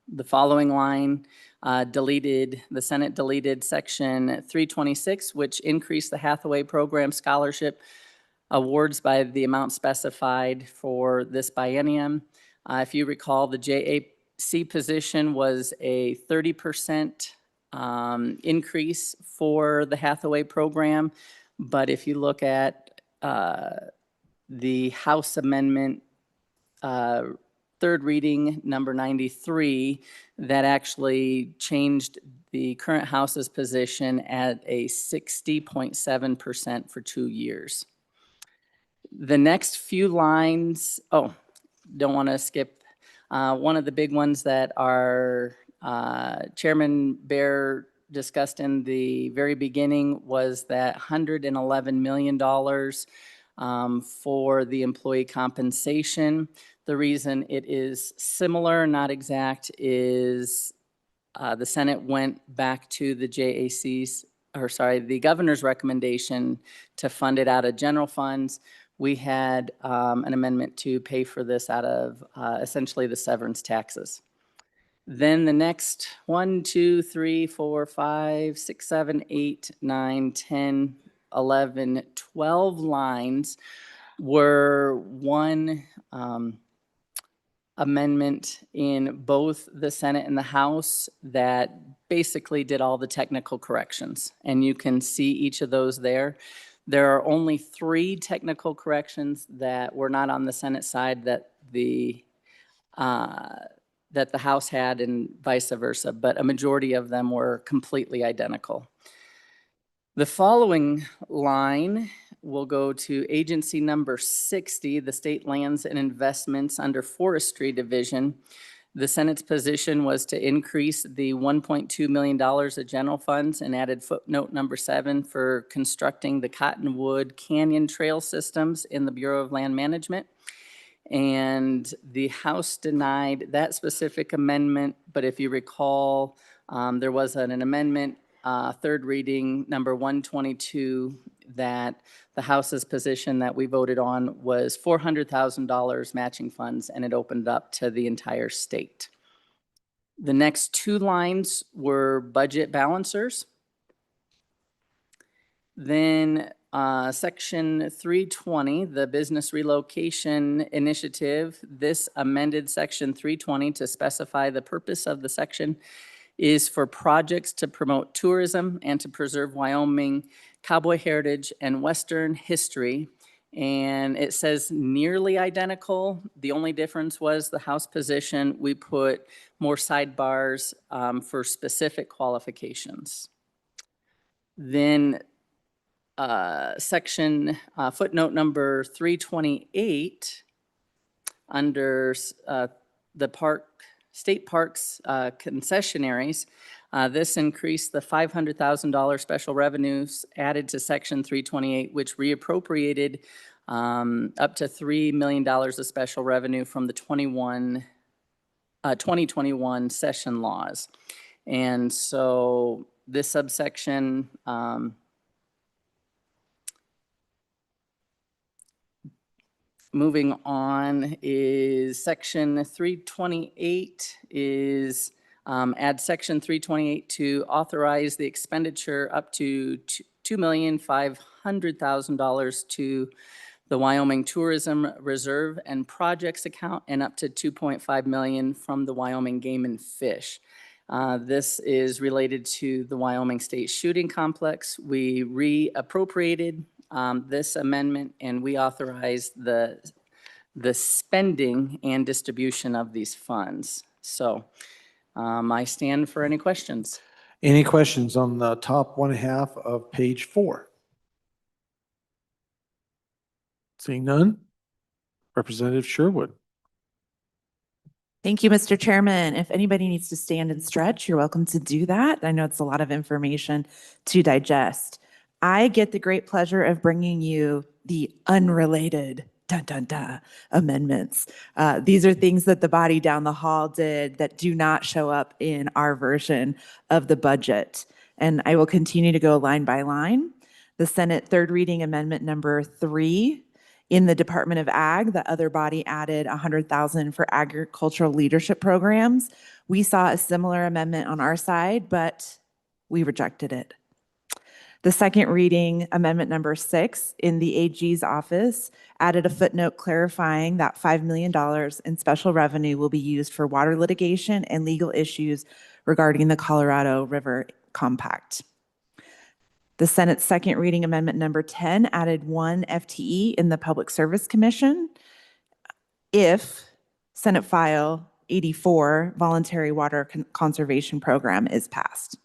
The following line the Senate deleted Section 326, which increased the Hathaway Program scholarship awards by the amount specified for this biennium. If you recall, the JAC position was a 30% increase for the Hathaway Program. But if you look at the House Amendment, third reading number 93, that actually changed the current House's position at a 60.7% for 2 years. The next few lines, don't want to skip. One of the big ones that our Chairman Bear discussed in the very beginning was that $111 million for the employee compensation. The reason it is similar, not exact, is the Senate went back to the the governor's recommendation to fund it out of general funds. We had an amendment to pay for this out of essentially the severance taxes. Then the next 1, 2, 3, 4, 5, 6, 7, 8, 9, 10, 11, 12 lines were one amendment in both the Senate and the House that basically did all the technical corrections, and you can see each of those there. There are only 3 technical corrections that were not on the Senate side that the House had and vice versa, but a majority of them were completely identical. The following line will go to agency number 60, the State Lands and Investments under Forestry Division. The Senate's position was to increase the $1.2 million of general funds and added footnote number 7 for constructing the Cottonwood Canyon Trail systems in the Bureau of Land Management. And the House denied that specific amendment, but if you recall, there was an amendment, third reading number 122, that the House's position that we voted on was $400,000 matching funds, and it opened up to the entire state. The next 2 lines were budget balancers. Then Section 320, the Business Relocation Initiative, this amended Section 320 to specify the purpose of the section is for projects to promote tourism and to preserve Wyoming cowboy heritage and Western history. And it says nearly identical. The only difference was the House position. We put more sidebars for specific qualifications. Then section footnote number 328 under the state parks concessionaries. This increased the $500,000 special revenues added to section 328, which reappropriated up to $3 million of special revenue from the 2021 session laws. And so this subsection moving on is section 328 is add section 328 to authorize the expenditure up to $2,500,000 to the Wyoming Tourism Reserve and Projects account, and up to $2.5 million from the Wyoming Game and Fish. This is related to the Wyoming State Shooting Complex. We reappropriated this amendment, and we authorized the spending and distribution of these funds. So I stand for any questions. Any questions on the top 1/2 of page 4? Seeing none. Representative Sherwood. Thank you, Mr. Chairman. If anybody needs to stand and stretch, you're welcome to do that. I know it's a lot of information to digest. I get the great pleasure of bringing you the unrelated amendments. These are things that the body down the hall did that do not show up in our version of the budget. And I will continue to go line by line. The Senate third reading amendment number 3 in the Department of Ag, the other body added $100,000 for agricultural leadership programs. We saw a similar amendment on our side, but we rejected it. The second reading amendment number 6 in the AG's office added a footnote clarifying that $5 million in special revenue will be used for water litigation and legal issues regarding the Colorado River Compact. The Senate's second reading amendment number 10 added 1 FTE in the Public Service Commission if Senate File 84 Voluntary Water Conservation Program is passed.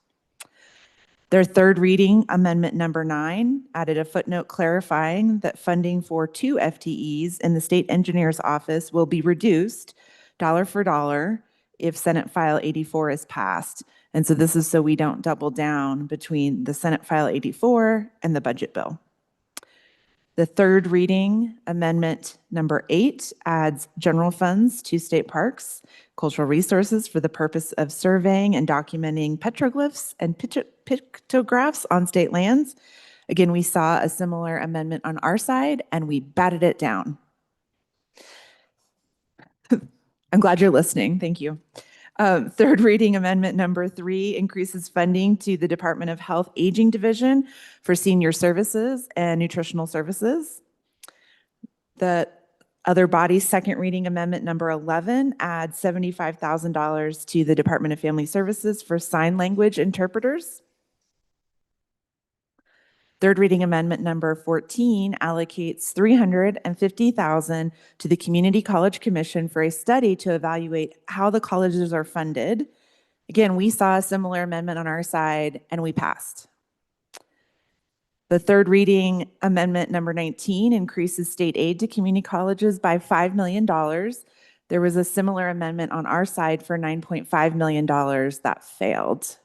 Their third reading amendment number 9 added a footnote clarifying that funding for 2 FTEs in the State Engineer's Office will be reduced dollar for dollar if Senate File 84 is passed. And so this is so we don't double down between the Senate File 84 and the budget bill. The third reading amendment number 8 adds general funds to state parks, cultural resources for the purpose of surveying and documenting petroglyphs and pictographs on state lands. Again, we saw a similar amendment on our side and we batted it down. I'm glad you're listening. Thank you. Third reading amendment number 3 increases funding to the Department of Health Aging Division for senior services and nutritional services. The Other bodies, second reading amendment number 11, adds $75,000 to the Department of Family Services for sign language interpreters. Third reading amendment number 14 allocates $350,000 to the Community College Commission for a study to evaluate how the colleges are funded. Again, we saw a similar amendment on our side and we passed. The third reading amendment number 19 increases state aid to community colleges by $5 million. There was a similar amendment on our side for $9.5 million that failed.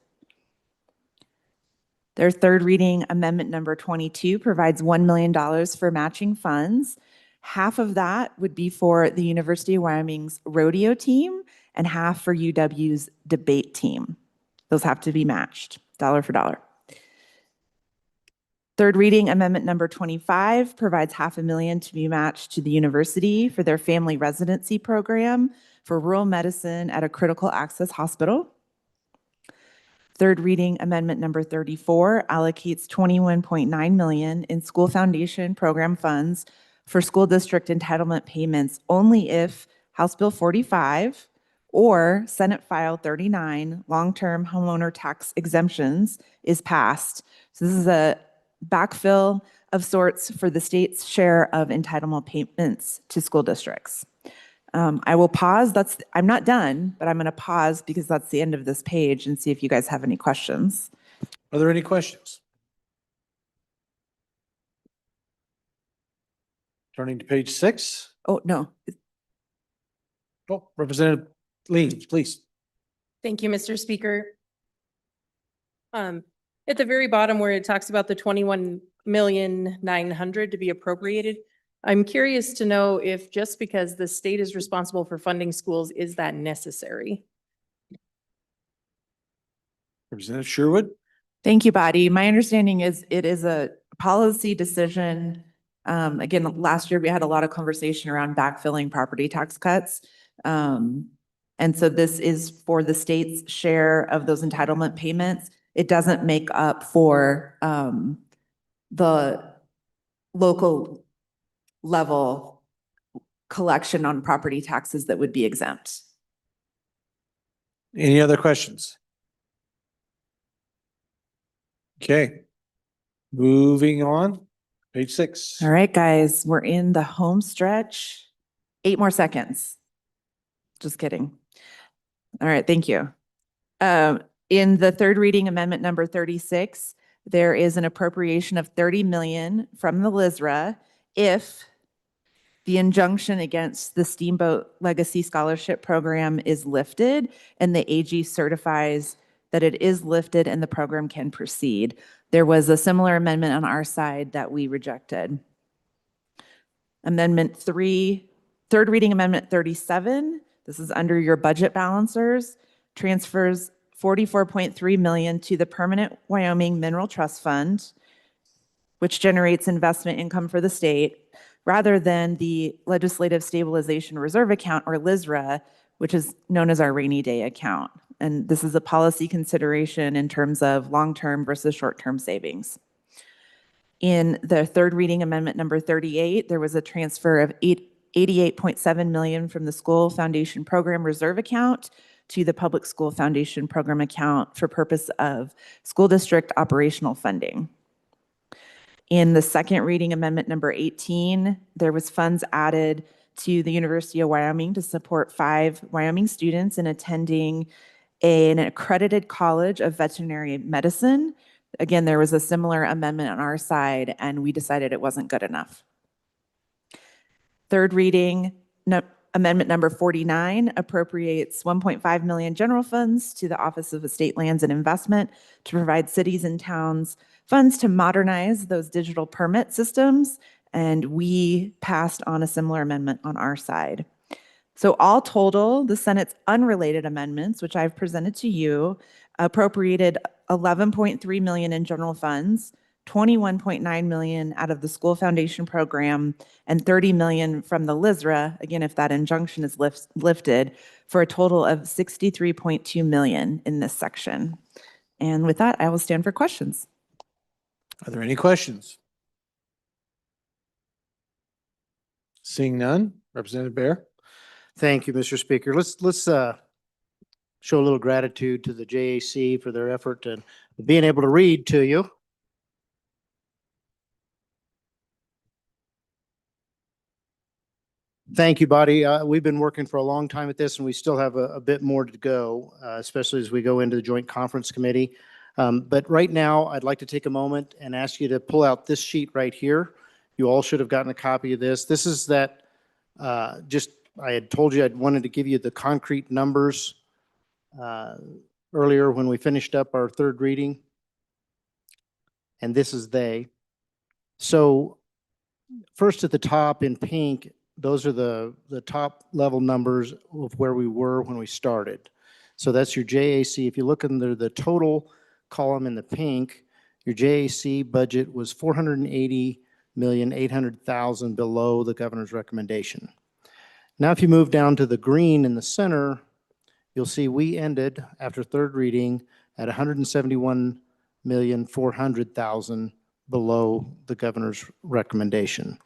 Their third reading amendment number 22 provides $1 million for matching funds. Half of that would be for the University of Wyoming's rodeo team and half for UW's debate team. Those have to be matched, dollar for dollar. Third reading amendment number 25 provides $500,000 to be matched to the university for their family residency program for rural medicine at a critical access hospital. Third reading amendment number 34 allocates $21.9 million in school foundation program funds for school district entitlement payments only if House Bill 45 or Senate File 39, long-term homeowner tax exemptions, is passed. So this is a backfill of sorts for the state's share of entitlement payments to school districts. I will pause. I'm not done, but I'm going to pause because that's the end of this page and see if you guys have any questions. Are there any questions? Turning to page 6. Oh, no. Oh, Representative Lee, please. Thank you, Mr. Speaker. At the very bottom where it talks about the 21,900,000 to be appropriated, I'm curious to know if just because the state is responsible for funding schools, is that necessary? Representative Sherwood. Thank you, Body. My understanding is it is a policy decision. Again, last year we had a lot of conversation around backfilling property tax cuts. And so this is for the state's share of those entitlement payments. It doesn't make up for the local level collection on property taxes that would be exempt. Any other questions? Okay. Moving on, page 6. All right, guys, we're in the home stretch. 8 more seconds. Just kidding. All right, thank you. In the third reading amendment number 36, there is an appropriation of $30 million from the LISRA if the injunction against the Steamboat Legacy Scholarship Program is lifted and the AG certifies that it is lifted and the program can proceed. There was a similar amendment on our side that we rejected. Amendment 3, third reading amendment 37, this is under your budget balancers, transfers $44.3 million to the Permanent Wyoming Mineral Trust Fund, which generates investment income for the state, rather than the Legislative Stabilization Reserve Account, or LISRA, which is known as our rainy day account. And this is a policy consideration in terms of long-term versus short-term savings. In the third reading amendment number 38, there was a transfer of $88.7 million from the School Foundation Program Reserve Account to the Public School Foundation Program Account for purpose of school district operational funding. In the second reading amendment number 18, there was funds added to the University of Wyoming to support 5 Wyoming students in attending an accredited college of veterinary medicine. Again, there was a similar amendment on our side, and we decided it wasn't good enough. Third reading, amendment number 49 appropriates $1.5 million general funds to the Office of Estate Lands and Investment to provide cities and towns funds to modernize those digital permit systems, and we passed on a similar amendment on our side. So all total, the Senate's unrelated amendments, which I've presented to you, appropriated $11.3 million in general funds, $21.9 million out of the School Foundation Program, and $30 million from the LISRA, again, if that injunction is lifted, for a total of $63.2 million in this section. And with that, I will stand for questions. Are there any questions? Seeing none, Representative Bear. Thank you, Mr. Speaker. Let's show a little gratitude to the JAC for their effort and being able to read to you. Thank you, body. We've been working for a long time at this, and we still have a bit more to go, especially as we go into the Joint Conference Committee. But right now, I'd like to take a moment and ask you to pull out this sheet right here. You all should have gotten a copy of this. This is that, I had told you I wanted to give you the concrete numbers earlier when we finished up our third reading. And this is they. So first at the top in pink, those are the top level numbers of where we were when we started. So that's your JAC. If you look under the total column in the pink, your JAC budget was $480,800,000 below the governor's recommendation. Now, if you move down to the green in the center, you'll see we ended after third reading at $171,400,000 below the governor's recommendation.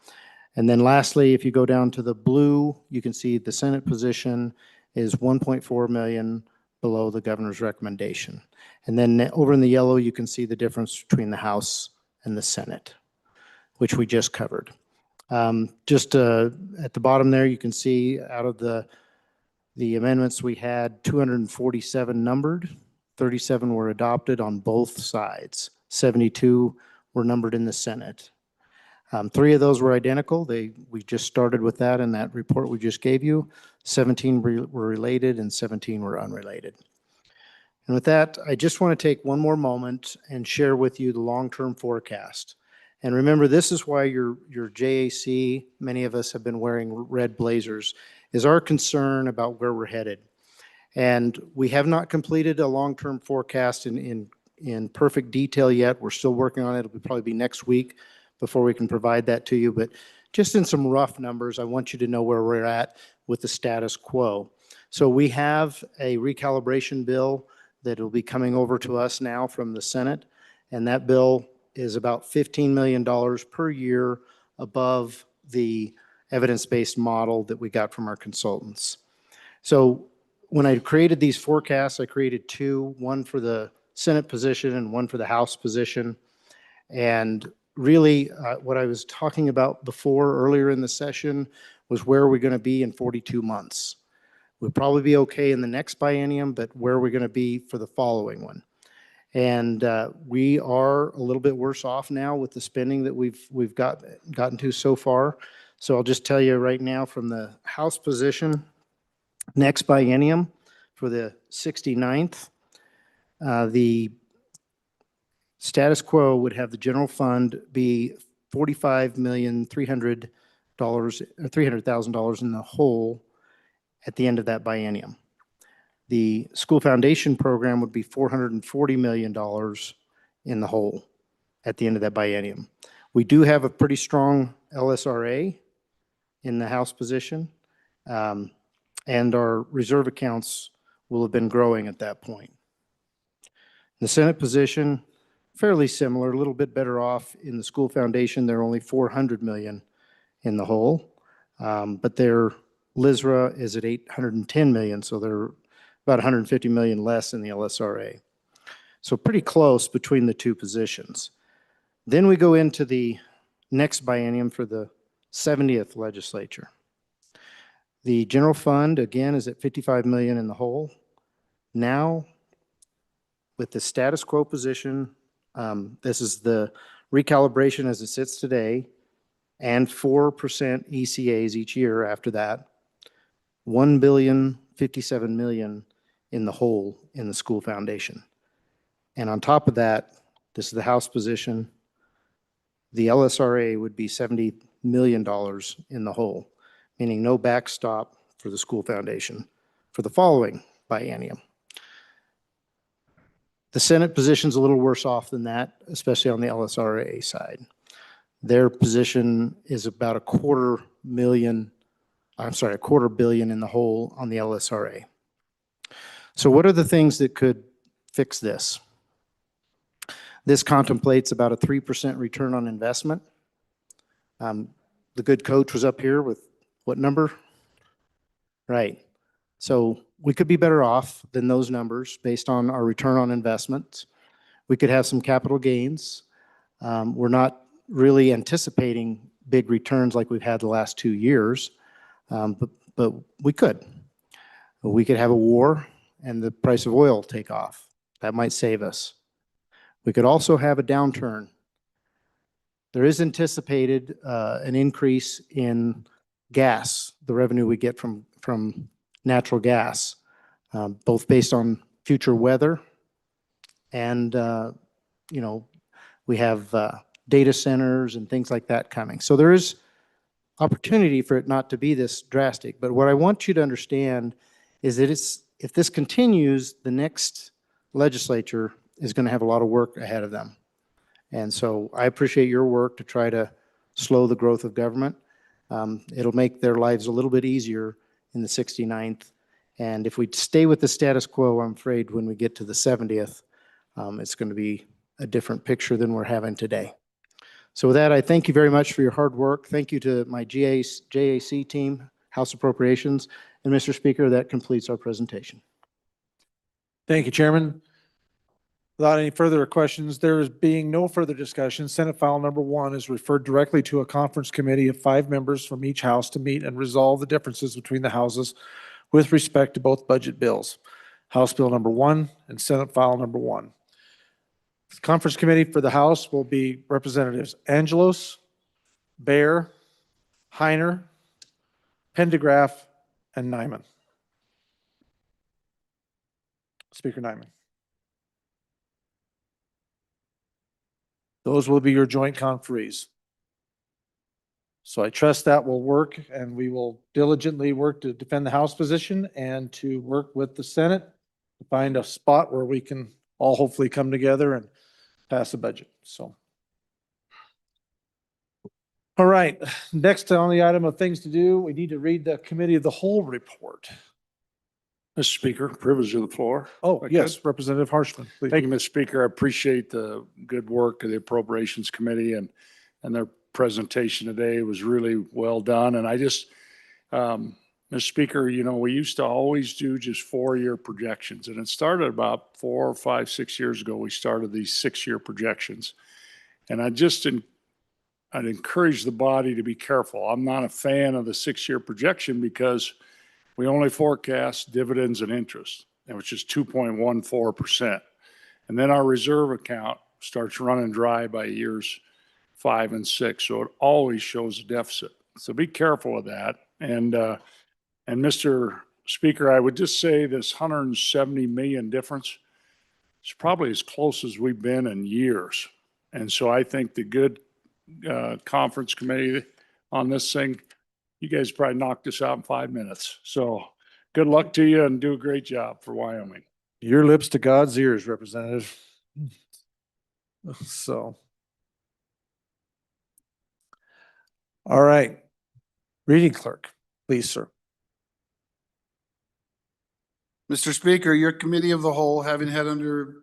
And then lastly, if you go down to the blue, you can see the Senate position is 1.4 million below the governor's recommendation. And then over in the yellow, you can see the difference between the House and the Senate, which we just covered. At the bottom there, you can see out of the amendments, we had 247 numbered, 37 were adopted on both sides, 72 were numbered in the Senate. 3 of those were identical. We just started with that in that report we just gave you. 17 were related and 17 were unrelated. And with that, I just want to take one more moment and share with you the long-term forecast. And remember, this is why your JAC, many of us have been wearing red blazers, is our concern about where we're headed. And we have not completed a long-term forecast in perfect detail yet. We're still working on it. It'll probably be next week before we can provide that to you. But just in some rough numbers, I want you to know where we're at with the status quo. So we have a recalibration bill that will be coming over to us now from the Senate. And that bill is about $15 million per year above the evidence-based model that we got from our consultants. So when I created these forecasts, I created 2, one for the Senate position and one for the House position. And really, what I was talking about before, earlier in the session, was where are we going to be in 42 months? We'll probably be okay in the next biennium, but where are we going to be for the following one? And we are a little bit worse off now with the spending that we've gotten to so far. So I'll just tell you right now from the House position, next biennium for the 69th, the status quo would have the general fund be $45,300,000 in the hole at the end of that biennium. The school foundation program would be $440 million in the hole at the end of that biennium. We do have a pretty strong LSRA in the House position, and our reserve accounts will have been growing at that point. The Senate position, fairly similar, a little bit better off in the school foundation. They're only $400 million in the hole, but their LSRA is at $810 million, so they're about $150 million less in the LSRA. So pretty close between the 2 positions. Then we go into the next biennium for the 70th legislature. The general fund, again, is at $55 million in the hole. Now, with the status quo position, this is the recalibration as it sits today, and 4% ECAs each year after that, $1,057 million in the hole in the school foundation. And on top of that, this is the House position, the LSRA would be $70 million in the hole, meaning no backstop for the school foundation for the following biennium. The Senate position's a little worse off than that, especially on the LSRA side. Their position is about $250 million in the hole on the LSRA. So what are the things that could fix this? This contemplates about a 3% return on investment. The good coach was up here with What number? Right. So we could be better off than those numbers based on our return on investment. We could have some capital gains. We're not really anticipating big returns like we've had the last 2 years, but we could. We could have a war and the price of oil take off. That might save us. We could also have a downturn. There is anticipated an increase in gas, the revenue we get from natural gas, both based on future weather and, we have data centers and things like that coming. So there is opportunity for it not to be this drastic. But what I want you to understand is that if this continues, the next legislature is going to have a lot of work ahead of them. And so I appreciate your work to try to slow the growth of government. It'll make their lives a little bit easier in the 69th. And if we stay with the status quo, I'm afraid when we get to the 70th, it's going to be a different picture than we're having today. So with that, I thank you very much for your hard work. Thank you to my JAC team, House Appropriations. And Mr. Speaker, that completes our presentation. Thank you, Chairman. Without any further questions, there is being no further discussion, Senate file number 1 is referred directly to a conference committee of 5 members from each house to meet and resolve the differences between the houses with respect to both budget bills. House Bill number 1 and Senate file number 1. The conference committee for the House will be Representatives Angelos, Baer, Heiner, Pendergraph, and Nyman. Speaker Nyman. Those will be your joint conferees. So I trust that will work, and we will diligently work to defend the House position and to work with the Senate to find a spot where we can all hopefully come together and pass the budget. So. All right, next on the item of things to do, we need to read the Committee of the Whole report. Mr. Speaker, privilege of the floor. Oh, yes, Representative Harshman, please. Thank you, Mr. Speaker. I appreciate the good work of the Appropriations Committee and their presentation today was really well done. And I just, Mr. Speaker, we used to always do just 4-year projections, and it started about 4, 5, 6 years ago. We started these 6-year projections. And I'd encourage the body to be careful. I'm not a fan of the 6-year projection because we only forecast dividends and interest, which is 2.14%. And then our reserve account starts running dry by years 5 and 6. So it always shows a deficit. So be careful of that. And Mr. Speaker, I would just say this 170 million difference is probably as close as we've been in years. And so I think the good conference committee on this thing, you guys probably knocked this out in 5 minutes. So good luck to you and do a great job for Wyoming. Your lips to God's ears, Representative. So. All right. Reading clerk, please, sir. Mr. Speaker, your Committee of the Whole, having had under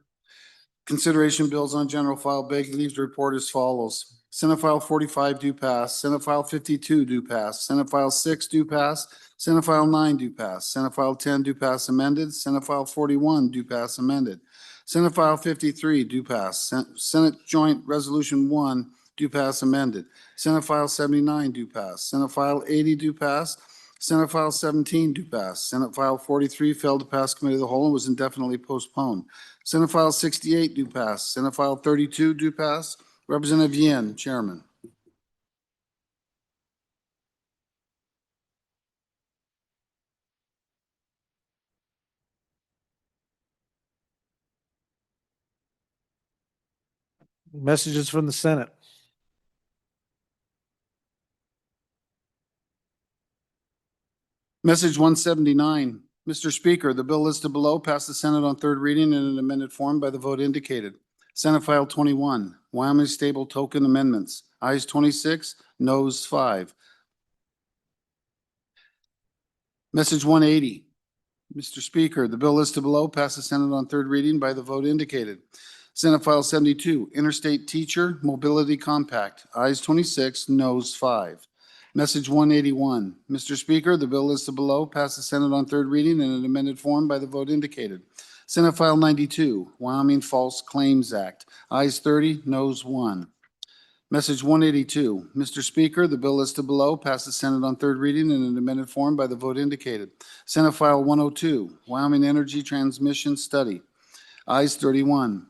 consideration bills on general file, begs leave to report as follows. Senate File 45 do pass. Senate File 52 do pass. Senate File 6 do pass. Senate File 9 do pass. Senate File 10 do pass amended. Senate File 41 do pass amended. Senate File 53 do pass. Senate Joint Resolution 1 do pass amended. Senate File 79 do pass. Senate File 80 do pass. Senate File 17 do pass. Senate File 43 failed to pass Committee of the Whole and was indefinitely postponed. Senate File 68 do pass. Senate File 32 do pass. Representative Yin, Chairman. Messages from the Senate. Message 179. Mr. Speaker, the bill listed below passed the Senate on third reading in an amended form by the vote indicated. Senate File 21, Wyoming Stable Token Amendments. Ayes 26, noes 5. Message 180. Mr. Speaker, the bill listed below passed the Senate on third reading by the vote indicated. Senate File 72, Interstate Teacher Mobility Compact. Ayes 26, noes 5. Message 181. Mr. Speaker, the bill listed below passed the Senate on third reading in an amended form by the vote indicated. Senate File 92, Wyoming False Claims Act. Ayes 30, noes 1. Message 182. Mr. Speaker, the bill listed below passed the Senate on third reading in an amended form by the vote indicated. Senate File 102, Wyoming Energy Transmission Study. Ayes 31.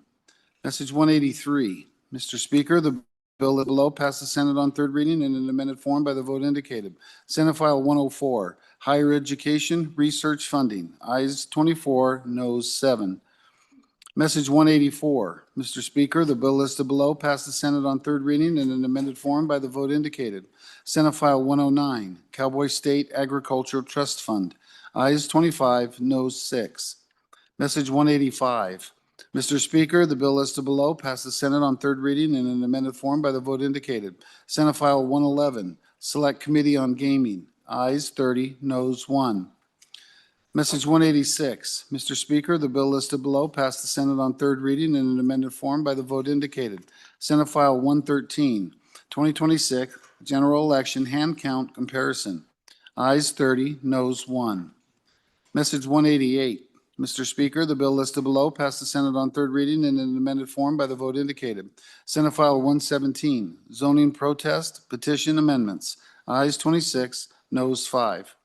Message 183. Mr. Speaker, the bill listed below passed the Senate on third reading in an amended form by the vote indicated. Senate File 104, Higher Education Research Funding. Ayes 24, noes 7. Message 184. Mr. Speaker, the bill listed below passed the Senate on third reading in an amended form by the vote indicated. Senate File 109, Cowboy State Agricultural Trust Fund. Ayes 25, noes 6. Message 185. Mr. Speaker, the bill listed below passed the Senate on third reading in an amended form by the vote indicated. Senate File 111, Select Committee on Gaming. Ayes 30, noes 1. Message 186. Mr. Speaker, the bill listed below passed the Senate on third reading in an amended form by the vote indicated. Senate File 113, 2026 General Election Hand Count Comparison. Ayes 30, noes 1. Message 188. Mr. Speaker, the bill listed below passed the Senate on third reading in an amended form by the vote indicated. Senate File 117, Zoning Protest Petition Amendments. Ayes 26, noes 5.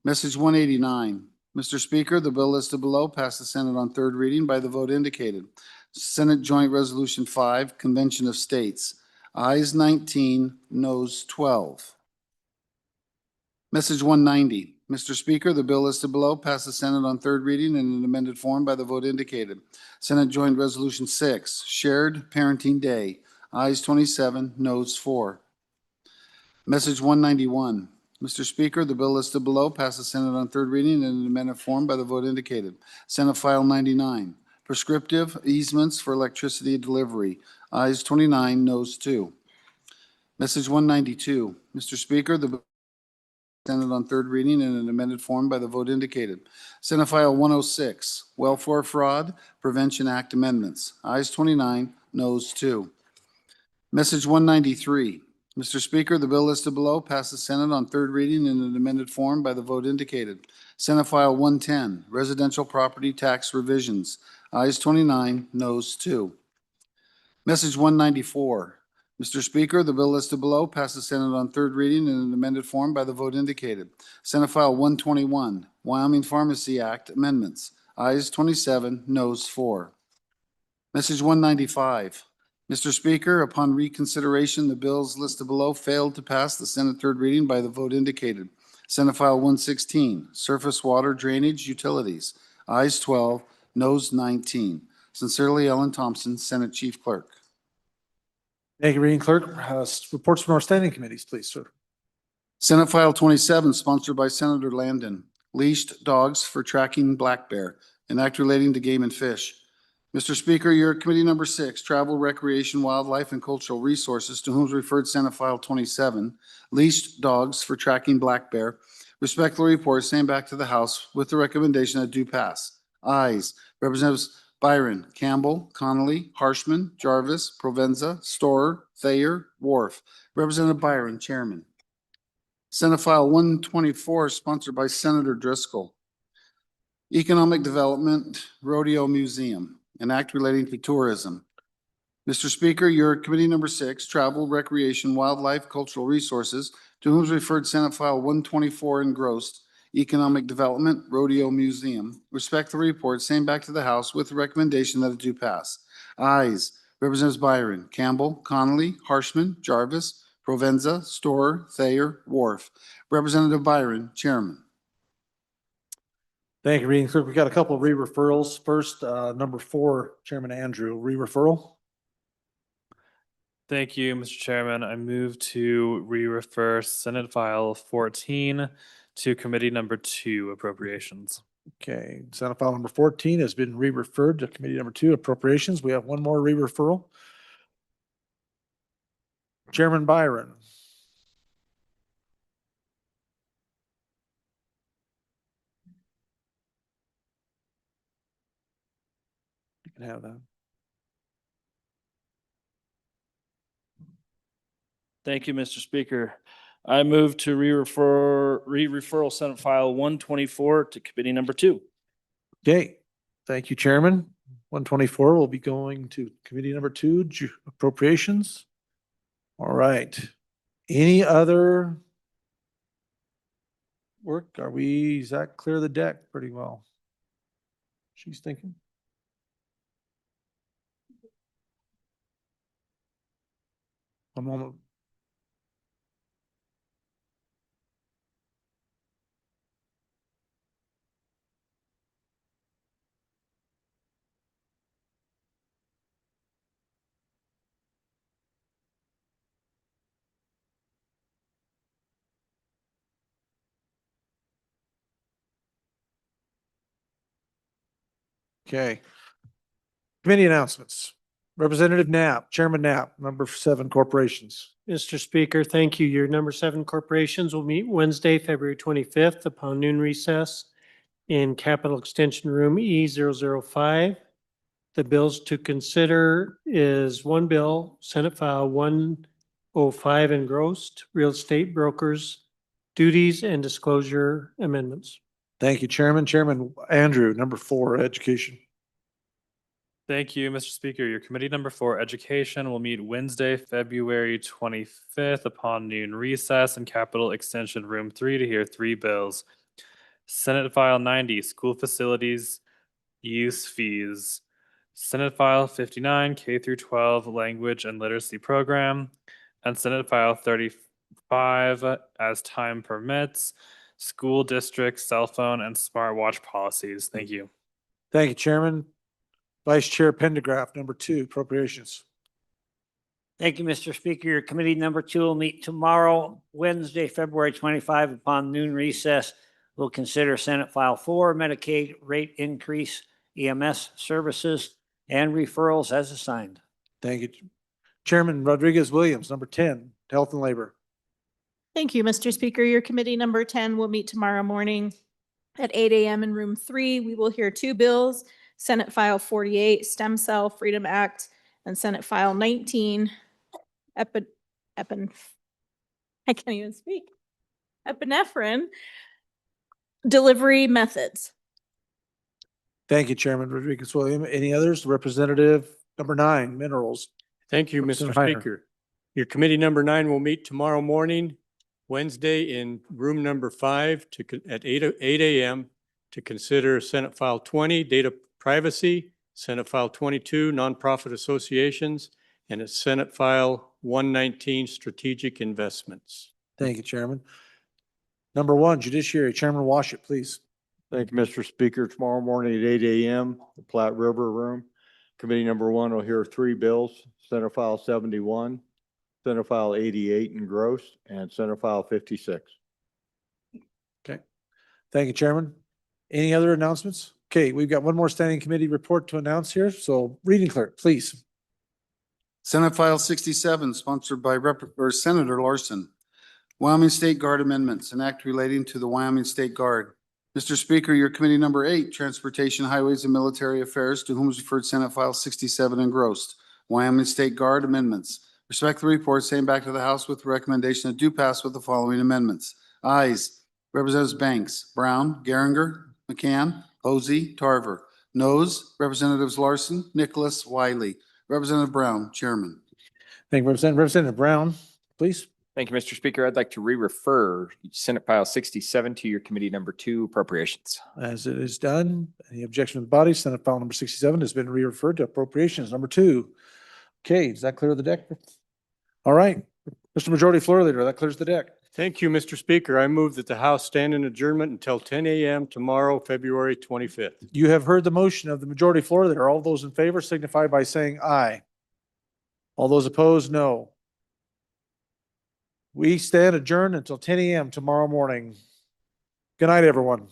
Message 189. Mr. Speaker, the bill listed below passed the Senate on third reading by the vote indicated. Senate Joint Resolution 5, Convention of States. Ayes 19, noes 12. Message 190. Mr. Speaker, the bill listed below passed the Senate on third reading in an amended form by the vote indicated. Senate Joint Resolution 6, Shared Parenting Day. Ayes 27, noes 4. Message 191. Mr. Speaker, the bill listed below passed the Senate on third reading in an amended form by the vote indicated. Senate File 99, Prescriptive Easements for Electricity Delivery. Ayes 29, noes 2. Message 192. Mr. Speaker, the bill Senate on third reading in an amended form by the vote indicated. Senate File 106, Welfare Fraud Prevention Act Amendments. Ayes 29, noes 2. Message 193. Mr. Speaker, the bill listed below passed the Senate on third reading in an amended form by the vote indicated. Senate File 110, Residential Property Tax Revisions. Ayes 29, noes 2. Message 194. Mr. Speaker, the bill listed below passed the Senate on third reading in an amended form by the vote indicated. Senate File 121, Wyoming Pharmacy Act Amendments. Ayes 27, noes 4. Message 195. Mr. Speaker, upon reconsideration, the bills listed below failed to pass the Senate third reading by the vote indicated. Senate File 116, Surface Water Drainage Utilities. Ayes 12, noes 19. Sincerely, Ellen Thompson, Senate Chief Clerk. Thank you, Reading Clerk. Reports from our standing committees, please, sir. Senate File 27, sponsored by Senator Landon. Leashed dogs for tracking black bear, an act relating to game and fish. Mr. Speaker, your committee number 6, Travel, Recreation, Wildlife, and Cultural Resources, to whom is referred Senate File 27, leashed dogs for tracking black bear, respectfully report same back to the House with the recommendation that do pass. Ayes. Representatives Byron, Campbell, Connolly, Harshman, Jarvis, Provenza, Storer, Thayer, Wharf. Representative Byron, Chairman. Senate File 124, sponsored by Senator Driscoll. Economic Development Rodeo Museum, an act relating to tourism. Mr. Speaker, your committee number 6, Travel, Recreation, Wildlife, Cultural Resources, to whom is referred Senate File 124 engrossed, Economic Development Rodeo Museum, respectfully report same back to the House with the recommendation that it do pass. Ayes. Representatives Byron, Campbell, Connolly, Harshman, Jarvis, Provenza, Storer, Thayer, Wharf. Representative Byron, Chairman. Thank you, Reading Clerk. We've got a couple of re-referrals. First, number 4, Chairman Andrew, re-referral. Thank you, Mr. Chairman. I move to re-refer Senate File 14 to Committee Number 2, Appropriations. Okay, Senate File number 14 has been re-referred to Committee number 2, Appropriations. We have one more re-referral. Chairman Byron. You can have that. Thank you, Mr. Speaker. I move to referral Senate File 124 to Committee number 2. Okay, thank you, Chairman. 124 will be going to committee number 2, appropriations. All right. Any other work? Is that clear the deck pretty well? She's thinking. One moment. Okay. Committee announcements. Representative Knapp, Chairman Knapp, number 7 corporations. Mr. Speaker, thank you. Your number 7 corporations will meet Wednesday, February 25th upon noon recess in Capitol Extension Room E005. The bills to consider is one bill, Senate File 105 engrossed, real estate brokers, duties and disclosure amendments. Thank you, Chairman. Chairman Andrew, number 4, education. Thank you, Mr. Speaker. Your committee number 4, education, will meet Wednesday, February 25th upon noon recess in Capitol Extension Room 3 to hear 3 bills. Senate File 90, school facilities use fees. Senate File 59, K through 12 language and literacy program. And Senate File 35, as time permits, school district cell phone and smartwatch policies. Thank you. Thank you, Chairman. Vice Chair Pendergraph, number 2, appropriations. Thank you, Mr. Speaker. Your committee number 2 will meet tomorrow, Wednesday, February 25 upon noon recess. We'll consider Senate File 4, Medicaid rate increase, EMS services, and referrals as assigned. Thank you. Chairman Rodriguez Williams, number 10, health and labor. Thank you, Mr. Speaker. Your committee number 10 will meet tomorrow morning at 8 a.m. in room 3. We will hear 2 bills, Senate File 48, Stem Cell Freedom Act, and Senate File 19, I can't even speak, epinephrine delivery methods. Thank you, Chairman Rodriguez Williams. Any others? Representative number 9, minerals. Thank you, Mr. Representative Heiner. Speaker. Your committee number 9 will meet tomorrow morning, Wednesday, in room number 5 at 8 a.m. to consider Senate File 20, data privacy, Senate File 22, nonprofit associations, and a Senate File 119, strategic investments. Thank you, Chairman. Number 1, judiciary, Chairman Washut, please. Thank you, Mr. Speaker. Tomorrow morning at 8 a.m., the Platte River Room. Committee number 1 will hear 3 bills, Senate File 71, Senate File 88 engrossed, and Senate File 56. Okay. Thank you, Chairman. Any other announcements? Okay, we've got one more standing committee report to announce here. So reading clerk, please. Senate File 67, sponsored by Senator Larson. Wyoming State Guard amendments, an act relating to the Wyoming State Guard. Mr. Speaker, your committee number 8, Transportation, Highways, and Military Affairs, to whom is referred Senate File 67 engrossed. Wyoming State Guard amendments. Respect the report, same back to the House with the recommendation that do pass with the following amendments. Ayes, Representatives Banks, Brown, Geringer, McCann, Posey, Tarver. Noes, Representatives Larson, Nicholas, Wiley. Representative Brown, Chairman. Thank you, Representative Brown, please. Thank you, Mr. Speaker. I'd like to re-refer Senate File 67 to your committee number 2, appropriations. As it is done, any objection of the body, Senate File number 67 has been re-referred to appropriations number 2. Okay, does that clear the deck? All right, Mr. Majority Floor Leader, that clears the deck. Thank you, Mr. Speaker. I move that the House stand in adjournment until 10 a.m. tomorrow, February 25th. You have heard the motion of the Majority Floor Leader. All those in favor signify by saying aye. All those opposed, no. We stand adjourned until 10 a.m. tomorrow morning. Good night, everyone.